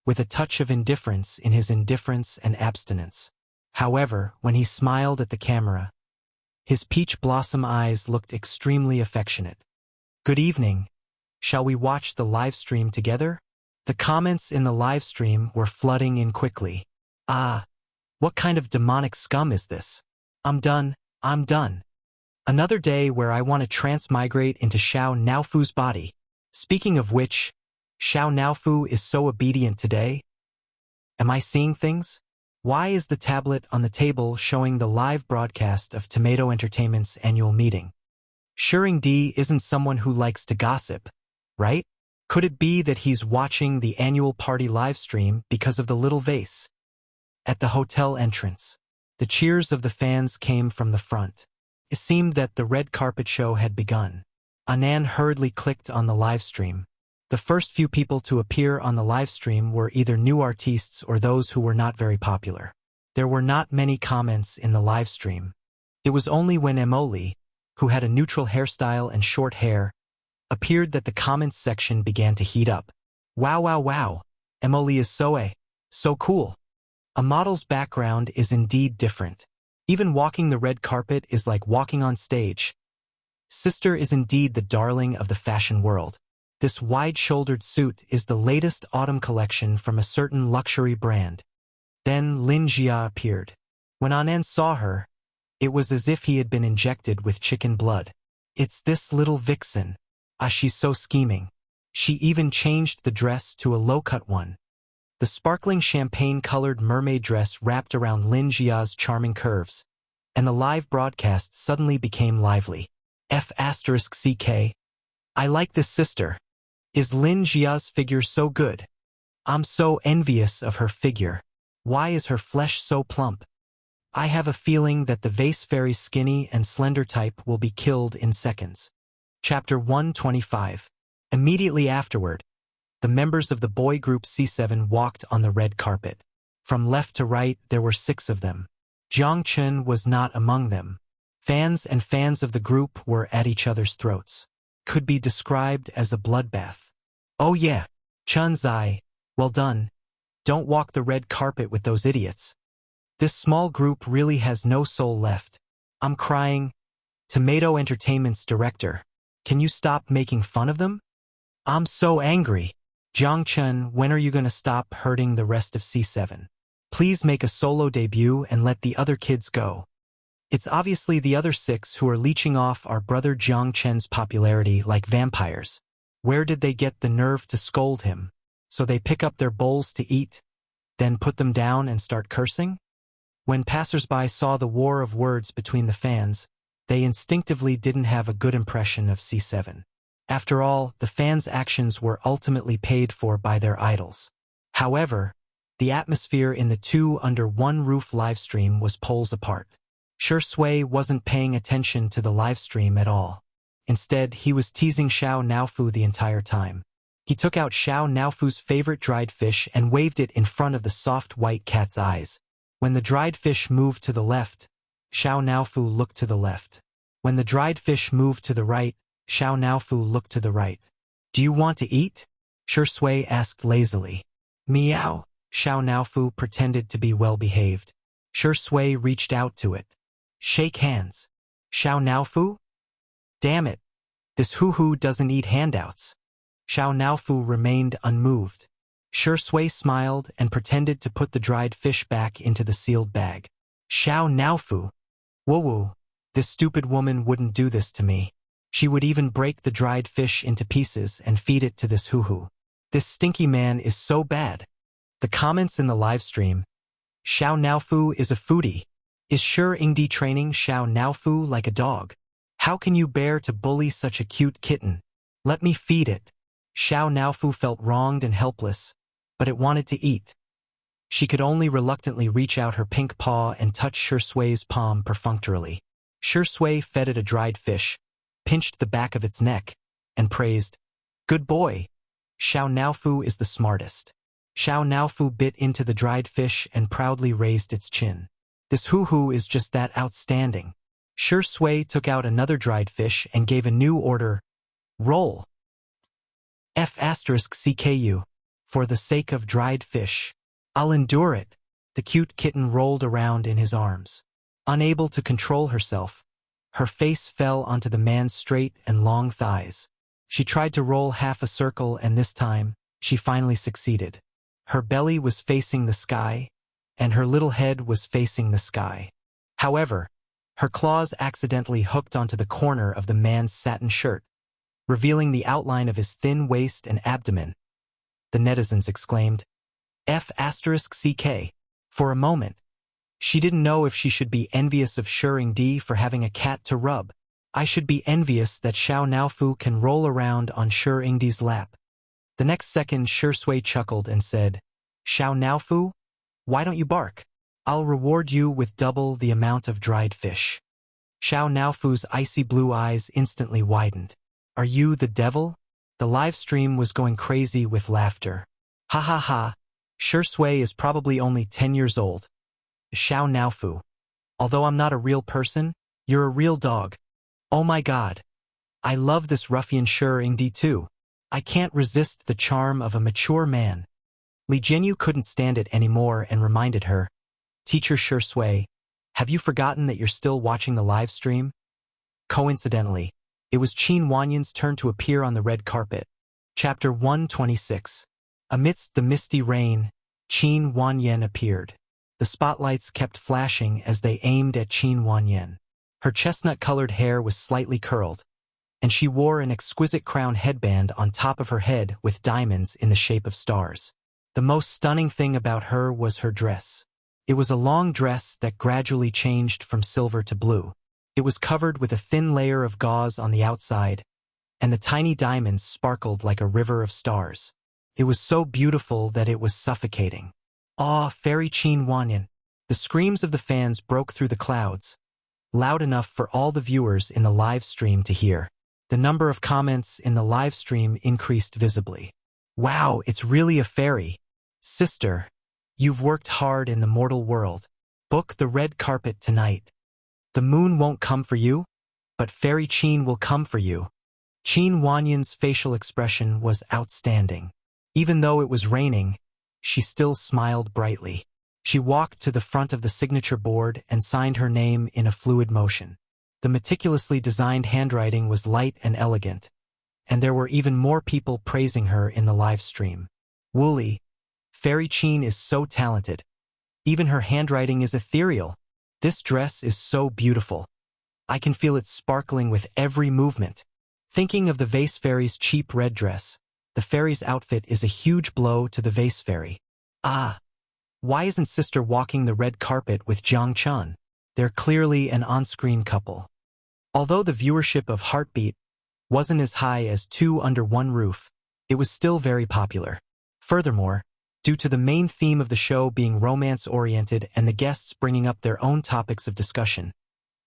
with a touch of indifference in his indifference and abstinence. However, when he smiled at the camera, his peach blossom eyes looked extremely affectionate. "Good evening. Shall we watch the live stream together?" The comments in the live stream were flooding in quickly. "Ah, what kind of demonic scum is this? I'm done. Another day where I want to transmigrate into Xiao Naofu's body. Speaking of which, Xiao Naofu is so obedient today. Am I seeing things? Why is the tablet on the table showing the live broadcast of Tomato Entertainment's annual meeting? Shering D isn't someone who likes to gossip, right? Could it be that he's watching the annual party live stream because of the little vase? At the hotel entrance, the cheers of the fans came from the front. It seemed that the red carpet show had begun. Anan hurriedly clicked on the live stream. The first few people to appear on the live stream were either new artists or those who were not very popular. There were not many comments in the live stream. It was only when Emily, who had a neutral hairstyle and short hair, appeared that the comments section began to heat up. Wow. Emily is so cool. A model's background is indeed different. Even walking the red carpet is like walking on stage. Sister is indeed the darling of the fashion world. This wide-shouldered suit is the latest autumn collection from a certain luxury brand. Then Lin Jia appeared. When Anan saw her, it was as if he had been injected with chicken blood. It's this little vixen. Ah, she's so scheming. She even changed the dress to a low-cut one. The sparkling champagne-colored mermaid dress wrapped around Lin Jia's charming curves, and the live broadcast suddenly became lively. F***CK. I like this sister. Is Lin Jia's figure so good? I'm so envious of her figure. Why is her flesh so plump? I have a feeling that the vase fairy's skinny and slender type will be killed in seconds. Chapter 125. Immediately afterward, the members of the boy group C7 walked on the red carpet. From left to right, there were 6 of them. Jiang Chen was not among them. Fans of the group were at each other's throats. Could be described as a bloodbath. Oh yeah, Chen Zai, well done. Don't walk the red carpet with those idiots. This small group really has no soul left. I'm crying. Tomato Entertainment's director. Can you stop making fun of them? I'm so angry. Jiang Chen, when are you going to stop hurting the rest of C7? Please make a solo debut and let the other kids go. It's obviously the other 6 who are leeching off our brother Jiang Chen's popularity like vampires. Where did they get the nerve to scold him? So they pick up their bowls to eat, then put them down and start cursing? When passersby saw the war of words between the fans, they instinctively didn't have a good impression of C7. After all, the fans' actions were ultimately paid for by their idols. However, the atmosphere in the Two Under One Roof livestream was poles apart. Shi Sui wasn't paying attention to the livestream at all. Instead, he was teasing Xiao Naofu the entire time. He took out Xiao Naofu's favorite dried fish and waved it in front of the soft white cat's eyes. When the dried fish moved to the left, Xiao Naofu looked to the left. When the dried fish moved to the right, Xiao Naofu looked to the right. Do you want to eat? Shi Sui asked lazily. Meow. Xiao Naofu pretended to be well-behaved. Shi Sui reached out to it. Shake hands. Xiao Naofu? Damn it. This hoo-hoo doesn't eat handouts. Xiao Naofu remained unmoved. Shi Sui smiled and pretended to put the dried fish back into the sealed bag. Xiao Naofu. Woo-woo. This stupid woman wouldn't do this to me. She would even break the dried fish into pieces and feed it to this hoo-hoo. This stinky man is so bad. The comments in the live stream. Xiao Naofu is a foodie. Is Shi Yingdi training Xiao Naofu like a dog? How can you bear to bully such a cute kitten? Let me feed it. Xiao Naofu felt wronged and helpless, but it wanted to eat. She could only reluctantly reach out her pink paw and touch Shi Sui's palm perfunctorily. Shi Sui fed it a dried fish, pinched the back of its neck, and praised, "Good boy. Xiao Naofu is the smartest." Xiao Naofu bit into the dried fish and proudly raised its chin. This hoo-hoo is just that outstanding. Shi Sui took out another dried fish and gave a new order. Roll. F***CKU. For the sake of dried fish. I'll endure it. The cute kitten rolled around in his arms. Unable to control herself, her face fell onto the man's straight and long thighs. She tried to roll half a circle and this time, she finally succeeded. Her belly was facing the sky, and her little head was facing the sky. However, her claws accidentally hooked onto the corner of the man's satin shirt, revealing the outline of his thin waist and abdomen. The netizens exclaimed, F***CK. For a moment, she didn't know if she should be envious of Shi Yingdi for having a cat to rub. I should be envious that Xiao Naofu can roll around on Shi Yingdi's lap. The next second Shi Sui chuckled and said, Xiao Naofu, why don't you bark? I'll reward you with double the amount of dried fish. Xiao Naofu's icy blue eyes instantly widened. Are you the devil? The live stream was going crazy with laughter. Ha ha ha, Shi Sui is probably only 10 years old. Xiao Naofu. Although I'm not a real person, you're a real dog. Oh my god. I love this ruffian Shi Yingdi too. I can't resist the charm of a mature man. Li Jinyu couldn't stand it anymore and reminded her, Teacher Shi Sui, have you forgotten that you're still watching the live stream? Coincidentally, it was Qin Wanyan's turn to appear on the red carpet. Chapter 126. Amidst the misty rain, Qin Wanyan appeared. The spotlights kept flashing as they aimed at Qin Wanyan. Her chestnut-colored hair was slightly curled, and she wore an exquisite crown headband on top of her head with diamonds in the shape of stars. The most stunning thing about her was her dress. It was a long dress that gradually changed from silver to blue. It was covered with a thin layer of gauze on the outside, and the tiny diamonds sparkled like a river of stars. It was so beautiful that it was suffocating. Ah, fairy Qin Wanyan! The screams of the fans broke through the clouds, loud enough for all the viewers in the live stream to hear. The number of comments in the live stream increased visibly. Wow, it's really a fairy. Sister, you've worked hard in the mortal world. Book the red carpet tonight. The moon won't come for you, but fairy Qin will come for you. Qin Wanyan's facial expression was outstanding. Even though it was raining, she still smiled brightly. She walked to the front of the signature board and signed her name in a fluid motion. The meticulously designed handwriting was light and elegant, and there were even more people praising her in the live stream. Wooly, Fairy Qin is so talented. Even her handwriting is ethereal. This dress is so beautiful. I can feel it sparkling with every movement. Thinking of the vase fairy's cheap red dress, the fairy's outfit is a huge blow to the vase fairy. Ah, why isn't sister walking the red carpet with Jiang Chun? They're clearly an on-screen couple. Although the viewership of Heartbeat wasn't as high as Two Under One Roof, it was still very popular. Furthermore, due to the main theme of the show being romance-oriented and the guests bringing up their own topics of discussion,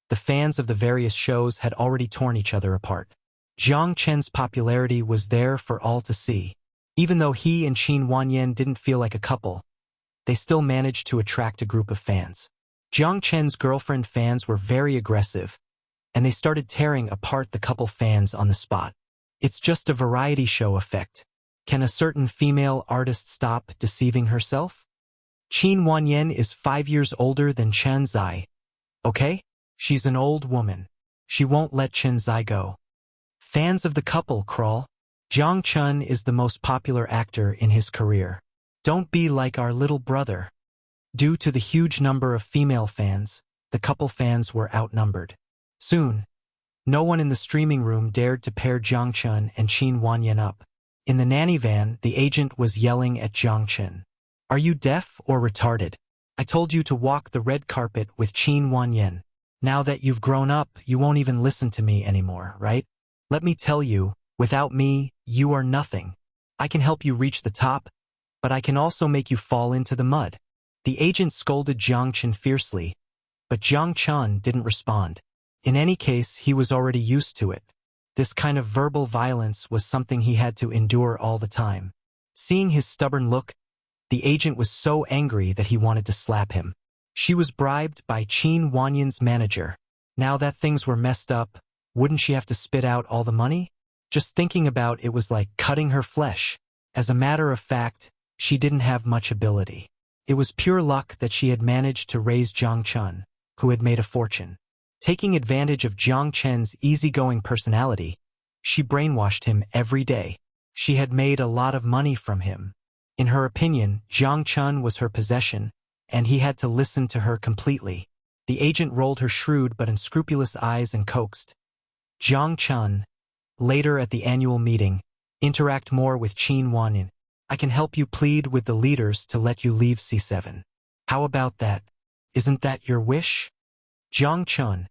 the fans of the various shows had already torn each other apart. Jiang Chen's popularity was there for all to see. Even though he and Qin Wanyan didn't feel like a couple, they still managed to attract a group of fans. Jiang Chen's girlfriend fans were very aggressive, and they started tearing apart the couple fans on the spot. It's just a variety show effect. Can a certain female artist stop deceiving herself? Qin Wanyan is 5 years older than Chen Zai. Okay? She's an old woman. She won't let Chen Zai go. Fans of the couple crawl. Jiang Chun is the most popular actor in his career. Don't be like our little brother. Due to the huge number of female fans, the couple fans were outnumbered. Soon, no one in the streaming room dared to pair Jiang Chun and Qin Wanyan up. In the nanny van, the agent was yelling at Jiang Chun. Are you deaf or retarded? I told you to walk the red carpet with Qin Wanyan. Now that you've grown up, you won't even listen to me anymore, right? Let me tell you, without me, you are nothing. I can help you reach the top, but I can also make you fall into the mud. The agent scolded Jiang Chun fiercely, but Jiang Chun didn't respond. In any case, he was already used to it. This kind of verbal violence was something he had to endure all the time. Seeing his stubborn look, the agent was so angry that he wanted to slap him. She was bribed by Qin Wanyan's manager. Now that things were messed up, wouldn't she have to spit out all the money? Just thinking about it was like cutting her flesh. As a matter of fact, she didn't have much ability. It was pure luck that she had managed to raise Jiang Chun, who had made a fortune. Taking advantage of Jiang Chen's easygoing personality, she brainwashed him every day. She had made a lot of money from him. In her opinion, Jiang Chun was her possession, and he had to listen to her completely. The agent rolled her shrewd but unscrupulous eyes and coaxed. Jiang Chun, later at the annual meeting, interact more with Qin Wanyan. I can help you plead with the leaders to let you leave C7. How about that? Isn't that your wish? Jiang Chun,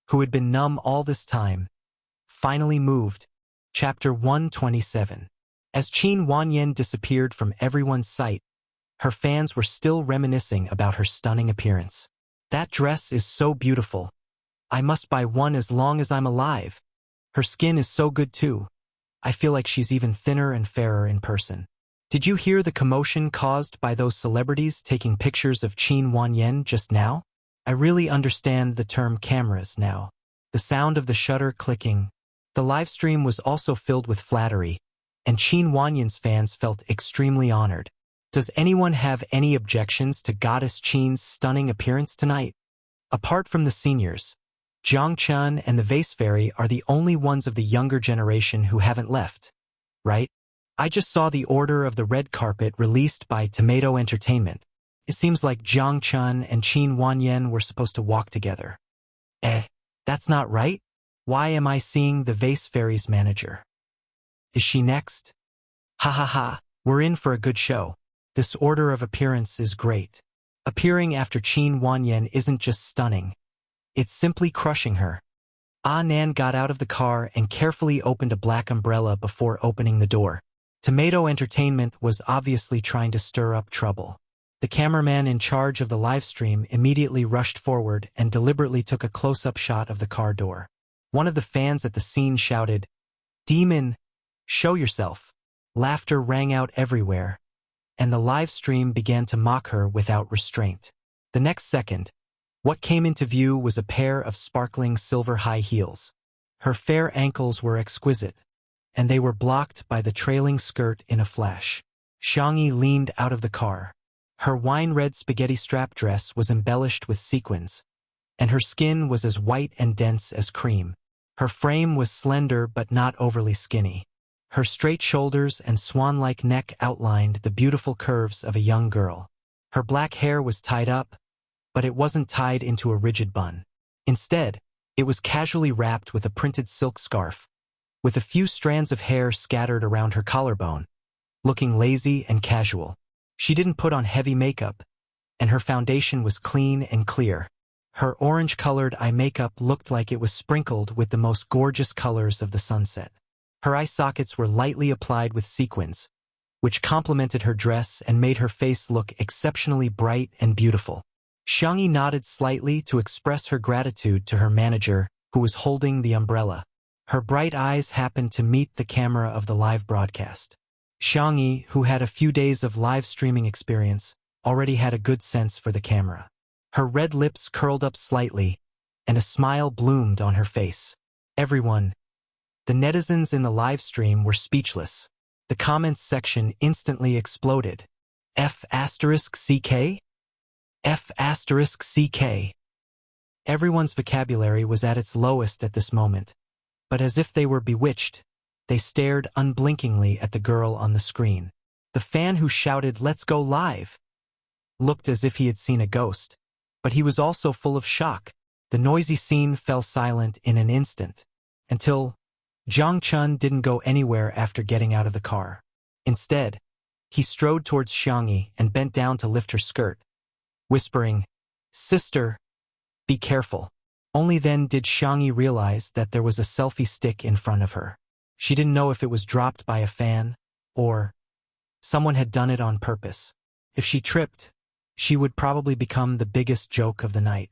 who had been numb all this time, finally moved. Chapter 127. As Qin Wanyan disappeared from everyone's sight, her fans were still reminiscing about her stunning appearance. That dress is so beautiful. I must buy one as long as I'm alive. Her skin is so good too. I feel like she's even thinner and fairer in person. Did you hear the commotion caused by those celebrities taking pictures of Qin Wanyan just now? I really understand the term cameras now. The sound of the shutter clicking. The live stream was also filled with flattery, and Qin Wanyan's fans felt extremely honored. Does anyone have any objections to Goddess Qin's stunning appearance tonight? Apart from the seniors, Jiang Chun and the Vase Fairy are the only ones of the younger generation who haven't left, right? I just saw the order of the red carpet released by Tomato Entertainment. It seems like Jiang Chun and Qin Wanyan were supposed to walk together. That's not right? Why am I seeing the Vase Fairy's manager? Is she next? Ha ha ha, we're in for a good show. This order of appearance is great. Appearing after Qin Wanyan isn't just stunning. It's simply crushing her. Ah Nan got out of the car and carefully opened a black umbrella before opening the door. Tomato Entertainment was obviously trying to stir up trouble. The cameraman in charge of the livestream immediately rushed forward and deliberately took a close-up shot of the car door. One of the fans at the scene shouted, "Demon, show yourself." Laughter rang out everywhere, and the live stream began to mock her without restraint. The next second, what came into view was a pair of sparkling silver high heels. Her fair ankles were exquisite, and they were blocked by the trailing skirt in a flash. Xiangyi leaned out of the car. Her wine-red spaghetti strap dress was embellished with sequins, and her skin was as white and dense as cream. Her frame was slender but not overly skinny. Her straight shoulders and swan-like neck outlined the beautiful curves of a young girl. Her black hair was tied up, but it wasn't tied into a rigid bun. Instead, it was casually wrapped with a printed silk scarf, with a few strands of hair scattered around her collarbone, looking lazy and casual. She didn't put on heavy makeup, and her foundation was clean and clear. Her orange-colored eye makeup looked like it was sprinkled with the most gorgeous colors of the sunset. Her eye sockets were lightly applied with sequins, which complemented her dress and made her face look exceptionally bright and beautiful. Xiangyi nodded slightly to express her gratitude to her manager, who was holding the umbrella. Her bright eyes happened to meet the camera of the live broadcast. Xiangyi, who had a few days of live streaming experience, already had a good sense for the camera. Her red lips curled up slightly, and a smile bloomed on her face. Everyone, the netizens in the live stream, were speechless. The comments section instantly exploded. F***CK? F***CK. Everyone's vocabulary was at its lowest at this moment, but as if they were bewitched, they stared unblinkingly at the girl on the screen. The fan who shouted, "Let's go live!" looked as if he had seen a ghost, but he was also full of shock. The noisy scene fell silent in an instant, until Zhang Chun didn't go anywhere after getting out of the car. Instead, he strode towards Xiangyi and bent down to lift her skirt, whispering, "Sister, be careful." Only then did Xiangyi realize that there was a selfie stick in front of her. She didn't know if it was dropped by a fan, or someone had done it on purpose. If she tripped, she would probably become the biggest joke of the night.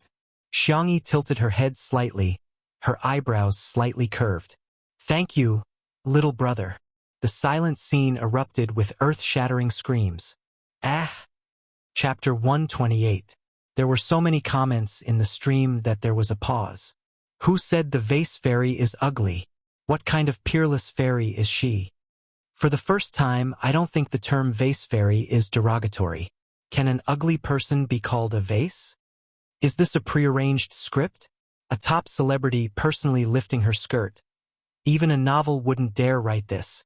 Xiangyi tilted her head slightly, her eyebrows slightly curved. "Thank you, little brother." The silent scene erupted with earth-shattering screams. Ah! Chapter 128. There were so many comments in the stream that there was a pause. Who said the vase fairy is ugly? What kind of peerless fairy is she? For the first time, I don't think the term vase fairy is derogatory. Can an ugly person be called a vase? Is this a prearranged script? A top celebrity personally lifting her skirt. Even a novel wouldn't dare write this.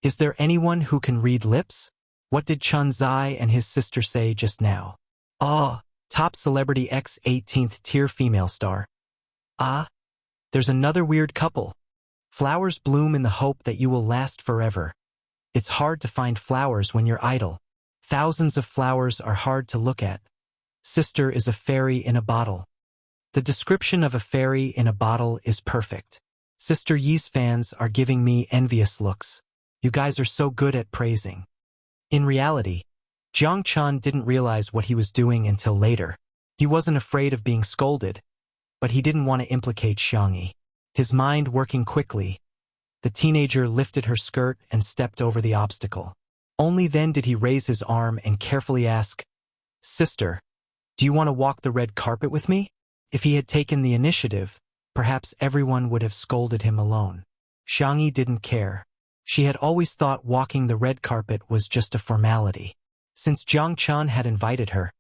Is there anyone who can read lips? What did Chun Zai and his sister say just now? Ah, top celebrity X 18th tier female star. Ah, there's another weird couple. Flowers bloom in the hope that you will last forever. It's hard to find flowers when you're idle. Thousands of flowers are hard to look at. Sister is a fairy in a bottle. The description of a fairy in a bottle is perfect. Sister Yi's fans are giving me envious looks. You guys are so good at praising. In reality, Zhang Chun didn't realize what he was doing until later. He wasn't afraid of being scolded, but he didn't want to implicate Xiangyi. His mind working quickly, the teenager lifted her skirt and stepped over the obstacle. Only then did he raise his arm and carefully ask, "Sister, do you want to walk the red carpet with me?" If he had taken the initiative, perhaps everyone would have scolded him alone. Xiangyi didn't care. She had always thought walking the red carpet was just a formality. Since Zhang Chun had invited her,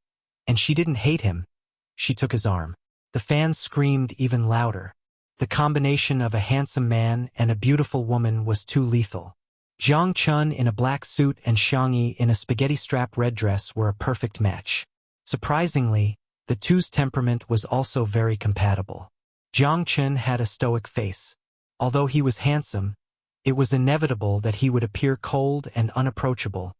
and she didn't hate him, she took his arm. The fans screamed even louder. The combination of a handsome man and a beautiful woman was too lethal. Zhang Chun in a black suit and Xiangyi in a spaghetti-strap red dress were a perfect match. Surprisingly, the two's temperament was also very compatible. Zhang Chun had a stoic face. Although he was handsome, it was inevitable that he would appear cold and unapproachable,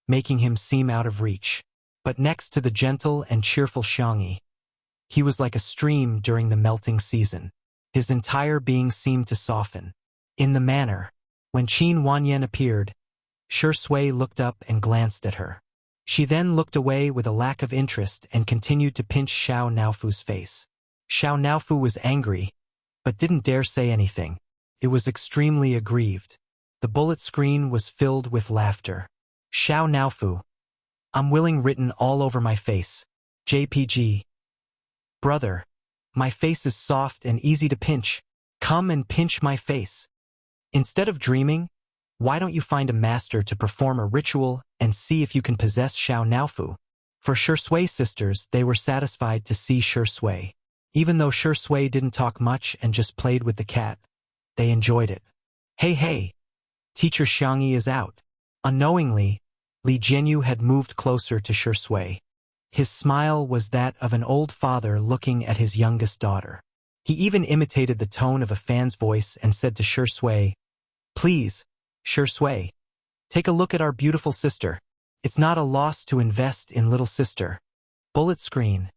making him seem out of reach. But next to the gentle and cheerful Xiangyi, he was like a stream during the melting season. His entire being seemed to soften. In the manner, when Qin Wanyan appeared, Shi Sui looked up and glanced at her. She then looked away with a lack of interest and continued to pinch Xiao Naofu's face. Xiao Naofu was angry, but didn't dare say anything. It was extremely aggrieved. The bullet screen was filled with laughter. Xiao Naofu. I'm willing written all over my face. JPG. Brother, my face is soft and easy to pinch. Come and pinch my face. Instead of dreaming, why don't you find a master to perform a ritual and see if you can possess Xiao Naofu? For Shi Sui sisters, they were satisfied to see Shi Sui. Even though Shi Sui didn't talk much and just played with the cat, they enjoyed it. Hey, teacher Xiangyi is out. Unknowingly, Li Jianyu had moved closer to Shi Sui. His smile was that of an old father looking at his youngest daughter. He even imitated the tone of a fan's voice and said to Shi Sui, "Please, Shi Sui, take a look at our beautiful sister. It's not a loss to invest in little sister." Bullet screen.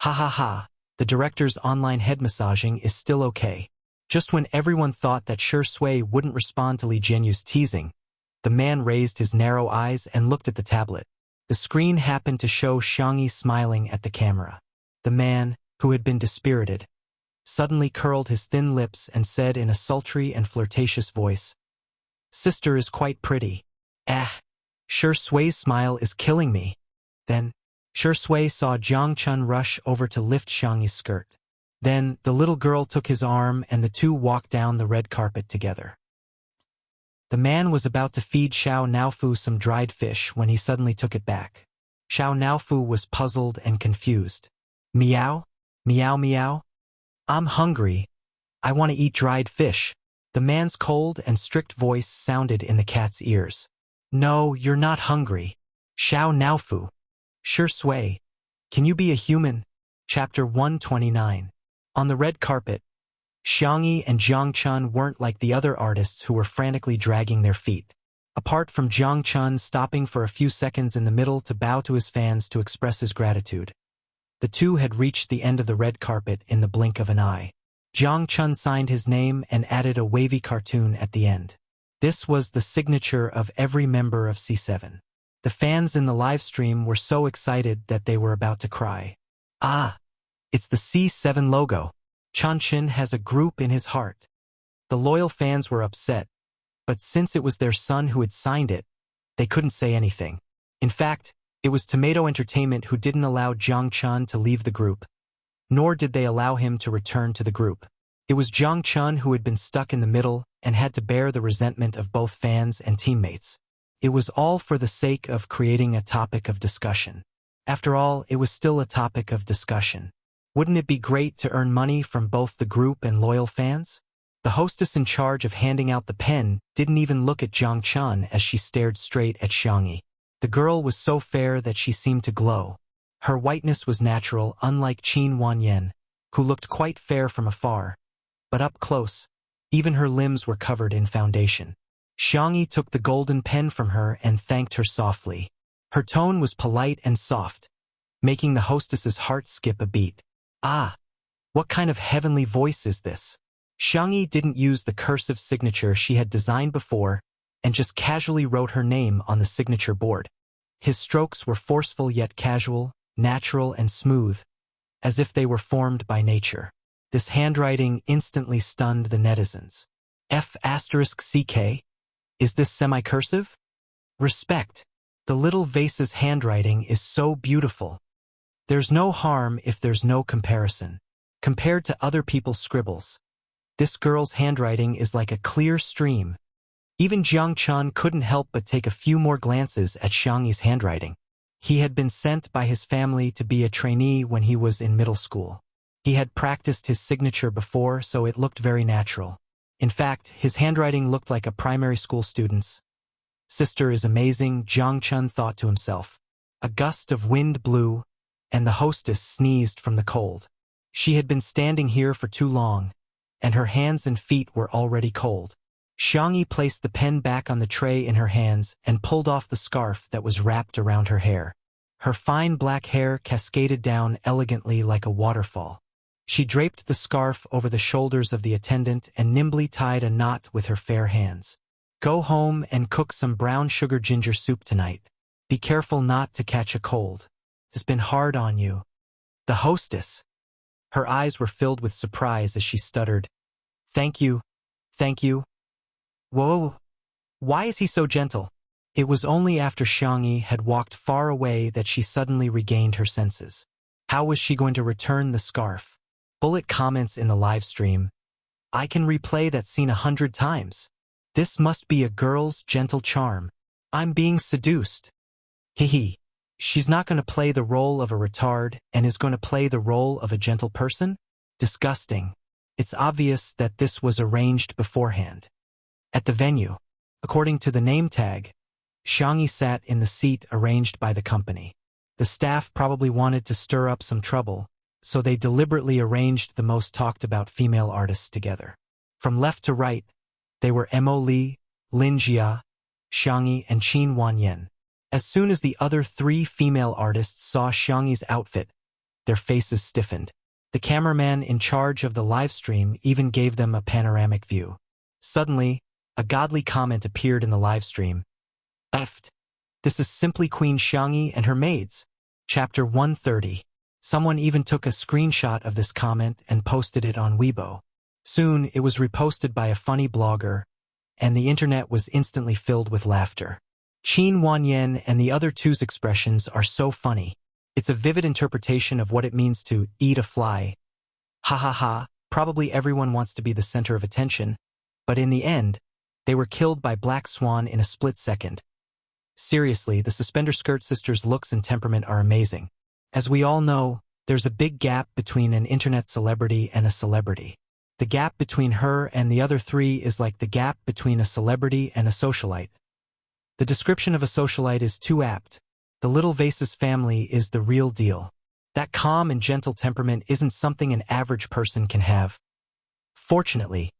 Ha ha ha, the director's online head massaging is still okay. Just when everyone thought that Shi Sui wouldn't respond to Li Jianyu's teasing, the man raised his narrow eyes and looked at the tablet. The screen happened to show Xiangyi smiling at the camera. The man, who had been dispirited, suddenly curled his thin lips and said in a sultry and flirtatious voice, "Sister is quite pretty." Ah, Sure Sui's smile is killing me. Then, Sure Sui saw Jiang Chun rush over to lift Xiangyi's skirt. Then, the little girl took his arm and the two walked down the red carpet together. The man was about to feed Xiao Naofu some dried fish when he suddenly took it back. Xiao Naofu was puzzled and confused. Meow? Meow meow? I'm hungry. I want to eat dried fish. The man's cold and strict voice sounded in the cat's ears. No, you're not hungry. Xiao Naofu. Sure Sui. Can you be a human? Chapter 129. On the red carpet, Xiangyi and Jiang Chun weren't like the other artists who were frantically dragging their feet. Apart from Jiang Chun stopping for a few seconds in the middle to bow to his fans to express his gratitude, the two had reached the end of the red carpet in the blink of an eye. Jiang Chun signed his name and added a wavy cartoon at the end. This was the signature of every member of C7. The fans in the live stream were so excited that they were about to cry. Ah! It's the C7 logo. Chanchin has a group in his heart. The loyal fans were upset, but since it was their son who had signed it, they couldn't say anything. In fact, it was Tomato Entertainment who didn't allow Jiang Chun to leave the group, nor did they allow him to return to the group. It was Jiang Chun who had been stuck in the middle and had to bear the resentment of both fans and teammates. It was all for the sake of creating a topic of discussion. After all, it was still a topic of discussion. Wouldn't it be great to earn money from both the group and loyal fans? The hostess in charge of handing out the pen didn't even look at Jiang Chun as she stared straight at Xiangyi. The girl was so fair that she seemed to glow. Her whiteness was natural, unlike Qin Wanyan, who looked quite fair from afar. But up close, even her limbs were covered in foundation. Xiangyi took the golden pen from her and thanked her softly. Her tone was polite and soft, making the hostess's heart skip a beat. Ah! What kind of heavenly voice is this? Xiangyi didn't use the cursive signature she had designed before and just casually wrote her name on the signature board. His strokes were forceful yet casual, natural and smooth, as if they were formed by nature. This handwriting instantly stunned the netizens. F***CK? Is this semi-cursive? Respect. The little vase's handwriting is so beautiful. There's no harm if there's no comparison. Compared to other people's scribbles, this girl's handwriting is like a clear stream. Even Jiang Chun couldn't help but take a few more glances at Xiangyi's handwriting. He had been sent by his family to be a trainee when he was in middle school. He had practiced his signature before, so it looked very natural. In fact, his handwriting looked like a primary school student's. Sister is amazing, Jiang Chun thought to himself. A gust of wind blew, and the hostess sneezed from the cold. She had been standing here for too long, and her hands and feet were already cold. Xiangyi placed the pen back on the tray in her hands and pulled off the scarf that was wrapped around her hair. Her fine black hair cascaded down elegantly like a waterfall. She draped the scarf over the shoulders of the attendant and nimbly tied a knot with her fair hands. Go home and cook some brown sugar ginger soup tonight. Be careful not to catch a cold. It's been hard on you. The hostess. Her eyes were filled with surprise as she stuttered. Thank you. Thank you. Whoa. Why is he so gentle? It was only after Xiangyi had walked far away that she suddenly regained her senses. How was she going to return the scarf? Bullet comments in the live stream. I can replay that scene 100 times. This must be a girl's gentle charm. I'm being seduced. Hehe. She's not going to play the role of a retard and is going to play the role of a gentle person? Disgusting. It's obvious that this was arranged beforehand. At the venue, according to the name tag, Xiangyi sat in the seat arranged by the company. The staff probably wanted to stir up some trouble, so they deliberately arranged the most talked-about female artists together. From left to right, they were Mo Li, Lin Jia, Xiangyi, and Qin Wanyan. As soon as the other three female artists saw Xiangyi's outfit, their faces stiffened. The cameraman in charge of the live stream even gave them a panoramic view. Suddenly, a godly comment appeared in the live stream. Effed. This is simply Queen Xiangyi and her maids. Chapter 130. Someone even took a screenshot of this comment and posted it on Weibo. Soon, it was reposted by a funny blogger, and the internet was instantly filled with laughter. Qin Wanyan and the other two's expressions are so funny. It's a vivid interpretation of what it means to eat a fly. Ha ha ha, probably everyone wants to be the center of attention, but in the end, they were killed by Black Swan in a split second. Seriously, the Suspender Skirt sisters' looks and temperament are amazing. As we all know, there's a big gap between an internet celebrity and a celebrity. The gap between her and the other three is like the gap between a celebrity and a socialite. The description of a socialite is too apt. The Little Vases family is the real deal. That calm and gentle temperament isn't something an average person can have. Fortunately,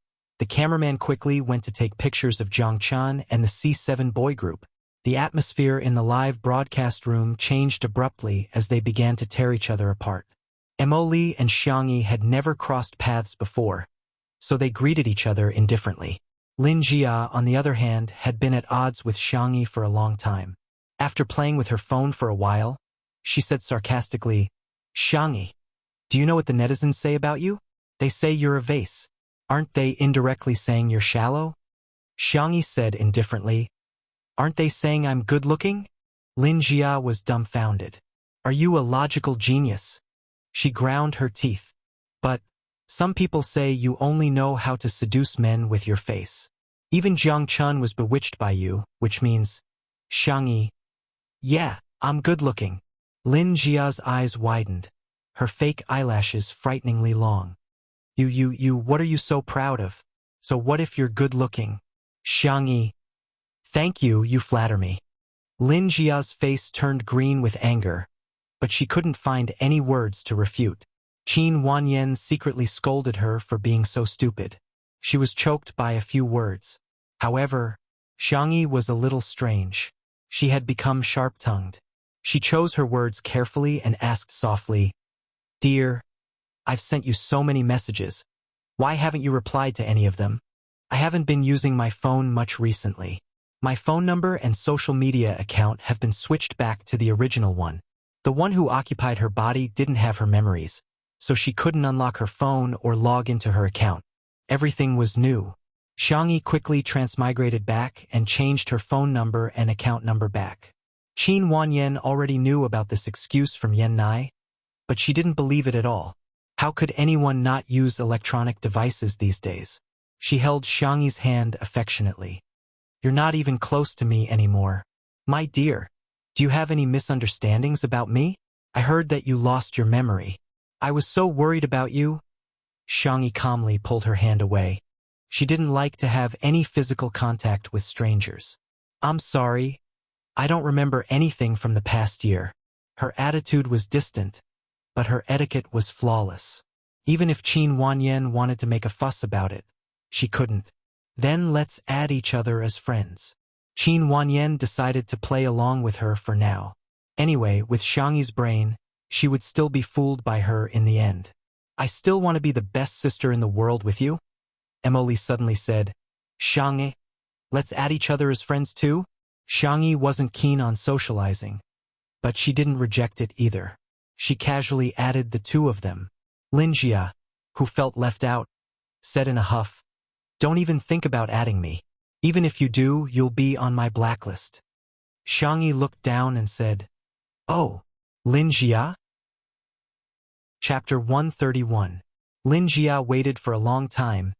the cameraman quickly went to take pictures of Zhang Chan and the C7 boy group. The atmosphere in the live broadcast room changed abruptly as they began to tear each other apart. Emily and Xiangyi had never crossed paths before, so they greeted each other indifferently. Lin Jia, on the other hand, had been at odds with Xiangyi for a long time. After playing with her phone for a while, she said sarcastically, "Xiangyi, do you know what the netizens say about you? They say you're a vase. Aren't they indirectly saying you're shallow?" Xiangyi said indifferently, "Aren't they saying I'm good-looking?" Lin Jia was dumbfounded. "Are you a logical genius?" She ground her teeth. "But some people say you only know how to seduce men with your face. Even Jiang Chun was bewitched by you, which means..." Xiangyi, "Yeah, I'm good-looking." Lin Jia's eyes widened, her fake eyelashes frighteningly long. What are you so proud of? So what if you're good-looking?" Xiangyi, "Thank you, you flatter me." Lin Jia's face turned green with anger, but she couldn't find any words to refute. Qin Wanyan secretly scolded her for being so stupid. She was choked by a few words. However, Xiangyi was a little strange. She had become sharp-tongued. She chose her words carefully and asked softly, "Dear, I've sent you so many messages. Why haven't you replied to any of them? I haven't been using my phone much recently. My phone number and social media account have been switched back to the original one. The one who occupied her body didn't have her memories, so she couldn't unlock her phone or log into her account. Everything was new." Xiangyi quickly transmigrated back and changed her phone number and account number back. Qin Wanyan already knew about this excuse from Yan Nai, but she didn't believe it at all. How could anyone not use electronic devices these days? She held Xiangyi's hand affectionately. "You're not even close to me anymore. My dear, do you have any misunderstandings about me? I heard that you lost your memory. I was so worried about you." Xiangyi calmly pulled her hand away. She didn't like to have any physical contact with strangers. "I'm sorry. I don't remember anything from the past year." Her attitude was distant, but her etiquette was flawless. Even if Qin Wanyan wanted to make a fuss about it, she couldn't. "Then let's add each other as friends." Qin Wanyan decided to play along with her for now. Anyway, with Xiangyi's brain, she would still be fooled by her in the end. "I still want to be the best sister in the world with you," Emily suddenly said. "Xiangyi, let's add each other as friends too?" Xiangyi wasn't keen on socializing, but she didn't reject it either. She casually added the two of them. Lin Jia, who felt left out, said in a huff, "Don't even think about adding me. Even if you do, you'll be on my blacklist." Xiangyi looked down and said, "Oh, Lin Jia?" Chapter 131. Lin Jia waited for a long time,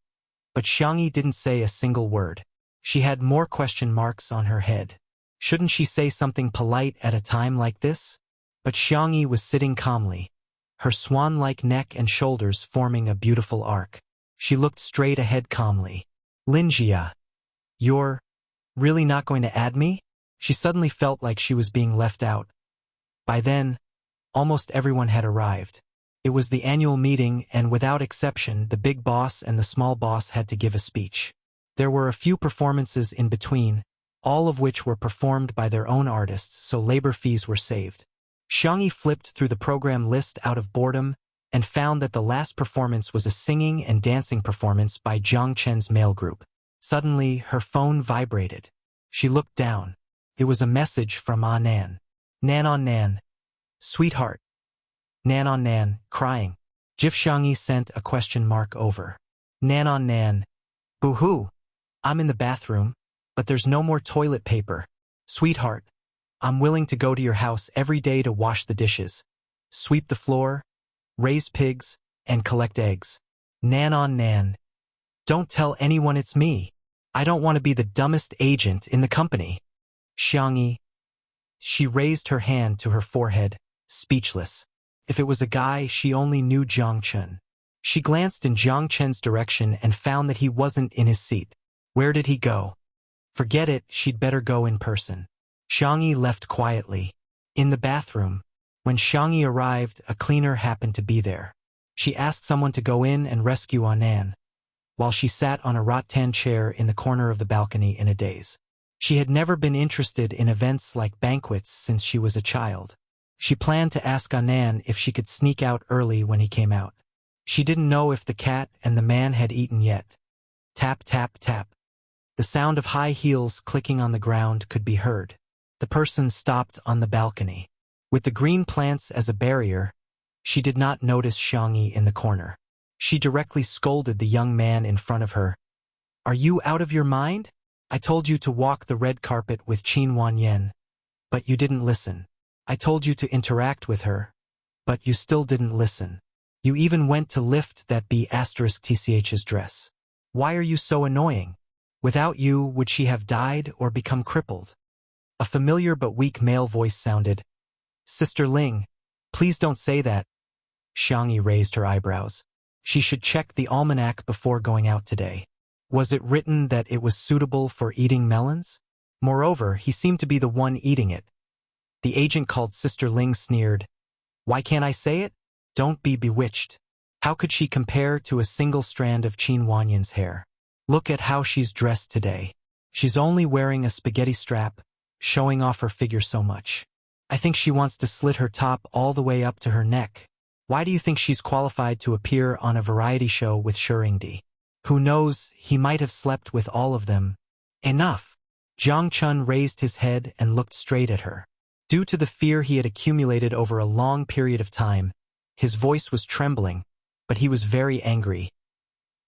but Xiangyi didn't say a single word. She had more question marks on her head. Shouldn't she say something polite at a time like this? But Xiangyi was sitting calmly, her swan-like neck and shoulders forming a beautiful arc. She looked straight ahead calmly. "Lin Jia, you're really not going to add me?" She suddenly felt like she was being left out. By then, almost everyone had arrived. It was the annual meeting, and without exception, the big boss and the small boss had to give a speech. There were a few performances in between, all of which were performed by their own artists, so labor fees were saved. Xiangyi flipped through the program list out of boredom and found that the last performance was a singing and dancing performance by Zhang Chen's male group. Suddenly, her phone vibrated. She looked down. It was a message from Ah Nan. "Nan on Nan. Sweetheart." Nan on Nan, crying. Jif Xiangyi sent a question mark over. "Nan on Nan. Boo-hoo. I'm in the bathroom, but there's no more toilet paper. Sweetheart, I'm willing to go to your house every day to wash the dishes, sweep the floor, raise pigs, and collect eggs. Nan on Nan. Don't tell anyone it's me. I don't want to be the dumbest agent in the company. Xiangyi. She raised her hand to her forehead, speechless. If it was a guy, she only knew Jiang Chen. She glanced in Jiang Chen's direction and found that he wasn't in his seat. Where did he go? Forget it, she'd better go in person. Xiangyi left quietly. In the bathroom, when Xiangyi arrived, a cleaner happened to be there. She asked someone to go in and rescue Anan, while she sat on a rattan chair in the corner of the balcony in a daze. She had never been interested in events like banquets since she was a child. She planned to ask Anan if she could sneak out early when he came out. She didn't know if the cat and the man had eaten yet. Tap, tap, tap. The sound of high heels clicking on the ground could be heard. The person stopped on the balcony. With the green plants as a barrier, she did not notice Xiangyi in the corner. She directly scolded the young man in front of her. Are you out of your mind? I told you to walk the red carpet with Qin Wanyan, but you didn't listen. I told you to interact with her, but you still didn't listen. You even went to lift that B*TCH's dress. Why are you so annoying? Without you, would she have died or become crippled? A familiar but weak male voice sounded. Sister Ling, please don't say that. Xiangyi raised her eyebrows. She should check the almanac before going out today. Was it written that it was suitable for eating melons? Moreover, he seemed to be the one eating it. The agent called Sister Ling sneered. Why can't I say it? Don't be bewitched. How could she compare to a single strand of Qin Wanyan's hair? Look at how she's dressed today. She's only wearing a spaghetti strap, showing off her figure so much. I think she wants to slit her top all the way up to her neck. Why do you think she's qualified to appear on a variety show with Shuringdi? Who knows, he might have slept with all of them. Enough! Jiang Chun raised his head and looked straight at her. Due to the fear he had accumulated over a long period of time, his voice was trembling, but he was very angry.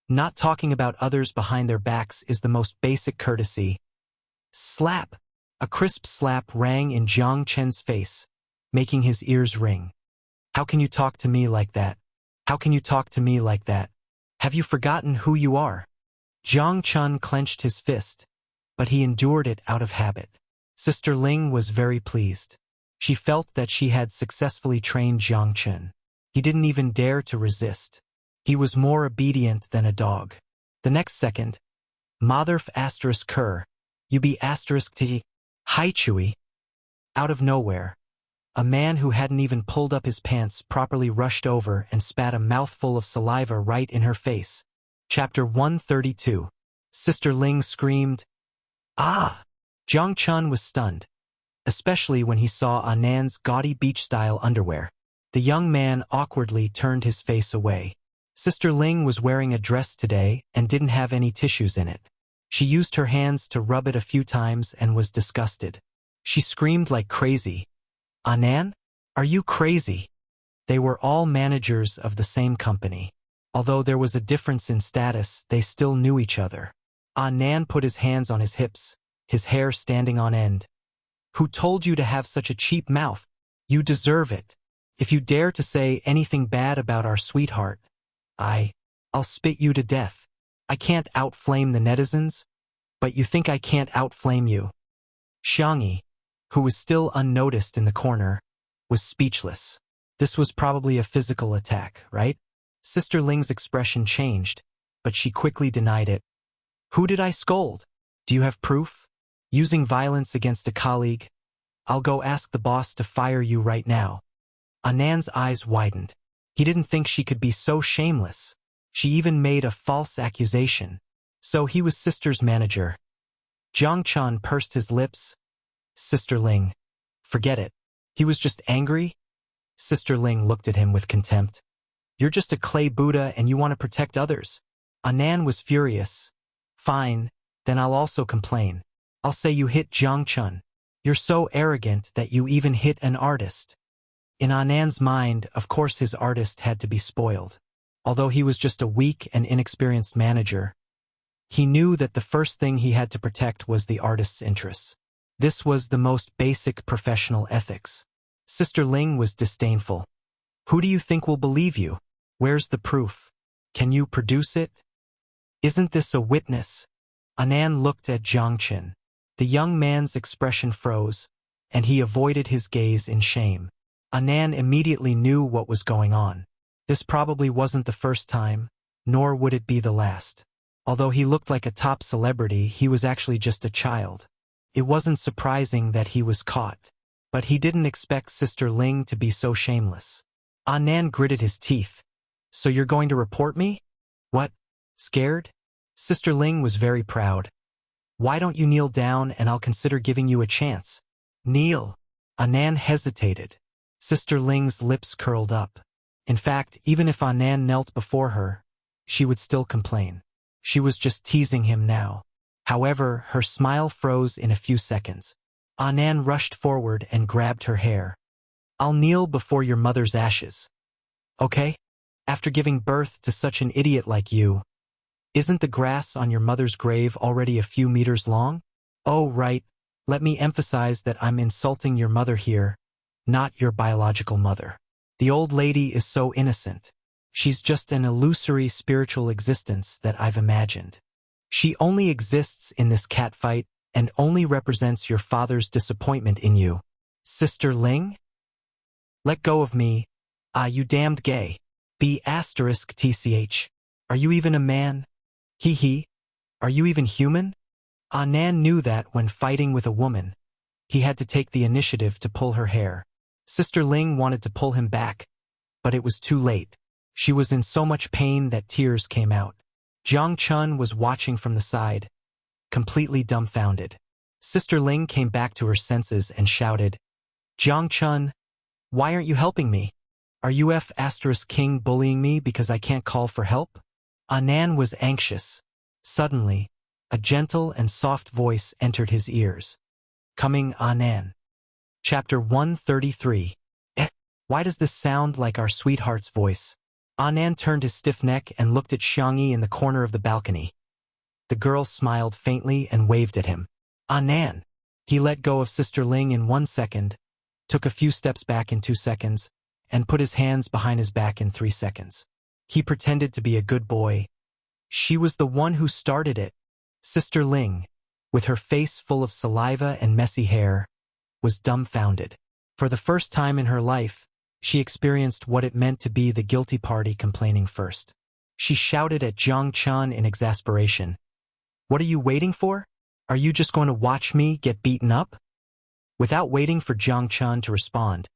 Not talking about others behind their backs is the most basic courtesy. Slap! A crisp slap rang in Jiang Chen's face, making his ears ring. How can you talk to me like that? How can you talk to me like that? Have you forgotten who you are? Jiang Chun clenched his fist, but he endured it out of habit. Sister Ling was very pleased. She felt that she had successfully trained Jiang Chun. He didn't even dare to resist. He was more obedient than a dog. The next second, Motherf asterisk Ker, you be asterisk T, Hai Chui. Out of nowhere, a man who hadn't even pulled up his pants properly rushed over and spat a mouthful of saliva right in her face. Chapter 132. Sister Ling screamed, Ah! Jiang Chun was stunned, especially when he saw Anan's gaudy beach-style underwear. The young man awkwardly turned his face away. Sister Ling was wearing a dress today and didn't have any tissues in it. She used her hands to rub it a few times and was disgusted. She screamed like crazy. Anan? Are you crazy? They were all managers of the same company. Although there was a difference in status, they still knew each other. Anan put his hands on his hips, his hair standing on end. Who told you to have such a cheap mouth? You deserve it. If you dare to say anything bad about our sweetheart, I'll spit you to death. I can't outflame the netizens, but you think I can't outflame you. Xiangyi, who was still unnoticed in the corner, was speechless. This was probably a physical attack, right? Sister Ling's expression changed, but she quickly denied it. Who did I scold? Do you have proof? Using violence against a colleague? I'll go ask the boss to fire you right now. Anan's eyes widened. He didn't think she could be so shameless. She even made a false accusation. So he was Sister's manager. Jiang Chun pursed his lips. Sister Ling, forget it. He was just angry? Sister Ling looked at him with contempt. You're just a clay Buddha and you want to protect others. Anan was furious. Fine, then I'll also complain. I'll say you hit Jiang Chun. You're so arrogant that you even hit an artist. In Anan's mind, of course his artist had to be spoiled. Although he was just a weak and inexperienced manager, he knew that the first thing he had to protect was the artist's interests. This was the most basic professional ethics. Sister Ling was disdainful. Who do you think will believe you? Where's the proof? Can you produce it? Isn't this a witness? Anan looked at Jiang Qin. The young man's expression froze, and he avoided his gaze in shame. Anan immediately knew what was going on. This probably wasn't the first time, nor would it be the last. Although he looked like a top celebrity, he was actually just a child. It wasn't surprising that he was caught, but he didn't expect Sister Ling to be so shameless. Anan gritted his teeth. So you're going to report me? What? Scared? Sister Ling was very proud. Why don't you kneel down and I'll consider giving you a chance? Kneel. Anan hesitated. Sister Ling's lips curled up. In fact, even if Anan knelt before her, she would still complain. She was just teasing him now. However, her smile froze in a few seconds. Anan rushed forward and grabbed her hair. I'll kneel before your mother's ashes. Okay? After giving birth to such an idiot like you, isn't the grass on your mother's grave already a few meters long? Oh, right. Let me emphasize that I'm insulting your mother here, not your biological mother. The old lady is so innocent. She's just an illusory spiritual existence that I've imagined. She only exists in this catfight and only represents your father's disappointment in you. Sister Ling? Let go of me. You damned gay. B*TCH. Are you even a man? He. Are you even human? Anan knew that when fighting with a woman, he had to take the initiative to pull her hair. Sister Ling wanted to pull him back, but it was too late. She was in so much pain that tears came out. Jiang Chun was watching from the side, completely dumbfounded. Sister Ling came back to her senses and shouted, Jiang Chun, why aren't you helping me? Are you King bullying me because I can't call for help? Anan was anxious. Suddenly, a gentle and soft voice entered his ears. Coming Anan. Chapter 133. Why does this sound like our sweetheart's voice? Anan turned his stiff neck and looked at Xiangyi in the corner of the balcony. The girl smiled faintly and waved at him. Anan. He let go of Sister Ling in 1 second, took a few steps back in 2 seconds, and put his hands behind his back in 3 seconds. He pretended to be a good boy. She was the one who started it. Sister Ling, with her face full of saliva and messy hair, was dumbfounded. For the first time in her life, she experienced what it meant to be the guilty party complaining first. She shouted at Jiang Chun in exasperation. What are you waiting for? Are you just going to watch me get beaten up? Without waiting for Jiang Chun to respond,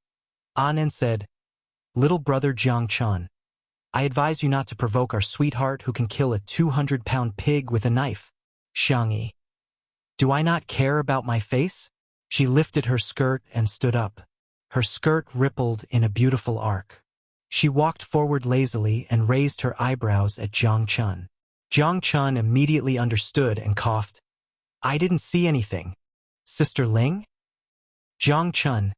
Anan said, Little brother Jiang Chun, I advise you not to provoke our sweetheart who can kill a 200-pound pig with a knife. Xiangyi. Do I not care about my face? She lifted her skirt and stood up. Her skirt rippled in a beautiful arc. She walked forward lazily and raised her eyebrows at Jiang Chun. Jiang Chun immediately understood and coughed. I didn't see anything. Sister Ling? Jiang Chun,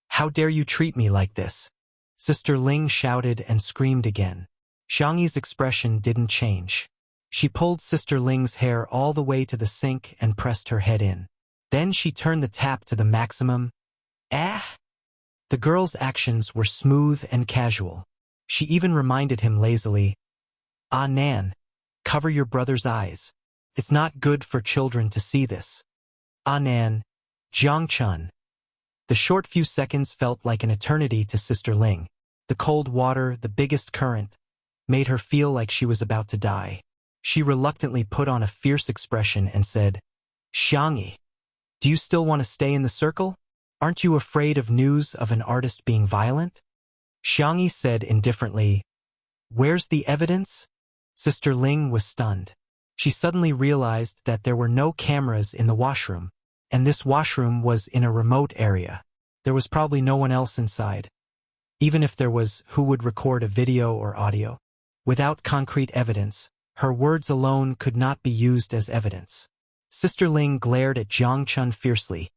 how dare you treat me like this? Sister Ling shouted and screamed again. Xiangyi's expression didn't change. She pulled Sister Ling's hair all the way to the sink and pressed her head in. Then she turned the tap to the maximum. The girl's actions were smooth and casual. She even reminded him lazily, Nan, cover your brother's eyes. It's not good for children to see this. Nan, Jiang Chun. The short few seconds felt like an eternity to Sister Ling. The cold water, the biggest current, made her feel like she was about to die. She reluctantly put on a fierce expression and said, Xiangyi, do you still want to stay in the circle? Aren't you afraid of news of an artist being violent? Xiangyi said indifferently, Where's the evidence? Sister Ling was stunned. She suddenly realized that there were no cameras in the washroom, and this washroom was in a remote area. There was probably no one else inside. Even if there was, who would record a video or audio? Without concrete evidence, her words alone could not be used as evidence. Sister Ling glared at Jiang Chun fiercely,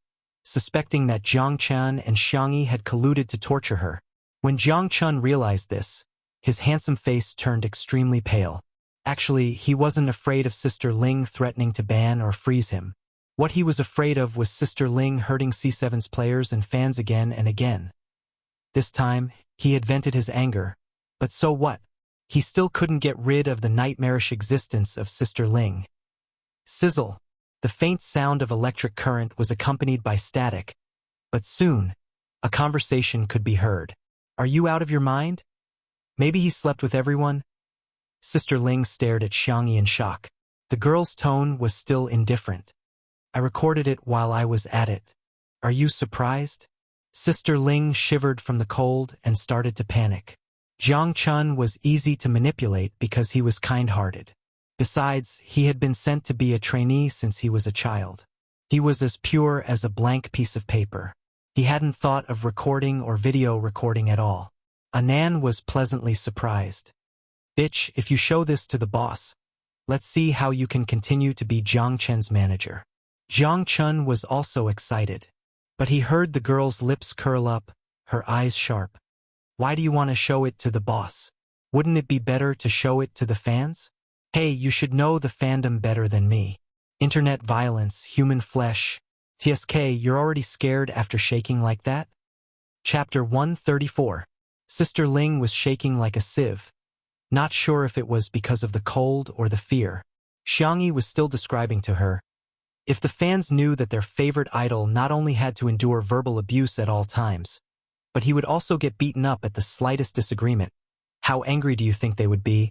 suspecting that Jiang Chun and Xiangyi had colluded to torture her. When Jiang Chun realized this, his handsome face turned extremely pale. Actually, he wasn't afraid of Sister Ling threatening to ban or freeze him. What he was afraid of was Sister Ling hurting C7's players and fans again and again. This time, he had vented his anger. But so what? He still couldn't get rid of the nightmarish existence of Sister Ling. Sizzle. The faint sound of electric current was accompanied by static. But soon, a conversation could be heard. Are you out of your mind? Maybe he slept with everyone? Sister Ling stared at Xiangyi in shock. The girl's tone was still indifferent. I recorded it while I was at it. Are you surprised? Sister Ling shivered from the cold and started to panic. Jiang Chun was easy to manipulate because he was kind-hearted. Besides, he had been sent to be a trainee since he was a child. He was as pure as a blank piece of paper. He hadn't thought of recording or video recording at all. Anan was pleasantly surprised. Bitch, if you show this to the boss, let's see how you can continue to be Jiang Chen's manager. Jiang Chun was also excited. But he heard the girl's lips curl up, her eyes sharp. Why do you want to show it to the boss? Wouldn't it be better to show it to the fans? Hey, you should know the fandom better than me. Internet violence, human flesh. TSK, you're already scared after shaking like that? Chapter 134. Sister Ling was shaking like a sieve. Not sure if it was because of the cold or the fear. Xiangyi was still describing to her. If the fans knew that their favorite idol not only had to endure verbal abuse at all times, but he would also get beaten up at the slightest disagreement, how angry do you think they would be?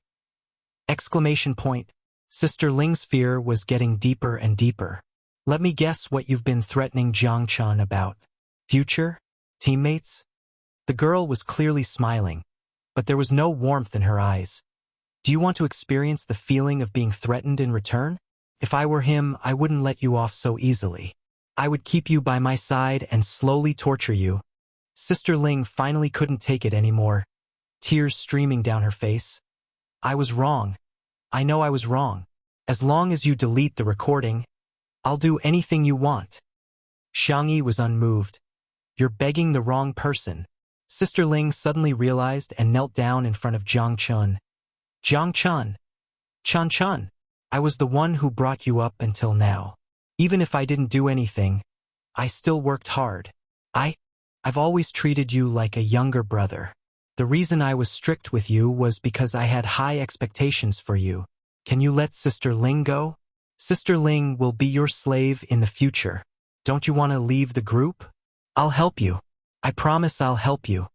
Exclamation point. Sister Ling's fear was getting deeper and deeper. Let me guess what you've been threatening Jiang Chun about. Future? Teammates? The girl was clearly smiling, but there was no warmth in her eyes. Do you want to experience the feeling of being threatened in return? If I were him, I wouldn't let you off so easily. I would keep you by my side and slowly torture you. Sister Ling finally couldn't take it anymore, tears streaming down her face. I was wrong. I know I was wrong. As long as you delete the recording, I'll do anything you want. Xiangyi was unmoved. You're begging the wrong person. Sister Ling suddenly realized and knelt down in front of Jiang Chun. Jiang Chun. Chun Chun. I was the one who brought you up until now. Even if I didn't do anything, I still worked hard. I've always treated you like a younger brother. The reason I was strict with you was because I had high expectations for you. Can you let Sister Ling go? Sister Ling will be your slave in the future. Don't you want to leave the group? I'll help you. I promise I'll help you.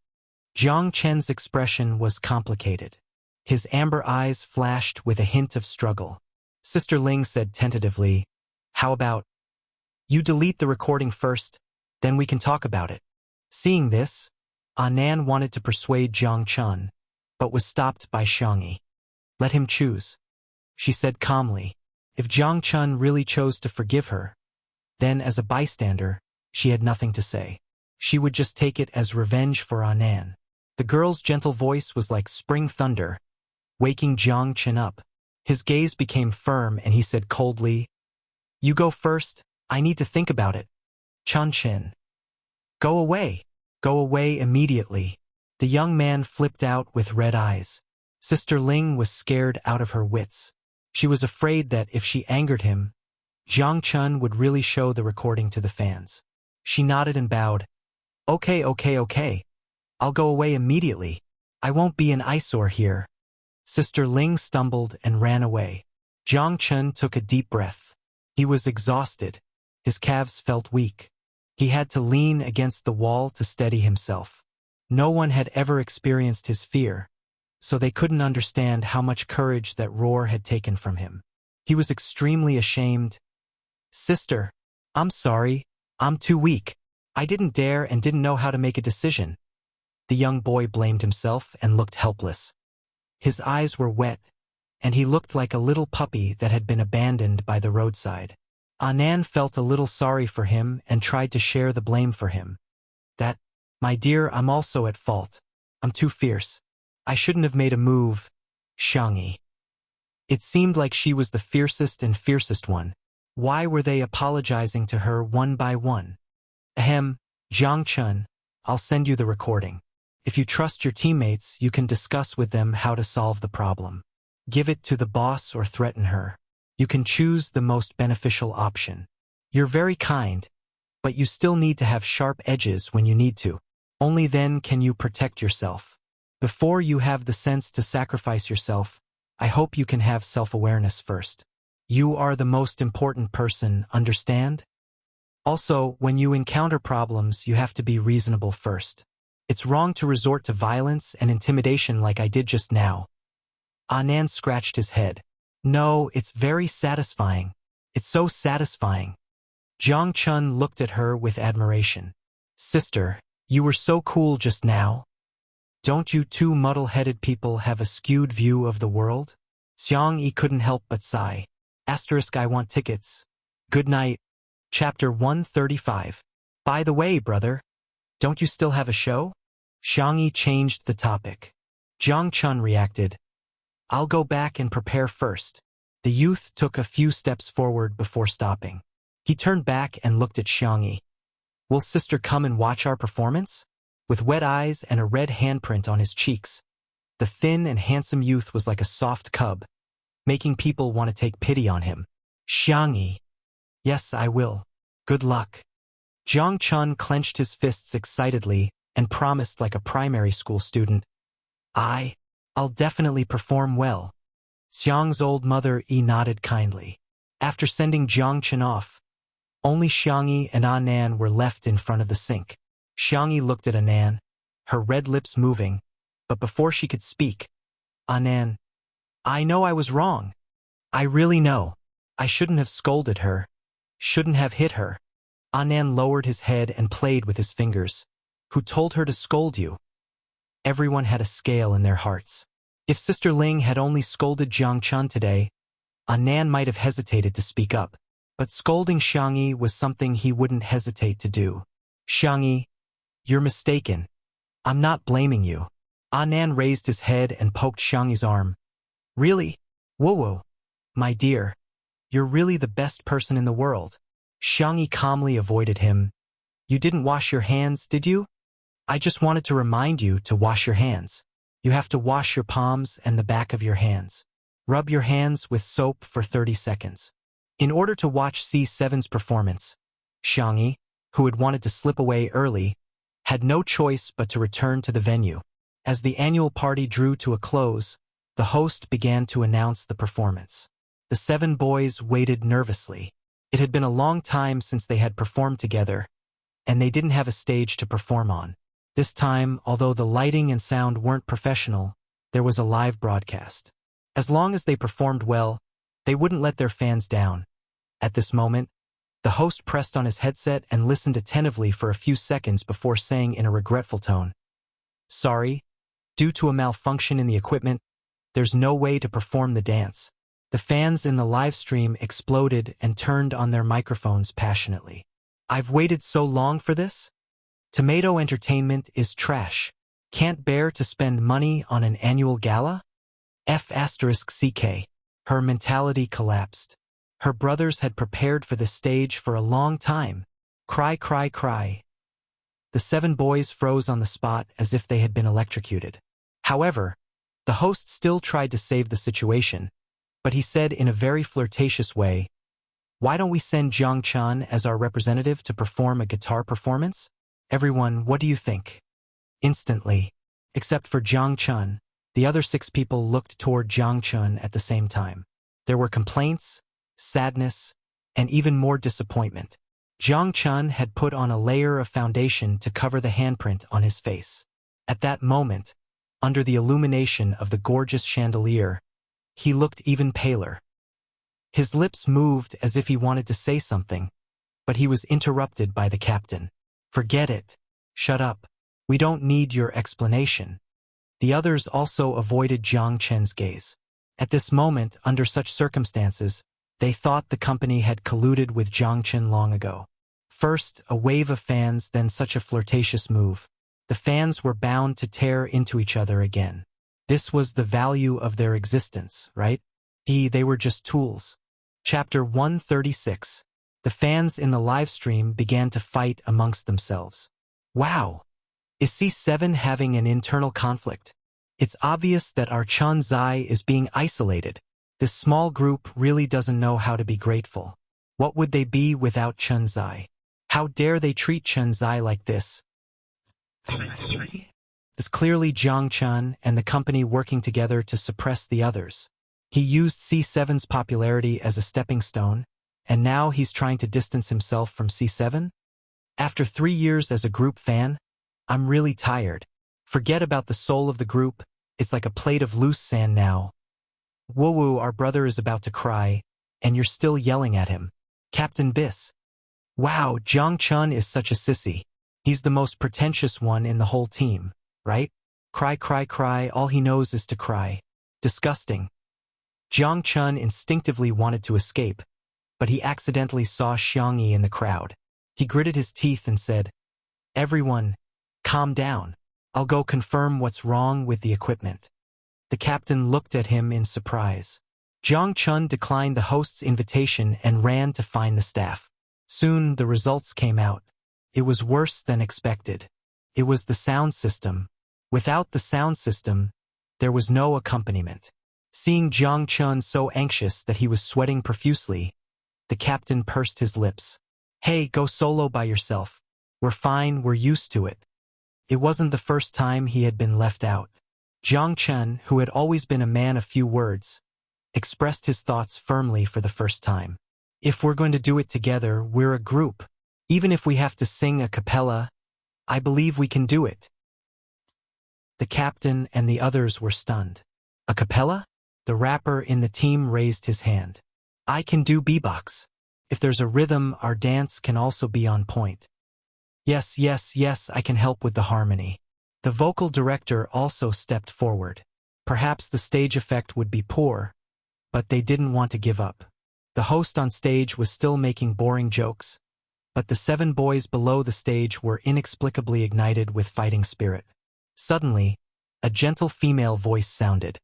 Jiang Chen's expression was complicated. His amber eyes flashed with a hint of struggle. Sister Ling said tentatively, how about you delete the recording first, then we can talk about it. Seeing this, Anan wanted to persuade Jiang Chun, but was stopped by Xiangyi. Let him choose, she said calmly. If Jiang Chun really chose to forgive her, then as a bystander, she had nothing to say. She would just take it as revenge for Anan. The girl's gentle voice was like spring thunder, waking Jiang Chun up. His gaze became firm and he said coldly, you go first, I need to think about it. Chun Chin. Go away. Go away immediately. The young man flipped out with red eyes. Sister Ling was scared out of her wits. She was afraid that if she angered him, Jiang Chun would really show the recording to the fans. She nodded and bowed. Okay. I'll go away immediately. I won't be an eyesore here. Sister Ling stumbled and ran away. Jiang Chun took a deep breath. He was exhausted. His calves felt weak. He had to lean against the wall to steady himself. No one had ever experienced his fear, so they couldn't understand how much courage that roar had taken from him. He was extremely ashamed. Sister, I'm sorry. I'm too weak. I didn't dare and didn't know how to make a decision. The young boy blamed himself and looked helpless. His eyes were wet, and he looked like a little puppy that had been abandoned by the roadside. Anan felt a little sorry for him and tried to share the blame for him. My dear, I'm also at fault. I'm too fierce. I shouldn't have made a move. Xiangyi. It seemed like she was the fiercest and fiercest one. Why were they apologizing to her one by one? Ahem, Jiang Chun, I'll send you the recording. If you trust your teammates, you can discuss with them how to solve the problem. Give it to the boss or threaten her. You can choose the most beneficial option. You're very kind, but you still need to have sharp edges when you need to. Only then can you protect yourself. Before you have the sense to sacrifice yourself, I hope you can have self-awareness first. You are the most important person, understand? Also, when you encounter problems, you have to be reasonable first. It's wrong to resort to violence and intimidation like I did just now. Anand scratched his head. No, it's very satisfying. It's so satisfying. Jiang Chun looked at her with admiration. Sister, you were so cool just now. Don't you two muddle-headed people have a skewed view of the world? Xiang Yi couldn't help but sigh. I want tickets. Good night. Chapter 135. By the way, brother, don't you still have a show? Xiang Yi changed the topic. Jiang Chun reacted. I'll go back and prepare first. The youth took a few steps forward before stopping. He turned back and looked at Xiang Yi. Will sister come and watch our performance? With wet eyes and a red handprint on his cheeks, the thin and handsome youth was like a soft cub, making people want to take pity on him. Xiang Yi. Yes, I will. Good luck. Jiang Chun clenched his fists excitedly and promised like a primary school student. I'll definitely perform well. Xiang's old mother nodded kindly. After sending Jiang Chun off, only Xiang Yi and Anand were left in front of the sink. Xiang Yi looked at Anand, her red lips moving, but before she could speak, Anand, I know I was wrong. I really know. I shouldn't have scolded her. Shouldn't have hit her. Anand lowered his head and played with his fingers. Who told her to scold you? Everyone had a scale in their hearts. If Sister Ling had only scolded Jiang Chun today, Anand might have hesitated to speak up, but scolding Xiang Yi was something he wouldn't hesitate to do. Xiang Yi, you're mistaken. I'm not blaming you. Anand raised his head and poked Xiang Yi's arm. Really? Whoa, my dear. You're really the best person in the world. Xiang Yi calmly avoided him. You didn't wash your hands, did you? I just wanted to remind you to wash your hands. You have to wash your palms and the back of your hands. Rub your hands with soap for 30 seconds. In order to watch C7's performance, Xiang Yi, who had wanted to slip away early, had no choice but to return to the venue. As the annual party drew to a close, the host began to announce the performance. The 7 boys waited nervously. It had been a long time since they had performed together, and they didn't have a stage to perform on. This time, although the lighting and sound weren't professional, there was a live broadcast. As long as they performed well, they wouldn't let their fans down. At this moment, the host pressed on his headset and listened attentively for a few seconds before saying in a regretful tone, Sorry, due to a malfunction in the equipment, there's no way to perform the dance. The fans in the live stream exploded and turned on their microphones passionately. I've waited so long for this? Tomato Entertainment is trash. Can't bear to spend money on an annual gala? F***CK. Her mentality collapsed. Her brothers had prepared for the stage for a long time. Cry, cry, cry. The 7 boys froze on the spot as if they had been electrocuted. However, the host still tried to save the situation, but he said in a very flirtatious way, Why don't we send Jiang Chun as our representative to perform a guitar performance? Everyone, what do you think? Instantly, except for Jiang Chun, the other 6 people looked toward Jiang Chun at the same time. There were complaints, sadness, and even more disappointment. Jiang Chun had put on a layer of foundation to cover the handprint on his face. At that moment, under the illumination of the gorgeous chandelier, he looked even paler. His lips moved as if he wanted to say something, but he was interrupted by the captain. Forget it. Shut up. We don't need your explanation. The others also avoided Jiang Chen's gaze. At this moment, under such circumstances, they thought the company had colluded with Jiang Chen long ago. First, a wave of fans, then such a flirtatious move. The fans were bound to tear into each other again. This was the value of their existence, right? They were just tools. Chapter 136. The fans in the live stream began to fight amongst themselves. Wow! Is C7 having an internal conflict? It's obvious that our Chun Zai is being isolated. This small group really doesn't know how to be grateful. What would they be without Chunzai? How dare they treat Chunzai like this? It's clearly Jiang Chun and the company working together to suppress the others. He used C7's popularity as a stepping stone, and now he's trying to distance himself from C7? After 3 years as a group fan, I'm really tired. Forget about the soul of the group, it's like a plate of loose sand now. Woo, our brother is about to cry, and you're still yelling at him. Captain Biss. Wow, Jiang Chun is such a sissy. He's the most pretentious one in the whole team, right? Cry, cry, cry, all he knows is to cry. Disgusting. Jiang Chun instinctively wanted to escape, but he accidentally saw Xiangyi in the crowd. He gritted his teeth and said, "Everyone, calm down. I'll go confirm what's wrong with the equipment." The captain looked at him in surprise. Jiang Chun declined the host's invitation and ran to find the staff. Soon the results came out. It was worse than expected. It was the sound system. Without the sound system, there was no accompaniment. Seeing Jiang Chun so anxious that he was sweating profusely, the captain pursed his lips. "Hey, go solo by yourself. We're fine, we're used to it." It wasn't the first time he had been left out. Jiang Chun, who had always been a man of few words, expressed his thoughts firmly for the first time. "If we're going to do it together, we're a group. Even if we have to sing a cappella, I believe we can do it." The captain and the others were stunned. "A cappella?" The rapper in the team raised his hand. "I can do beatbox. If there's a rhythm, our dance can also be on point." Yes, yes, yes, I can help with the harmony." The vocal director also stepped forward. Perhaps the stage effect would be poor, but they didn't want to give up. The host on stage was still making boring jokes, but the 7 boys below the stage were inexplicably ignited with fighting spirit. Suddenly, a gentle female voice sounded.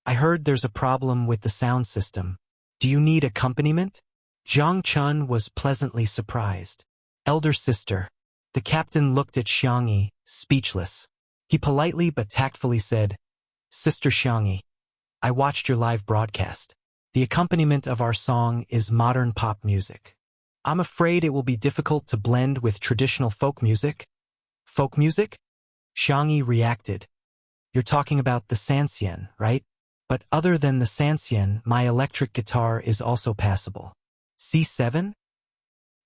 "I heard there's a problem with the sound system. Do you need accompaniment?" Jiang Chun was pleasantly surprised. "Elder sister." The captain looked at Xiangyi, speechless. He politely but tactfully said, "Sister Xiangyi, I watched your live broadcast. The accompaniment of our song is modern pop music. I'm afraid it will be difficult to blend with traditional folk music." "Folk music?" Xiangyi reacted. "You're talking about the sanxian, right? But other than the sanxian, my electric guitar is also passable." C7?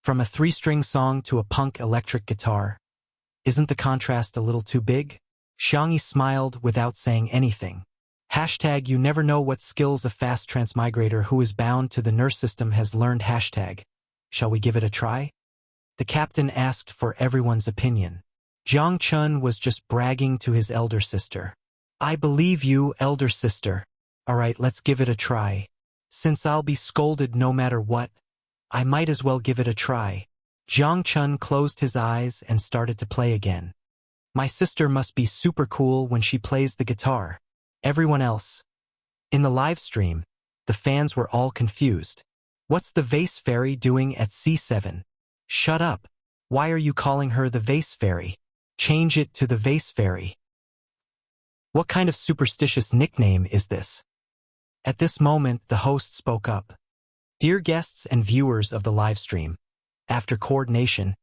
From a 3-string song to a punk electric guitar. Isn't the contrast a little too big? Xiangyi smiled without saying anything. Hashtag you never know what skills a fast transmigrator who is bound to the nurse system has learned. Hashtag. Shall we give it a try? The captain asked for everyone's opinion. Jiang Chun was just bragging to his elder sister. "I believe you, elder sister. Alright, let's give it a try. Since I'll be scolded no matter what, I might as well give it a try." Jiang Chun closed his eyes and started to play again. "My sister must be super cool when she plays the guitar." Everyone else. In the live stream, the fans were all confused. "What's the vase fairy doing at C7? Shut up. Why are you calling her the vase fairy? Change it to the vase fairy. What kind of superstitious nickname is this?" At this moment, the host spoke up. "Dear guests and viewers of the live stream, after coordination,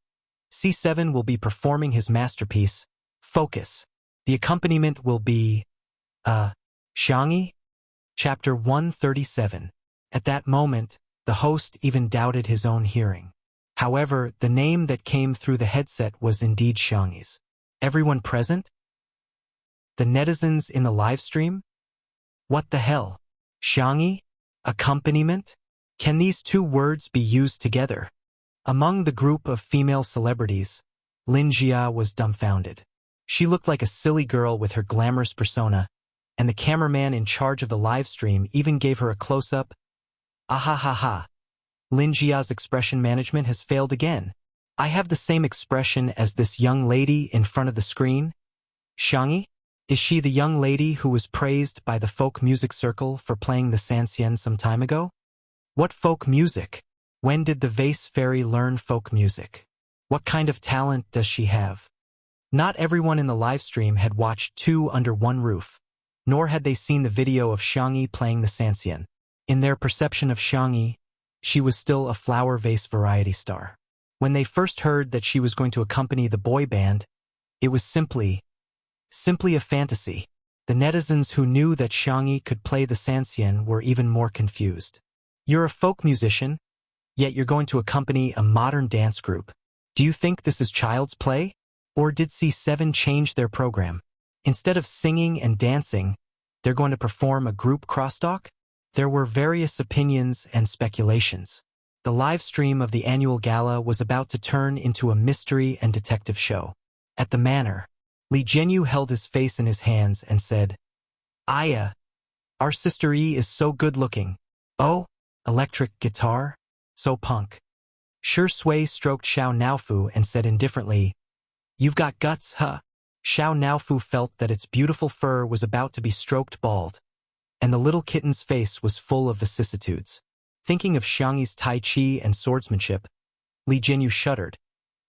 C7 will be performing his masterpiece, Focus. The accompaniment will be, Xiangyi? Chapter 137. At that moment, the host even doubted his own hearing. However, the name that came through the headset was indeed Xiangyi's. Everyone present? The netizens in the live stream? What the hell? Xiangyi? Accompaniment? Can these 2 words be used together? Among the group of female celebrities, Lin Jia was dumbfounded. She looked like a silly girl with her glamorous persona, and the cameraman in charge of the live stream even gave her a close-up. Ahahaha. Lin Jia's expression management has failed again. I have the same expression as this young lady in front of the screen. Xiangyi? Is she the young lady who was praised by the folk music circle for playing the sanxian some time ago? What folk music? When did the vase fairy learn folk music? What kind of talent does she have? Not everyone in the live stream had watched 2 under one roof, nor had they seen the video of Xiangyi playing the sanxian. In their perception of Xiangyi, she was still a flower vase variety star. When they first heard that she was going to accompany the boy band, it was simply a fantasy. The netizens who knew that Xiangyi could play the sanxian were even more confused. You're a folk musician, yet you're going to accompany a modern dance group. Do you think this is child's play? Or did C7 change their program? Instead of singing and dancing, they're going to perform a group crosstalk? There were various opinions and speculations. The live stream of the annual gala was about to turn into a mystery and detective show. At the manor, Li Jianyu held his face in his hands and said, "Aya, our sister Yi is so good-looking. Oh, electric guitar? So punk." Shi Sui stroked Xiao Naofu and said indifferently, "You've got guts, huh?" Xiao Naofu felt that its beautiful fur was about to be stroked bald, and the little kitten's face was full of vicissitudes. Thinking of Xiangyi's tai chi and swordsmanship, Li Jianyu shuddered,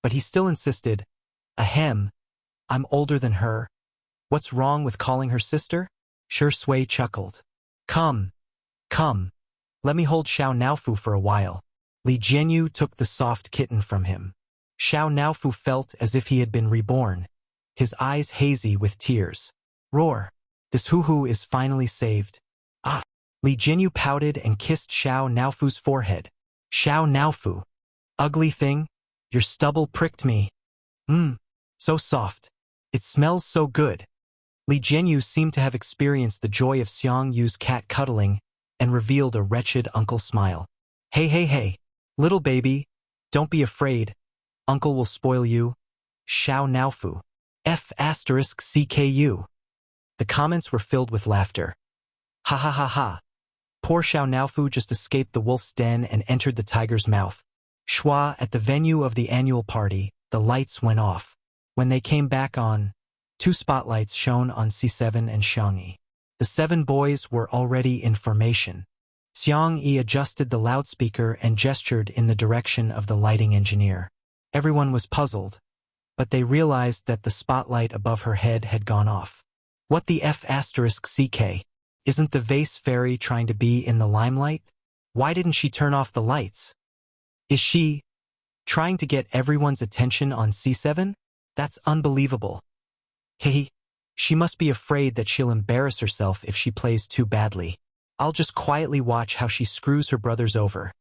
but he still insisted, "Ahem, I'm older than her. What's wrong with calling her sister?" Shi Sui chuckled. Come, let me hold Xiao Naofu for a while." Li Jianyu took the soft kitten from him. Xiao Naofu felt as if he had been reborn, his eyes hazy with tears. Roar! This hoo-hoo is finally saved. Ah! Li Jianyu pouted and kissed Xiao Naofu's forehead. "Xiao Naofu, ugly thing, your stubble pricked me. So soft. It smells so good." Li Jianyu seemed to have experienced the joy of Xiang Yu's cat cuddling and revealed a wretched uncle smile. Hey, little baby, don't be afraid. Uncle will spoil you. Xiao Naofu. F***CKU. The comments were filled with laughter. Ha ha ha ha. Poor Xiao Naofu just escaped the wolf's den and entered the tiger's mouth. Schwa, at the venue of the annual party, the lights went off. When they came back on, 2 spotlights shone on C7 and Xiangyi. The 7 boys were already in formation. Xiangyi adjusted the loudspeaker and gestured in the direction of the lighting engineer. Everyone was puzzled, but they realized that the spotlight above her head had gone off. What the F***CK? Isn't the vase fairy trying to be in the limelight? Why didn't she turn off the lights? Is she trying to get everyone's attention on C7? That's unbelievable. Hey, she must be afraid that she'll embarrass herself if she plays too badly. I'll just quietly watch how she screws her brothers over.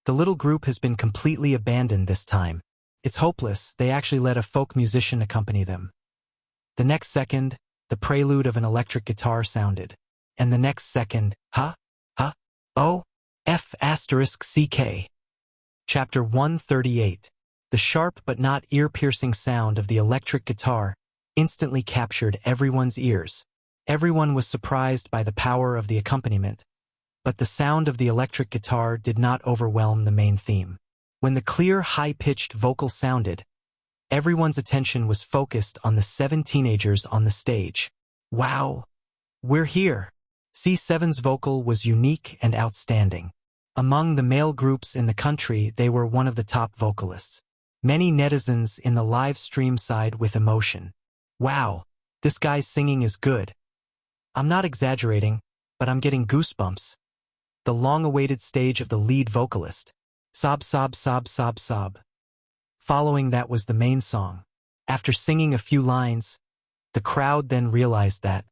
The little group has been completely abandoned this time. It's hopeless, they actually let a folk musician accompany them. The next second, the prelude of an electric guitar sounded. And the next second, oh, F***CK. Chapter 138. The sharp but not ear-piercing sound of the electric guitar instantly captured everyone's ears. Everyone was surprised by the power of the accompaniment, but the sound of the electric guitar did not overwhelm the main theme. When the clear, high-pitched vocal sounded, everyone's attention was focused on the 7 teenagers on the stage. Wow! We're here! C7's vocal was unique and outstanding. Among the male groups in the country, they were one of the top vocalists. Many netizens in the live stream sighed with emotion. Wow, this guy's singing is good. I'm not exaggerating, but I'm getting goosebumps. The long-awaited stage of the lead vocalist. Sob, sob, sob, sob, sob. Following that was the main song. After singing a few lines, the crowd then realized that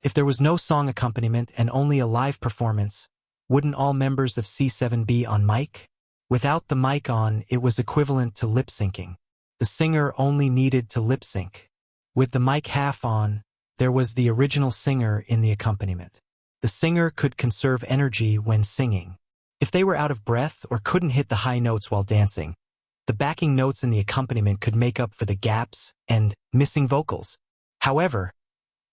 if there was no song accompaniment and only a live performance, wouldn't all members of C7 be on mic? Without the mic on, it was equivalent to lip-syncing. The singer only needed to lip-sync. With the mic half on, there was the original singer in the accompaniment. The singer could conserve energy when singing. If they were out of breath or couldn't hit the high notes while dancing, the backing notes in the accompaniment could make up for the gaps and missing vocals. However,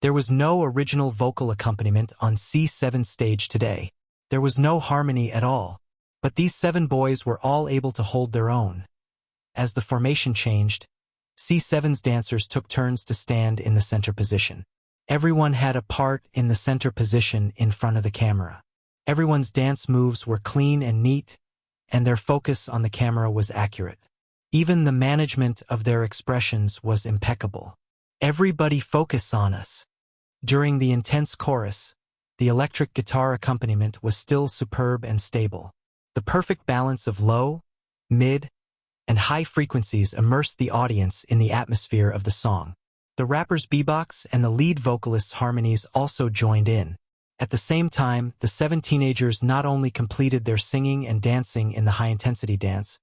there was no original vocal accompaniment on C7's stage today. There was no harmony at all. But these 7 boys were all able to hold their own. As the formation changed, C7's dancers took turns to stand in the center position. Everyone had a part in the center position in front of the camera. Everyone's dance moves were clean and neat, and their focus on the camera was accurate. Even the management of their expressions was impeccable. Everybody focus on us. During the intense chorus, the electric guitar accompaniment was still superb and stable. The perfect balance of low, mid, and high frequencies immersed the audience in the atmosphere of the song. The rapper's beatbox and the lead vocalist's harmonies also joined in. At the same time, the 7 teenagers not only completed their singing and dancing in the high-intensity dance,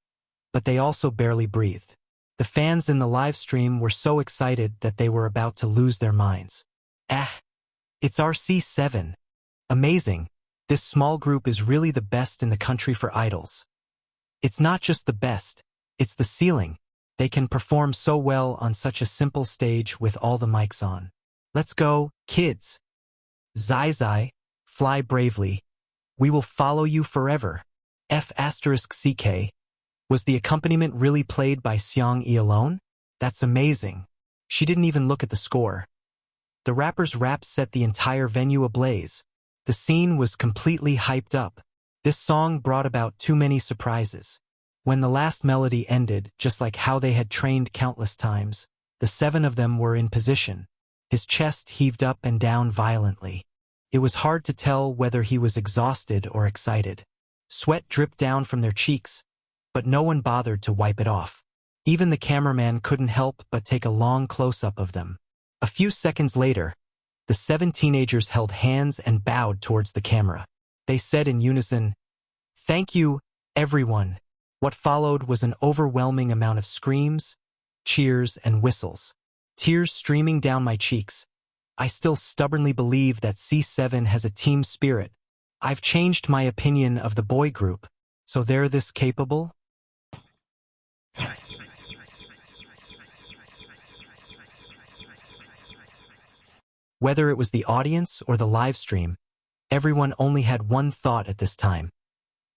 but they also barely breathed. The fans in the live stream were so excited that they were about to lose their minds. It's RC7. Amazing. This small group is really the best in the country for idols. It's not just the best, it's the ceiling. They can perform so well on such a simple stage with all the mics on. Let's go, kids. Zai Zai, fly bravely. We will follow you forever. F*CK. Was the accompaniment really played by Xiang Yi alone? That's amazing. She didn't even look at the score. The rapper's rap set the entire venue ablaze. The scene was completely hyped up. This song brought about too many surprises. When the last melody ended, just like how they had trained countless times, the 7 of them were in position. His chest heaved up and down violently. It was hard to tell whether he was exhausted or excited. Sweat dripped down from their cheeks, but no one bothered to wipe it off. Even the cameraman couldn't help but take a long close-up of them. A few seconds later, the 7 teenagers held hands and bowed towards the camera. They said in unison, "Thank you, everyone." What followed was an overwhelming amount of screams, cheers, and whistles. Tears streaming down my cheeks. I still stubbornly believe that C7 has a team spirit. I've changed my opinion of the boy group, so they're this capable? Whether it was the audience or the live stream, everyone only had one thought at this time.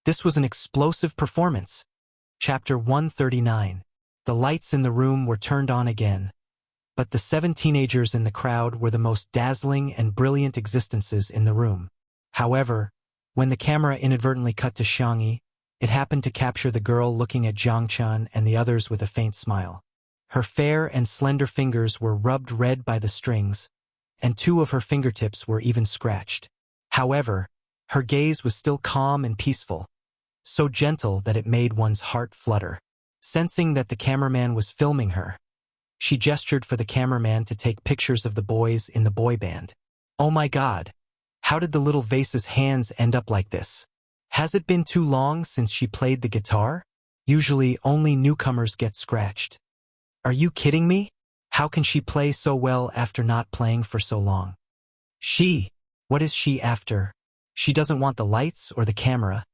This was an explosive performance. Chapter 139. The lights in the room were turned on again, but the 7 teenagers in the crowd were the most dazzling and brilliant existences in the room. However, when the camera inadvertently cut to Xiang Yi, it happened to capture the girl looking at Zhang Chun and the others with a faint smile. Her fair and slender fingers were rubbed red by the strings, and 2 of her fingertips were even scratched. However, her gaze was still calm and peaceful, so gentle that it made one's heart flutter. Sensing that the cameraman was filming her, she gestured for the cameraman to take pictures of the boys in the boy band. Oh my God! How did the little vase's hands end up like this? Has it been too long since she played the guitar? Usually only newcomers get scratched. Are you kidding me? How can she play so well after not playing for so long? What is she after? She doesn't want the lights or the camera.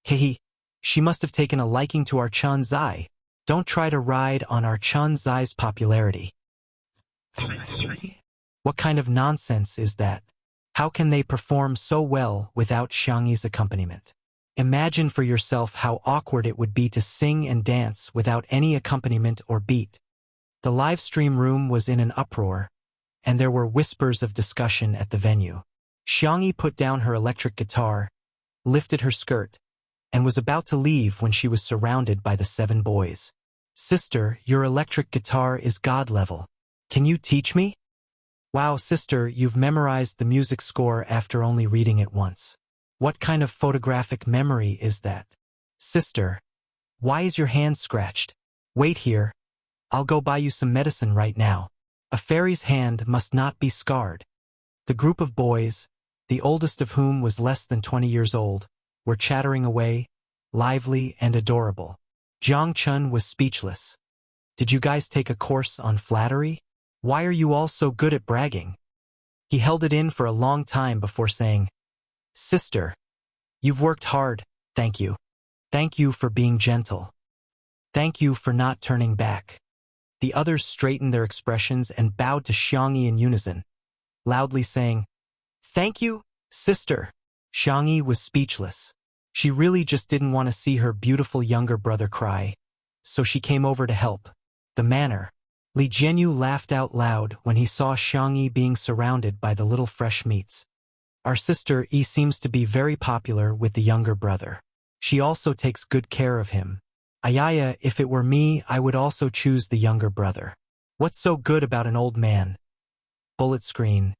Hehe, she must have taken a liking to our Chun Zai. Don't try to ride on our Chun Zai's popularity. What kind of nonsense is that? How can they perform so well without Xiang Yi's accompaniment? Imagine for yourself how awkward it would be to sing and dance without any accompaniment or beat. The live stream room was in an uproar, and there were whispers of discussion at the venue. Xiang Yi put down her electric guitar, lifted her skirt, and was about to leave when she was surrounded by the 7 boys. "Sister, your electric guitar is god level. Can you teach me?" "Wow, sister, you've memorized the music score after only reading it once. What kind of photographic memory is that?" "Sister, why is your hand scratched? Wait here. I'll go buy you some medicine right now." A fairy's hand must not be scarred. The group of boys, the oldest of whom was less than 20 years old, were chattering away, lively and adorable. Zhang Chun was speechless. "Did you guys take a course on flattery? Why are you all so good at bragging?" He held it in for a long time before saying, "Sister, you've worked hard, thank you. Thank you for being gentle. Thank you for not turning back." The others straightened their expressions and bowed to Xiang Yi in unison, loudly saying, "Thank you, sister." Xiang Yi was speechless. She really just didn't want to see her beautiful younger brother cry, so she came over to help. The manner. Li Jianyu laughed out loud when he saw Xiang Yi being surrounded by the little fresh meats. "Our sister Yi seems to be very popular with the younger brother. She also takes good care of him. Ayaya, if it were me, I would also choose the younger brother. What's so good about an old man?" Bullet screen.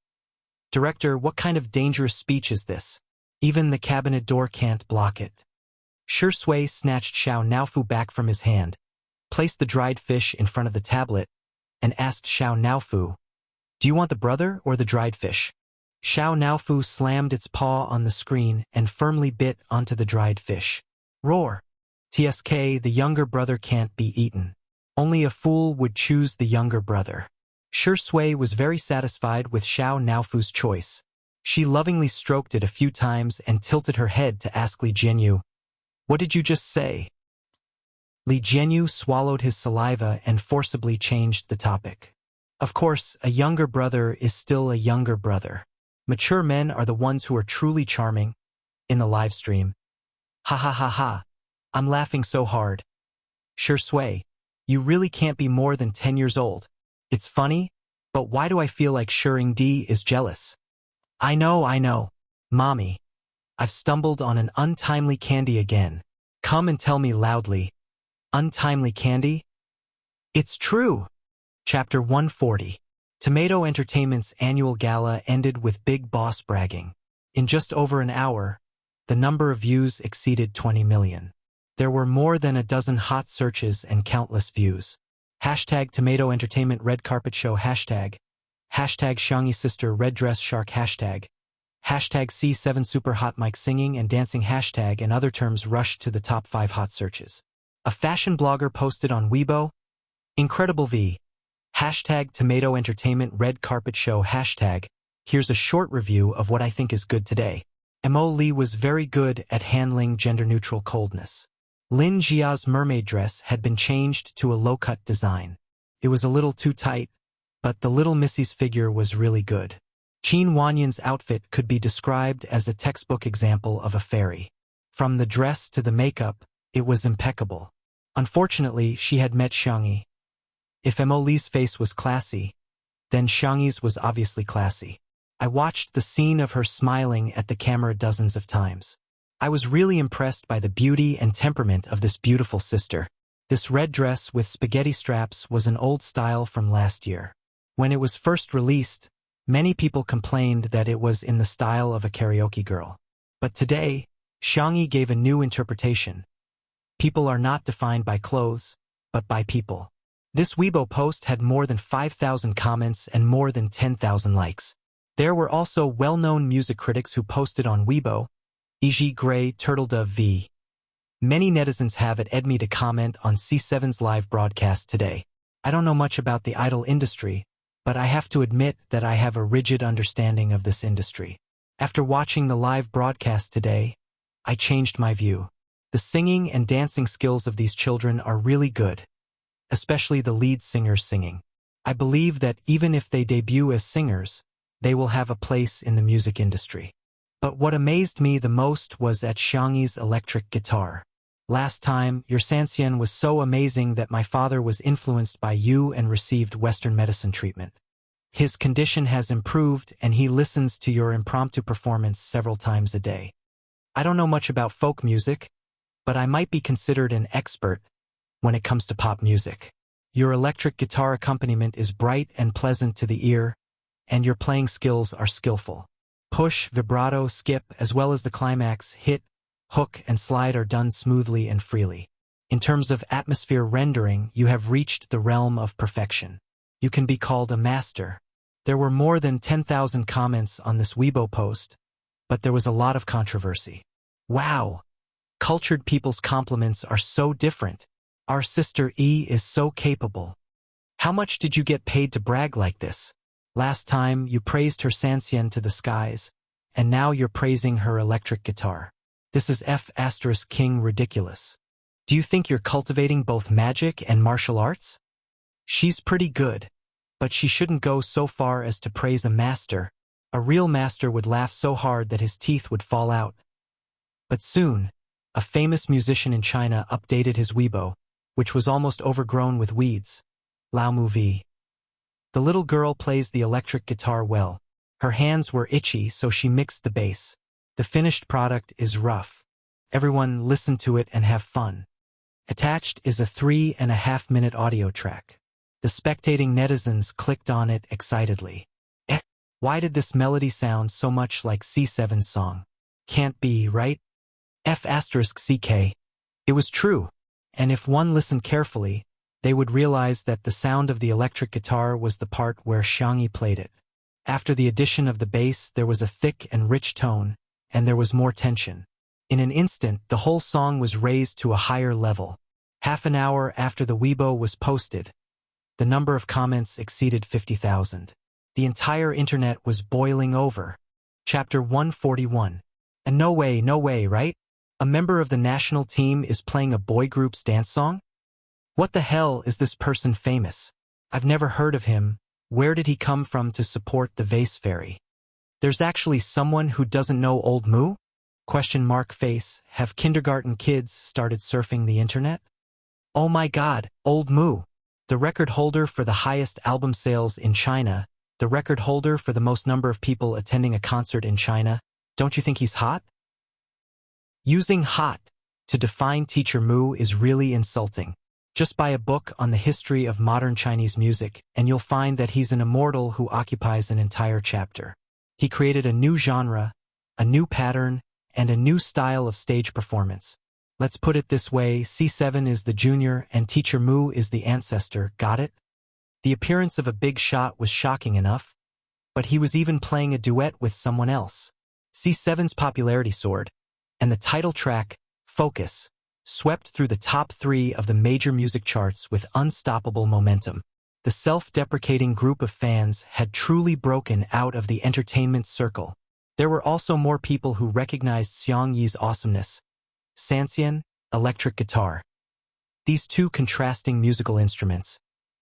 "Director, what kind of dangerous speech is this? Even the cabinet door can't block it." Shi Sui snatched Xiao Naofu back from his hand, placed the dried fish in front of the tablet, and asked Xiao Naofu, "Do you want the brother or the dried fish?" Xiao Naofu slammed its paw on the screen and firmly bit onto the dried fish. Roar! TSK, the younger brother can't be eaten. Only a fool would choose the younger brother. Shi Sui was very satisfied with Xiao Naofu's choice. She lovingly stroked it a few times and tilted her head to ask Li Jianyu, "What did you just say?" Li Jianyu swallowed his saliva and forcibly changed the topic. Of course, a younger brother is still a younger brother. Mature men are the ones who are truly charming. In the live stream. Ha ha ha ha. I'm laughing so hard. Shi Sui, you really can't be more than 10 years old. It's funny, but why do I feel like Shirring-di is jealous? I know. Mommy. I've stumbled on an untimely candy again. Come and tell me loudly. Untimely candy? It's true. Chapter 140. Tomato Entertainment's annual gala ended with Big Boss bragging. In just over an hour, the number of views exceeded 20 million. There were more than a dozen hot searches and countless views. Hashtag Tomato Entertainment Red Carpet Show Hashtag Xiangyi Sister Red Dress Shark Hashtag C7 Super Hot Mic Singing and Dancing Hashtag and other terms rushed to the top 5 hot searches. A fashion blogger posted on Weibo, Incredible V. Hashtag Tomato Entertainment Red Carpet Show Hashtag. Here's a short review of what I think is good today. Mo Li was very good at handling gender-neutral coldness. Lin Jia's mermaid dress had been changed to a low-cut design. It was a little too tight, but the little Missy's figure was really good. Qin Wanyan's outfit could be described as a textbook example of a fairy. From the dress to the makeup, it was impeccable. Unfortunately, she had met Xiangyi. If Mo Li's face was classy, then Xiangyi's was obviously classy. I watched the scene of her smiling at the camera dozens of times. I was really impressed by the beauty and temperament of this beautiful sister. This red dress with spaghetti straps was an old style from last year. When it was first released, many people complained that it was in the style of a karaoke girl. But today, Xiangyi gave a new interpretation. People are not defined by clothes, but by people. This Weibo post had more than 5,000 comments and more than 10,000 likes. There were also well-known music critics who posted on Weibo, e.g. Gray Turtledove v. Many netizens have at me to comment on C7's live broadcast today. I don't know much about the idol industry, but I have to admit that I have a rigid understanding of this industry. After watching the live broadcast today, I changed my view. The singing and dancing skills of these children are really good, especially the lead singer's singing. I believe that even if they debut as singers, they will have a place in the music industry. But what amazed me the most was at Xiangyi's electric guitar. Last time, your Sanxian was so amazing that my father was influenced by you and received Western medicine treatment. His condition has improved and he listens to your impromptu performance several times a day. I don't know much about folk music, but I might be considered an expert when it comes to pop music. Your electric guitar accompaniment is bright and pleasant to the ear, and your playing skills are skillful. Push, vibrato, skip, as well as the climax, hit, hook, and slide are done smoothly and freely. In terms of atmosphere rendering, you have reached the realm of perfection. You can be called a master. There were more than 10,000 comments on this Weibo post, but there was a lot of controversy. Wow! Cultured people's compliments are so different. Our sister E is so capable. How much did you get paid to brag like this? Last time, you praised her Sanxian to the skies, and now you're praising her electric guitar. This is King ridiculous. Do you think you're cultivating both magic and martial arts? She's pretty good, but she shouldn't go so far as to praise a master. A real master would laugh so hard that his teeth would fall out. But soon, a famous musician in China updated his Weibo, which was almost overgrown with weeds. Lao Mu V. The little girl plays the electric guitar well. Her hands were itchy, so she mixed the bass. The finished product is rough. Everyone listen to it and have fun. Attached is a 3.5-minute audio track. The spectating netizens clicked on it excitedly. Why did this melody sound so much like C7's song? Can't be, right? CK. It was true, and if one listened carefully, they would realize that the sound of the electric guitar was the part where Xiangyi played it. After the addition of the bass, there was a thick and rich tone, and there was more tension. In an instant, the whole song was raised to a higher level. Half an hour after the Weibo was posted, the number of comments exceeded 50,000. The entire internet was boiling over. Chapter 141. And no way, right? A member of the national team is playing a boy group's dance song? What the hell is this person famous? I've never heard of him. Where did he come from to support the vase fairy? There's actually someone who doesn't know Old Moo? Question mark face. Have kindergarten kids started surfing the internet? Oh my god, Old Moo. The record holder for the highest album sales in China. The record holder for the most number of people attending a concert in China. Don't you think he's hot? Using hot to define Teacher Moo is really insulting. Just buy a book on the history of modern Chinese music, and you'll find that he's an immortal who occupies an entire chapter. He created a new genre, a new pattern, and a new style of stage performance. Let's put it this way, C7 is the junior and Teacher Moo is the ancestor, got it? The appearance of a big shot was shocking enough, but he was even playing a duet with someone else. C7's popularity soared, and the title track, Focus, swept through the top 3 of the major music charts with unstoppable momentum. The self-deprecating group of fans had truly broken out of the entertainment circle. There were also more people who recognized Xiangyi's awesomeness. Sanxian, electric guitar. These two contrasting musical instruments.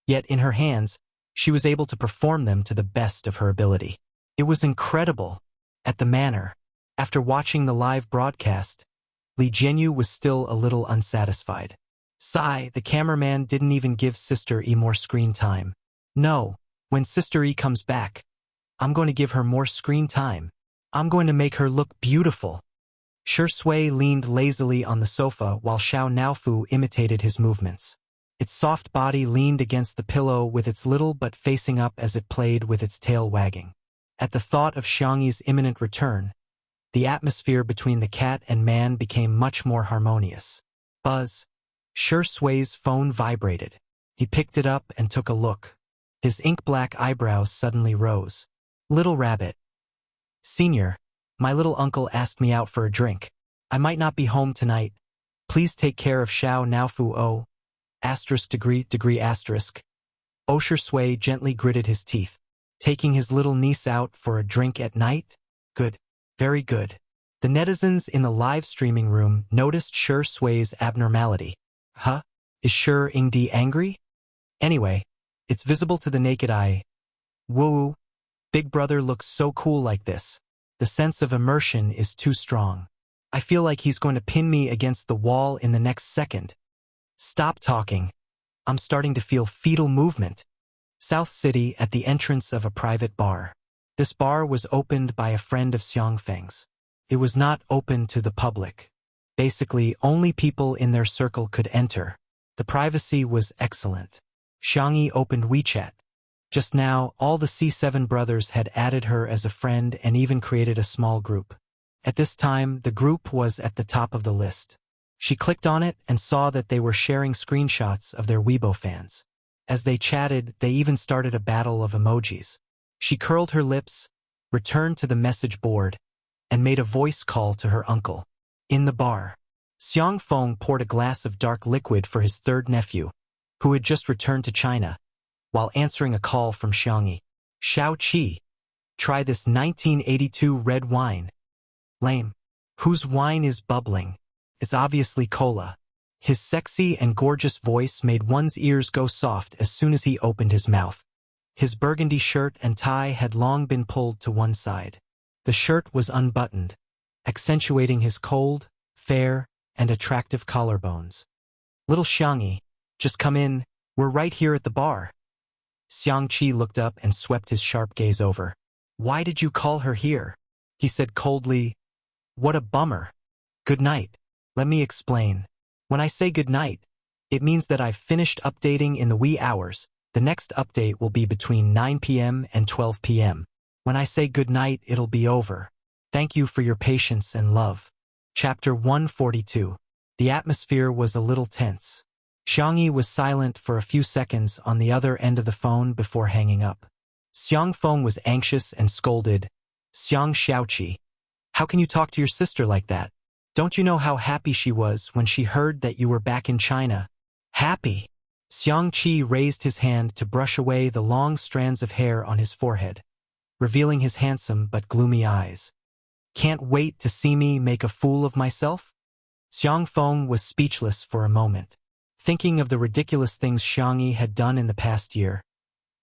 Yet in her hands, she was able to perform them to the best of her ability. It was incredible. At the manor, after watching the live broadcast, Li Jianyu was still a little unsatisfied. Sigh, the cameraman didn't even give Sister E more screen time. No, when Sister E comes back, I'm going to give her more screen time. I'm going to make her look beautiful. Shi Sui leaned lazily on the sofa while Xiao Naofu imitated his movements. Its soft body leaned against the pillow with its little butt facing up as it played with its tail wagging. At the thought of Xiangyi's imminent return, the atmosphere between the cat and man became much more harmonious. Buzz. Shi Sui's phone vibrated. He picked it up and took a look. His ink-black eyebrows suddenly rose. Little Rabbit. Senior, my little uncle asked me out for a drink. I might not be home tonight. Please take care of Xiao Naofu O. *degree***. Shi Sui gently gritted his teeth. Taking his little niece out for a drink at night? Good. Very good. The netizens in the live streaming room noticed Shi Sui's abnormality. Huh? Is Shi Yingdi angry? Anyway, it's visible to the naked eye. Woo! Big Brother looks so cool like this. The sense of immersion is too strong. I feel like he's going to pin me against the wall in the next second. Stop talking. I'm starting to feel fetal movement. South City at the entrance of a private bar. This bar was opened by a friend of Xiangfeng's. It was not open to the public. Basically, only people in their circle could enter. The privacy was excellent. Xiangyi opened WeChat. Just now, all the C7 brothers had added her as a friend and even created a small group. At this time, the group was at the top of the list. She clicked on it and saw that they were sharing screenshots of their Weibo fans. As they chatted, they even started a battle of emojis. She curled her lips, returned to the message board, and made a voice call to her uncle. In the bar, Xiang Feng poured a glass of dark liquid for his third nephew, who had just returned to China, while answering a call from Xiangyi. Xiao Qi, try this 1982 red wine. Lame. Whose wine is bubbling? It's obviously cola. His sexy and gorgeous voice made one's ears go soft as soon as he opened his mouth. His burgundy shirt and tie had long been pulled to one side. The shirt was unbuttoned, accentuating his cold, fair, and attractive collarbones. Little Xiangyi, just come in, we're right here at the bar. Xiang Qi looked up and swept his sharp gaze over. Why did you call her here? He said coldly. What a bummer. Good night. Let me explain. When I say good night, it means that I've finished updating in the wee hours. The next update will be between 9 p.m. and 12 p.m. When I say good night, it'll be over. Thank you for your patience and love. Chapter 142. The atmosphere was a little tense. Xiangyi was silent for a few seconds on the other end of the phone before hanging up. Xiang Feng was anxious and scolded. Xiang Xiaoqi, how can you talk to your sister like that? Don't you know how happy she was when she heard that you were back in China? Happy? Xiang Qi raised his hand to brush away the long strands of hair on his forehead, revealing his handsome but gloomy eyes. Can't wait to see me make a fool of myself? Xiang Feng was speechless for a moment. Thinking of the ridiculous things Xiangyi had done in the past year,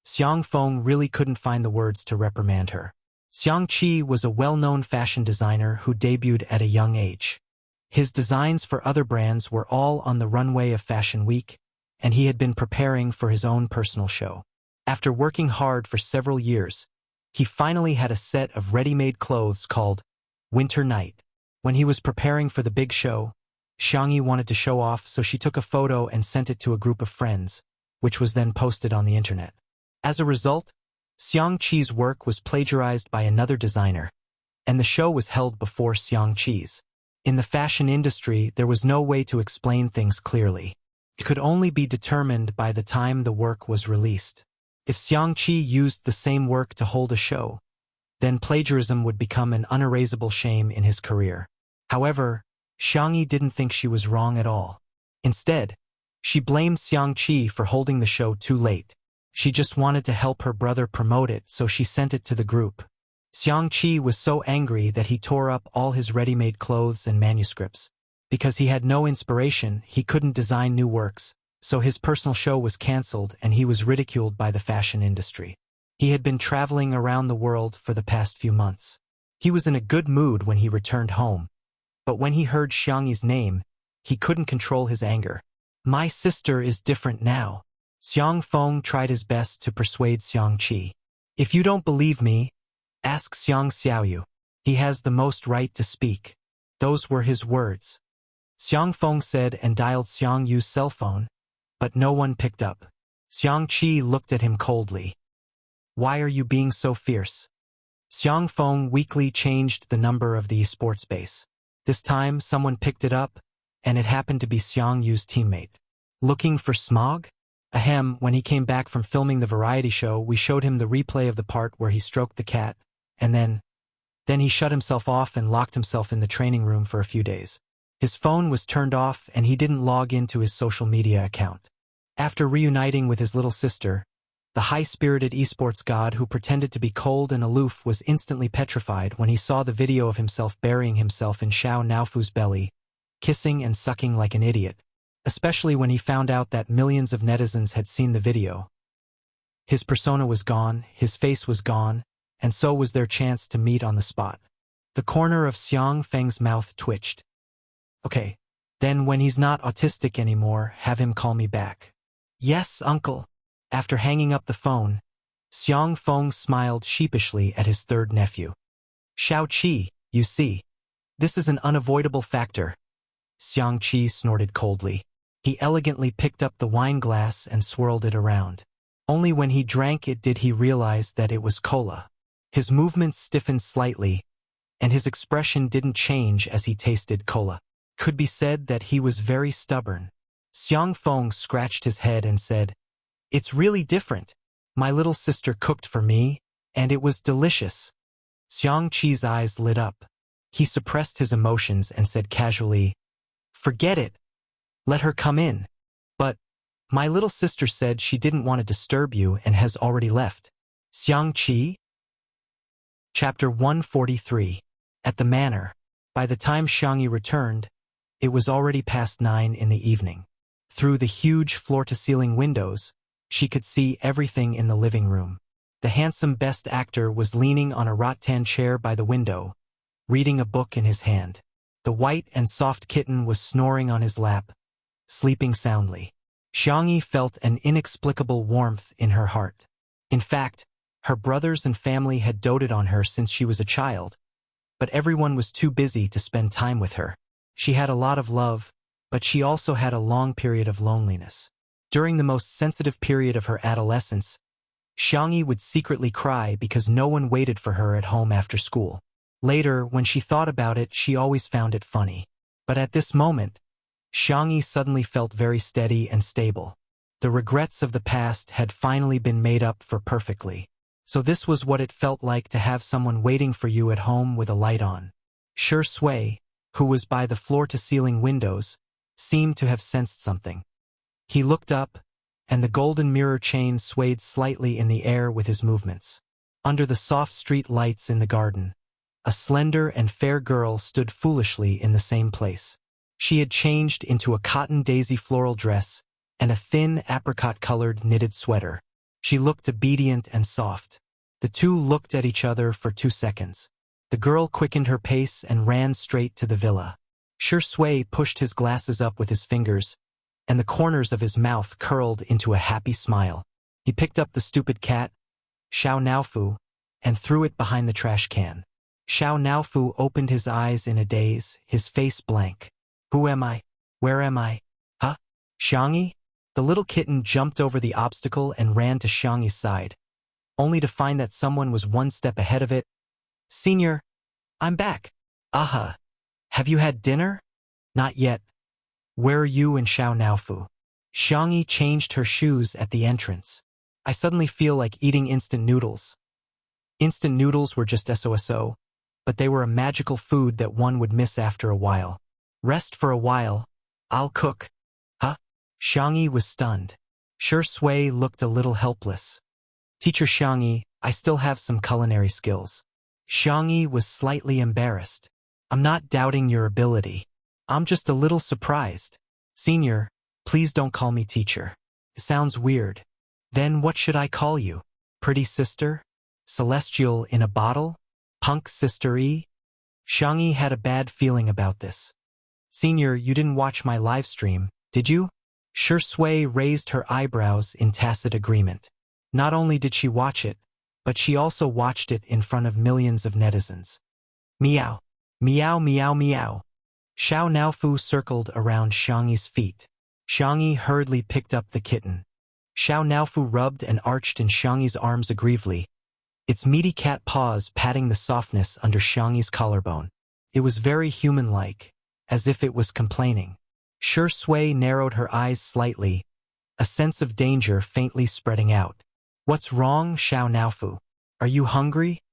Xiang Feng really couldn't find the words to reprimand her. Xiang Qi was a well-known fashion designer who debuted at a young age. His designs for other brands were all on the runway of Fashion Week, and he had been preparing for his own personal show. After working hard for several years, he finally had a set of ready-made clothes called Winter Night. When he was preparing for the big show, Xiangyi wanted to show off, so she took a photo and sent it to a group of friends, which was then posted on the internet. As a result, Xiang Qi's work was plagiarized by another designer, and the show was held before Xiang Qi's. In the fashion industry, there was no way to explain things clearly. It could only be determined by the time the work was released. If Xiang Qi used the same work to hold a show, then plagiarism would become an unerasable shame in his career. However, Xiangyi didn't think she was wrong at all. Instead, she blamed Xiang Qi for holding the show too late. She just wanted to help her brother promote it, so she sent it to the group. Xiang Qi was so angry that he tore up all his ready-made clothes and manuscripts. Because he had no inspiration, he couldn't design new works, so his personal show was cancelled and he was ridiculed by the fashion industry. He had been traveling around the world for the past few months. He was in a good mood when he returned home, but when he heard Xiangyi's name, he couldn't control his anger. My sister is different now. Xiang Feng tried his best to persuade Xiang Qi. If you don't believe me, ask Xiang Xiaoyu. He has the most right to speak. Those were his words. Xiang Feng said and dialed Xiang Yu's cell phone, but no one picked up. Xiang Qi looked at him coldly. Why are you being so fierce? Xiang Feng weakly changed the number of the esports base. This time, someone picked it up, and it happened to be Xiang Yu's teammate. Looking for Smog? Ahem, when he came back from filming the variety show, we showed him the replay of the part where he stroked the cat, and then he shut himself off and locked himself in the training room for a few days. His phone was turned off and he didn't log into his social media account. After reuniting with his little sister, the high-spirited esports god who pretended to be cold and aloof was instantly petrified when he saw the video of himself burying himself in Xiao Naofu's belly, kissing and sucking like an idiot, especially when he found out that millions of netizens had seen the video. His persona was gone, his face was gone, and so was their chance to meet on the spot. The corner of Xiang Feng's mouth twitched. Okay, then when he's not autistic anymore, have him call me back. Yes, uncle. After hanging up the phone, Xiang Feng smiled sheepishly at his third nephew. Xiao Qi, you see. This is an unavoidable factor. Xiang Qi snorted coldly. He elegantly picked up the wine glass and swirled it around. Only when he drank it did he realize that it was cola. His movements stiffened slightly, and his expression didn't change as he tasted cola. Could be said that he was very stubborn. Xiang Feng scratched his head and said, It's really different. My little sister cooked for me, and it was delicious. Xiang Qi's eyes lit up. He suppressed his emotions and said casually, Forget it. Let her come in. But my little sister said she didn't want to disturb you and has already left. Xiang Qi? Chapter 143. At the manor. By the time Xiangyi returned, it was already past 9 in the evening. Through the huge floor-to-ceiling windows, she could see everything in the living room. The handsome best actor was leaning on a rattan chair by the window, reading a book in his hand. The white and soft kitten was snoring on his lap, sleeping soundly. Xiangyi felt an inexplicable warmth in her heart. In fact, her brothers and family had doted on her since she was a child, but everyone was too busy to spend time with her. She had a lot of love, but she also had a long period of loneliness. During the most sensitive period of her adolescence, Xiangyi would secretly cry because no one waited for her at home after school. Later, when she thought about it, she always found it funny. But at this moment, Xiangyi suddenly felt very steady and stable. The regrets of the past had finally been made up for perfectly. So this was what it felt like to have someone waiting for you at home with a light on. Shi Sui, who was by the floor-to-ceiling windows, seemed to have sensed something. He looked up, and the golden mirror chain swayed slightly in the air with his movements. Under the soft street lights in the garden, a slender and fair girl stood foolishly in the same place. She had changed into a cotton daisy floral dress and a thin apricot-colored knitted sweater. She looked obedient and soft. The two looked at each other for 2 seconds. The girl quickened her pace and ran straight to the villa. Shi Sui pushed his glasses up with his fingers, and the corners of his mouth curled into a happy smile. He picked up the stupid cat, Xiao Naofu, and threw it behind the trash can. Xiao Naofu opened his eyes in a daze, his face blank. Who am I? Where am I? Huh? Xiangyi? The little kitten jumped over the obstacle and ran to Xiangyi's side, only to find that someone was 1 step ahead of it. Senior, I'm back. Aha. Have you had dinner? Not yet. Where are you and Xiao Naofu? Xiangyi changed her shoes at the entrance. I suddenly feel like eating instant noodles. Instant noodles were just SOSO, but they were a magical food that one would miss after a while. Rest for a while. I'll cook. Huh? Xiangyi was stunned. Shi Sui looked a little helpless. Teacher Xiangyi, I still have some culinary skills. Xiangyi was slightly embarrassed. I'm not doubting your ability. I'm just a little surprised. Senior, please don't call me teacher. It sounds weird. Then what should I call you? Pretty sister? Celestial in a bottle? Punk sister-y? Xiangyi had a bad feeling about this. Senior, you didn't watch my live stream, did you? Shi Sui raised her eyebrows in tacit agreement. Not only did she watch it, but she also watched it in front of millions of netizens. Meow. Meow meow meow. Xiao Naofu circled around Xiangyi's feet. Xiangyi hurriedly picked up the kitten. Xiao Naofu rubbed and arched in Xiangyi's arms aggressively, its meaty cat paws patting the softness under Xiangyi's collarbone. It was very human-like, as if it was complaining. Shi Sui narrowed her eyes slightly, a sense of danger faintly spreading out. What's wrong, Xiao Naofu? Are you hungry?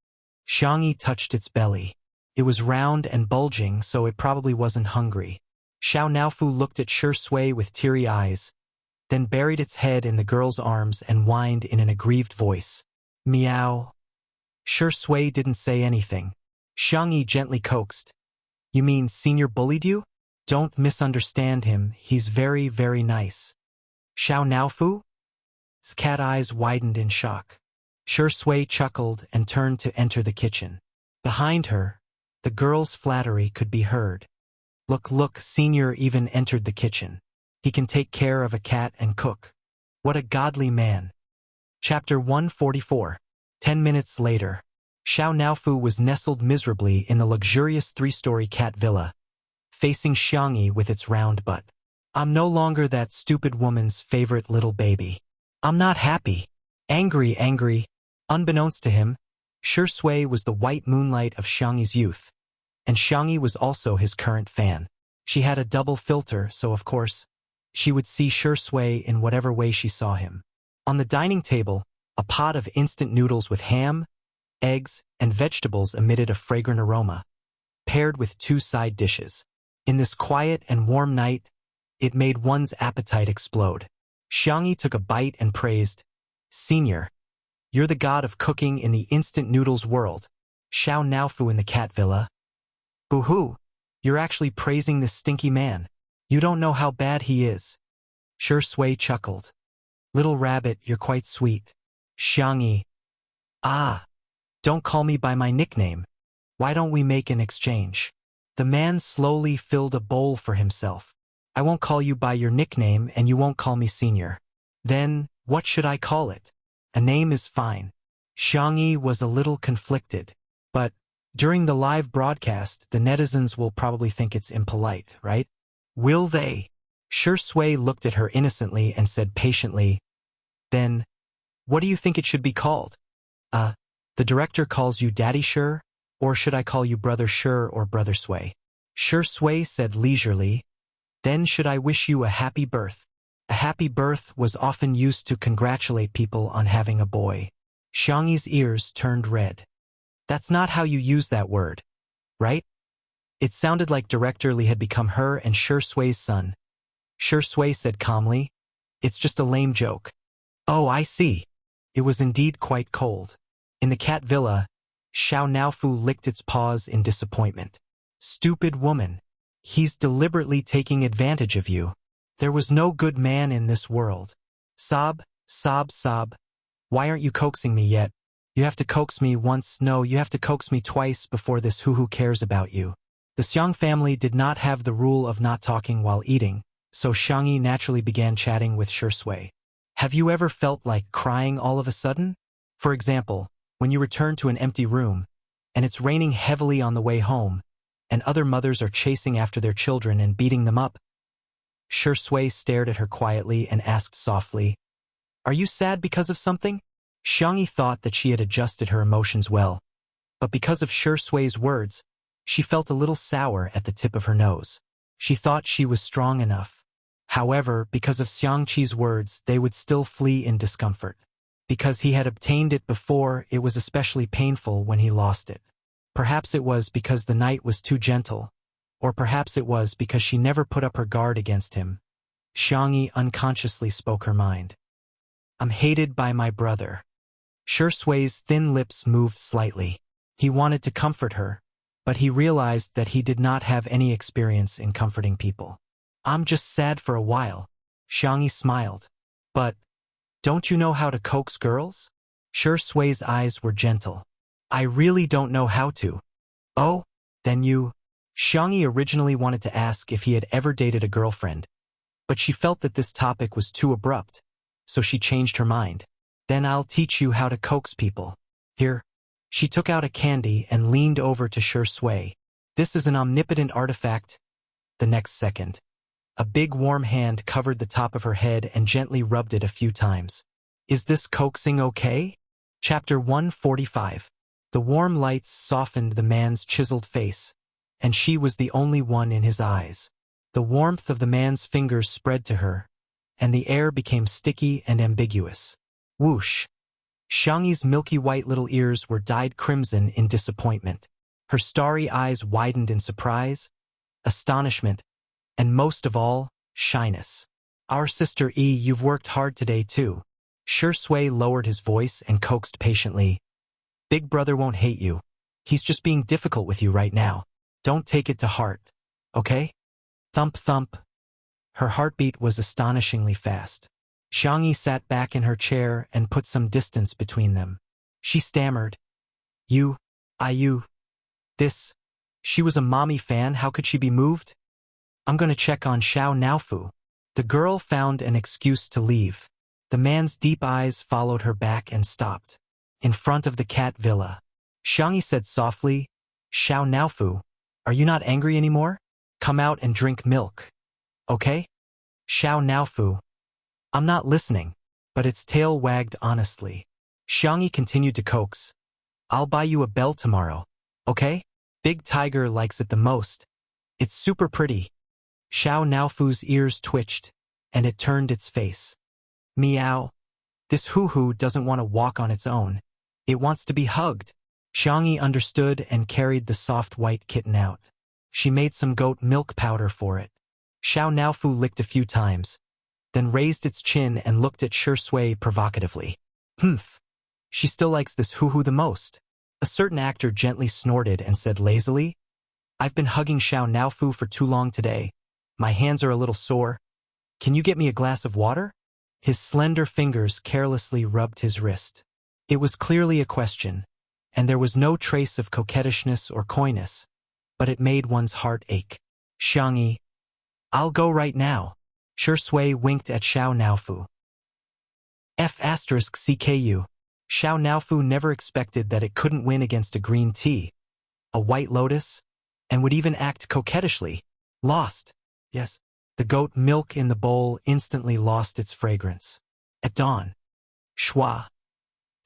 Xiangyi touched its belly. It was round and bulging, so it probably wasn't hungry. Xiao Naofu looked at Shi Sui with teary eyes, then buried its head in the girl's arms and whined in an aggrieved voice. Meow. Shi Sui didn't say anything. Xiangyi gently coaxed. You mean Senior bullied you? Don't misunderstand him, he's very, very nice. Xiao Naofu? His cat eyes widened in shock. Shi Sui chuckled and turned to enter the kitchen. Behind her, the girl's flattery could be heard. Look, Senior even entered the kitchen. He can take care of a cat and cook. What a godly man. Chapter 144. 10 minutes later, Xiao Naofu was nestled miserably in the luxurious 3-story cat villa, facing Xiangyi with its round butt. I'm no longer that stupid woman's favorite little baby. I'm not happy. Angry. Unbeknownst to him, Shi Sui was the white moonlight of Xiangyi's youth, and Xiangyi was also his current fan. She had a double filter, so of course, she would see Shi Sui in whatever way she saw him. On the dining table, a pot of instant noodles with ham, eggs, and vegetables emitted a fragrant aroma, paired with 2 side dishes. In this quiet and warm night, it made one's appetite explode. Xiangyi took a bite and praised, Senior, you're the god of cooking in the instant noodles world. Xiao Naofu in the cat villa. Boo-hoo, you're actually praising this stinky man. You don't know how bad he is. Shi Sui chuckled. Little rabbit, you're quite sweet. Xiangyi. Ah, don't call me by my nickname. Why don't we make an exchange? The man slowly filled a bowl for himself. I won't call you by your nickname and you won't call me Senior. Then, what should I call it? A name is fine. Xiangyi was a little conflicted. But, during the live broadcast, the netizens will probably think it's impolite, right? Will they? Shi Sui looked at her innocently and said patiently, Then, what do you think it should be called? The director calls you Daddy Shi, or should I call you Brother Shi or Brother Sui? Shi Sui said leisurely, Then should I wish you a happy birth? A happy birth was often used to congratulate people on having a boy. Xiangyi's ears turned red. That's not how you use that word, right? It sounded like Director Li had become her and Shi Sui's son. Shi Sui said calmly, "It's just a lame joke." "Oh, I see." It was indeed quite cold. In the cat villa, Xiao Naofu licked its paws in disappointment. "Stupid woman. He's deliberately taking advantage of you. There was no good man in this world." Sob, sob, sob. "Why aren't you coaxing me yet? You have to coax me once, no, you have to coax me twice before this hoo-hoo cares about you." The Xiang family did not have the rule of not talking while eating, so Xiangyi naturally began chatting with Shi Sui. "Have you ever felt like crying all of a sudden? For example, when you return to an empty room, and it's raining heavily on the way home, and other mothers are chasing after their children and beating them up?" Shi Sui stared at her quietly and asked softly, "Are you sad because of something?" Xiangyi thought that she had adjusted her emotions well, but because of Shi Sui's words, she felt a little sour at the tip of her nose. She thought she was strong enough. However, because of Xiangqi's words, they would still flee in discomfort. Because he had obtained it before, it was especially painful when he lost it. Perhaps it was because the night was too gentle, or perhaps it was because she never put up her guard against him. Xiangyi unconsciously spoke her mind. "I'm hated by my brother." Shi Sui's thin lips moved slightly. He wanted to comfort her, but he realized that he did not have any experience in comforting people. "I'm just sad for a while." Xiangyi smiled. "But, don't you know how to coax girls?" Shi Sui's eyes were gentle. "I really don't know how to." "Oh, then you..." Xiangyi originally wanted to ask if he had ever dated a girlfriend, but she felt that this topic was too abrupt, so she changed her mind. "Then I'll teach you how to coax people. Here." She took out a candy and leaned over to Shi Sui. "This is an omnipotent artifact." The next second, a big warm hand covered the top of her head and gently rubbed it a few times. "Is this coaxing okay?" Chapter 145. The warm lights softened the man's chiseled face, and she was the only one in his eyes. The warmth of the man's fingers spread to her, and the air became sticky and ambiguous. Whoosh! Xiangyi's milky white little ears were dyed crimson in disappointment. Her starry eyes widened in surprise, astonishment, and most of all, shyness. "Our sister E, you've worked hard today too." Shi Sui lowered his voice and coaxed patiently. "Big brother won't hate you. He's just being difficult with you right now. Don't take it to heart, okay?" Thump thump. Her heartbeat was astonishingly fast. Xiangyi sat back in her chair and put some distance between them. She stammered, You. This. She was a mommy fan, how could she be moved? "I'm gonna check on Xiao Naofu." The girl found an excuse to leave. The man's deep eyes followed her back and stopped. In front of the cat villa. Xiangyi said softly, "Xiao Naofu, are you not angry anymore? Come out and drink milk. Okay?" Xiao Naofu. "I'm not listening," but its tail wagged honestly. Xiangyi continued to coax. "I'll buy you a bell tomorrow, okay? Big Tiger likes it the most. It's super pretty." Xiao Naofu's ears twitched, and it turned its face. "Meow. This hoo-hoo doesn't want to walk on its own. It wants to be hugged." Xiangyi understood and carried the soft white kitten out. She made some goat milk powder for it. Xiao Naofu licked a few times, then raised its chin and looked at Shi Sui provocatively. "Humph. She still likes this hoo-hoo the most." A certain actor gently snorted and said lazily, "I've been hugging Xiao Naofu for too long today. My hands are a little sore. Can you get me a glass of water?" His slender fingers carelessly rubbed his wrist. It was clearly a question, and there was no trace of coquettishness or coyness, but it made one's heart ache. "Xiangyi, I'll go right now." Shi Sui winked at Xiao Naofu. F***CKU. Xiao Naofu never expected that it couldn't win against a green tea, a white lotus, and would even act coquettishly. Lost. Yes. The goat milk in the bowl instantly lost its fragrance. At dawn. Shua.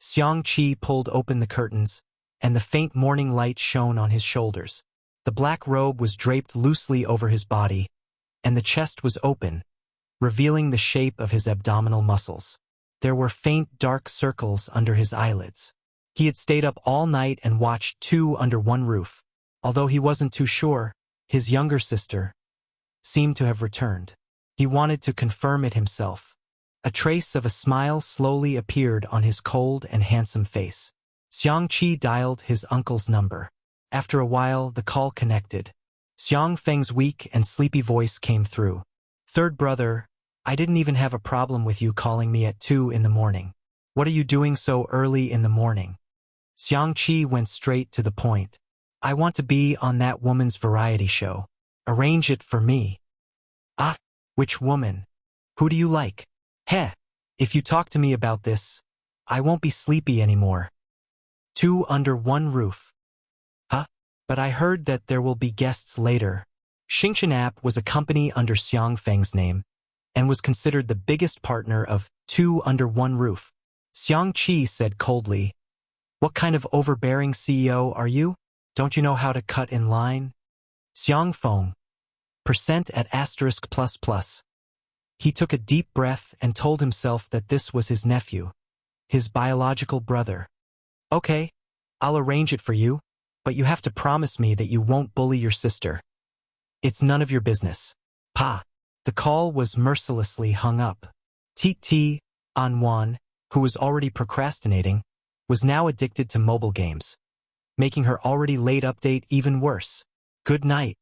Xiangqi pulled open the curtains, and the faint morning light shone on his shoulders. The black robe was draped loosely over his body, and the chest was open, revealing the shape of his abdominal muscles. There were faint dark circles under his eyelids. He had stayed up all night and watched two under one roof. Although he wasn't too sure, his younger sister seemed to have returned. He wanted to confirm it himself. A trace of a smile slowly appeared on his cold and handsome face. Xiangqi dialed his uncle's number. After a while, the call connected. Xiang Feng's weak and sleepy voice came through. "Third brother, I didn't even have a problem with you calling me at 2 in the morning. What are you doing so early in the morning?" Xiangqi went straight to the point. "I want to be on that woman's variety show. Arrange it for me." "Ah, which woman? Who do you like?" "Heh, if you talk to me about this, I won't be sleepy anymore." "Two under one roof." "Huh? But I heard that there will be guests later." Xingqianap was a company under Xiang Feng's name and was considered the biggest partner of Two Under One Roof. Xiangqi said coldly, "What kind of overbearing CEO are you? Don't you know how to cut in line?" Xiang Feng, percent at asterisk plus plus. He took a deep breath and told himself that this was his nephew, his biological brother. "Okay, I'll arrange it for you, but you have to promise me that you won't bully your sister." "It's none of your business." Pa. The call was mercilessly hung up. Ti Anwan, who was already procrastinating, was now addicted to mobile games, making her already late update even worse. "Good night."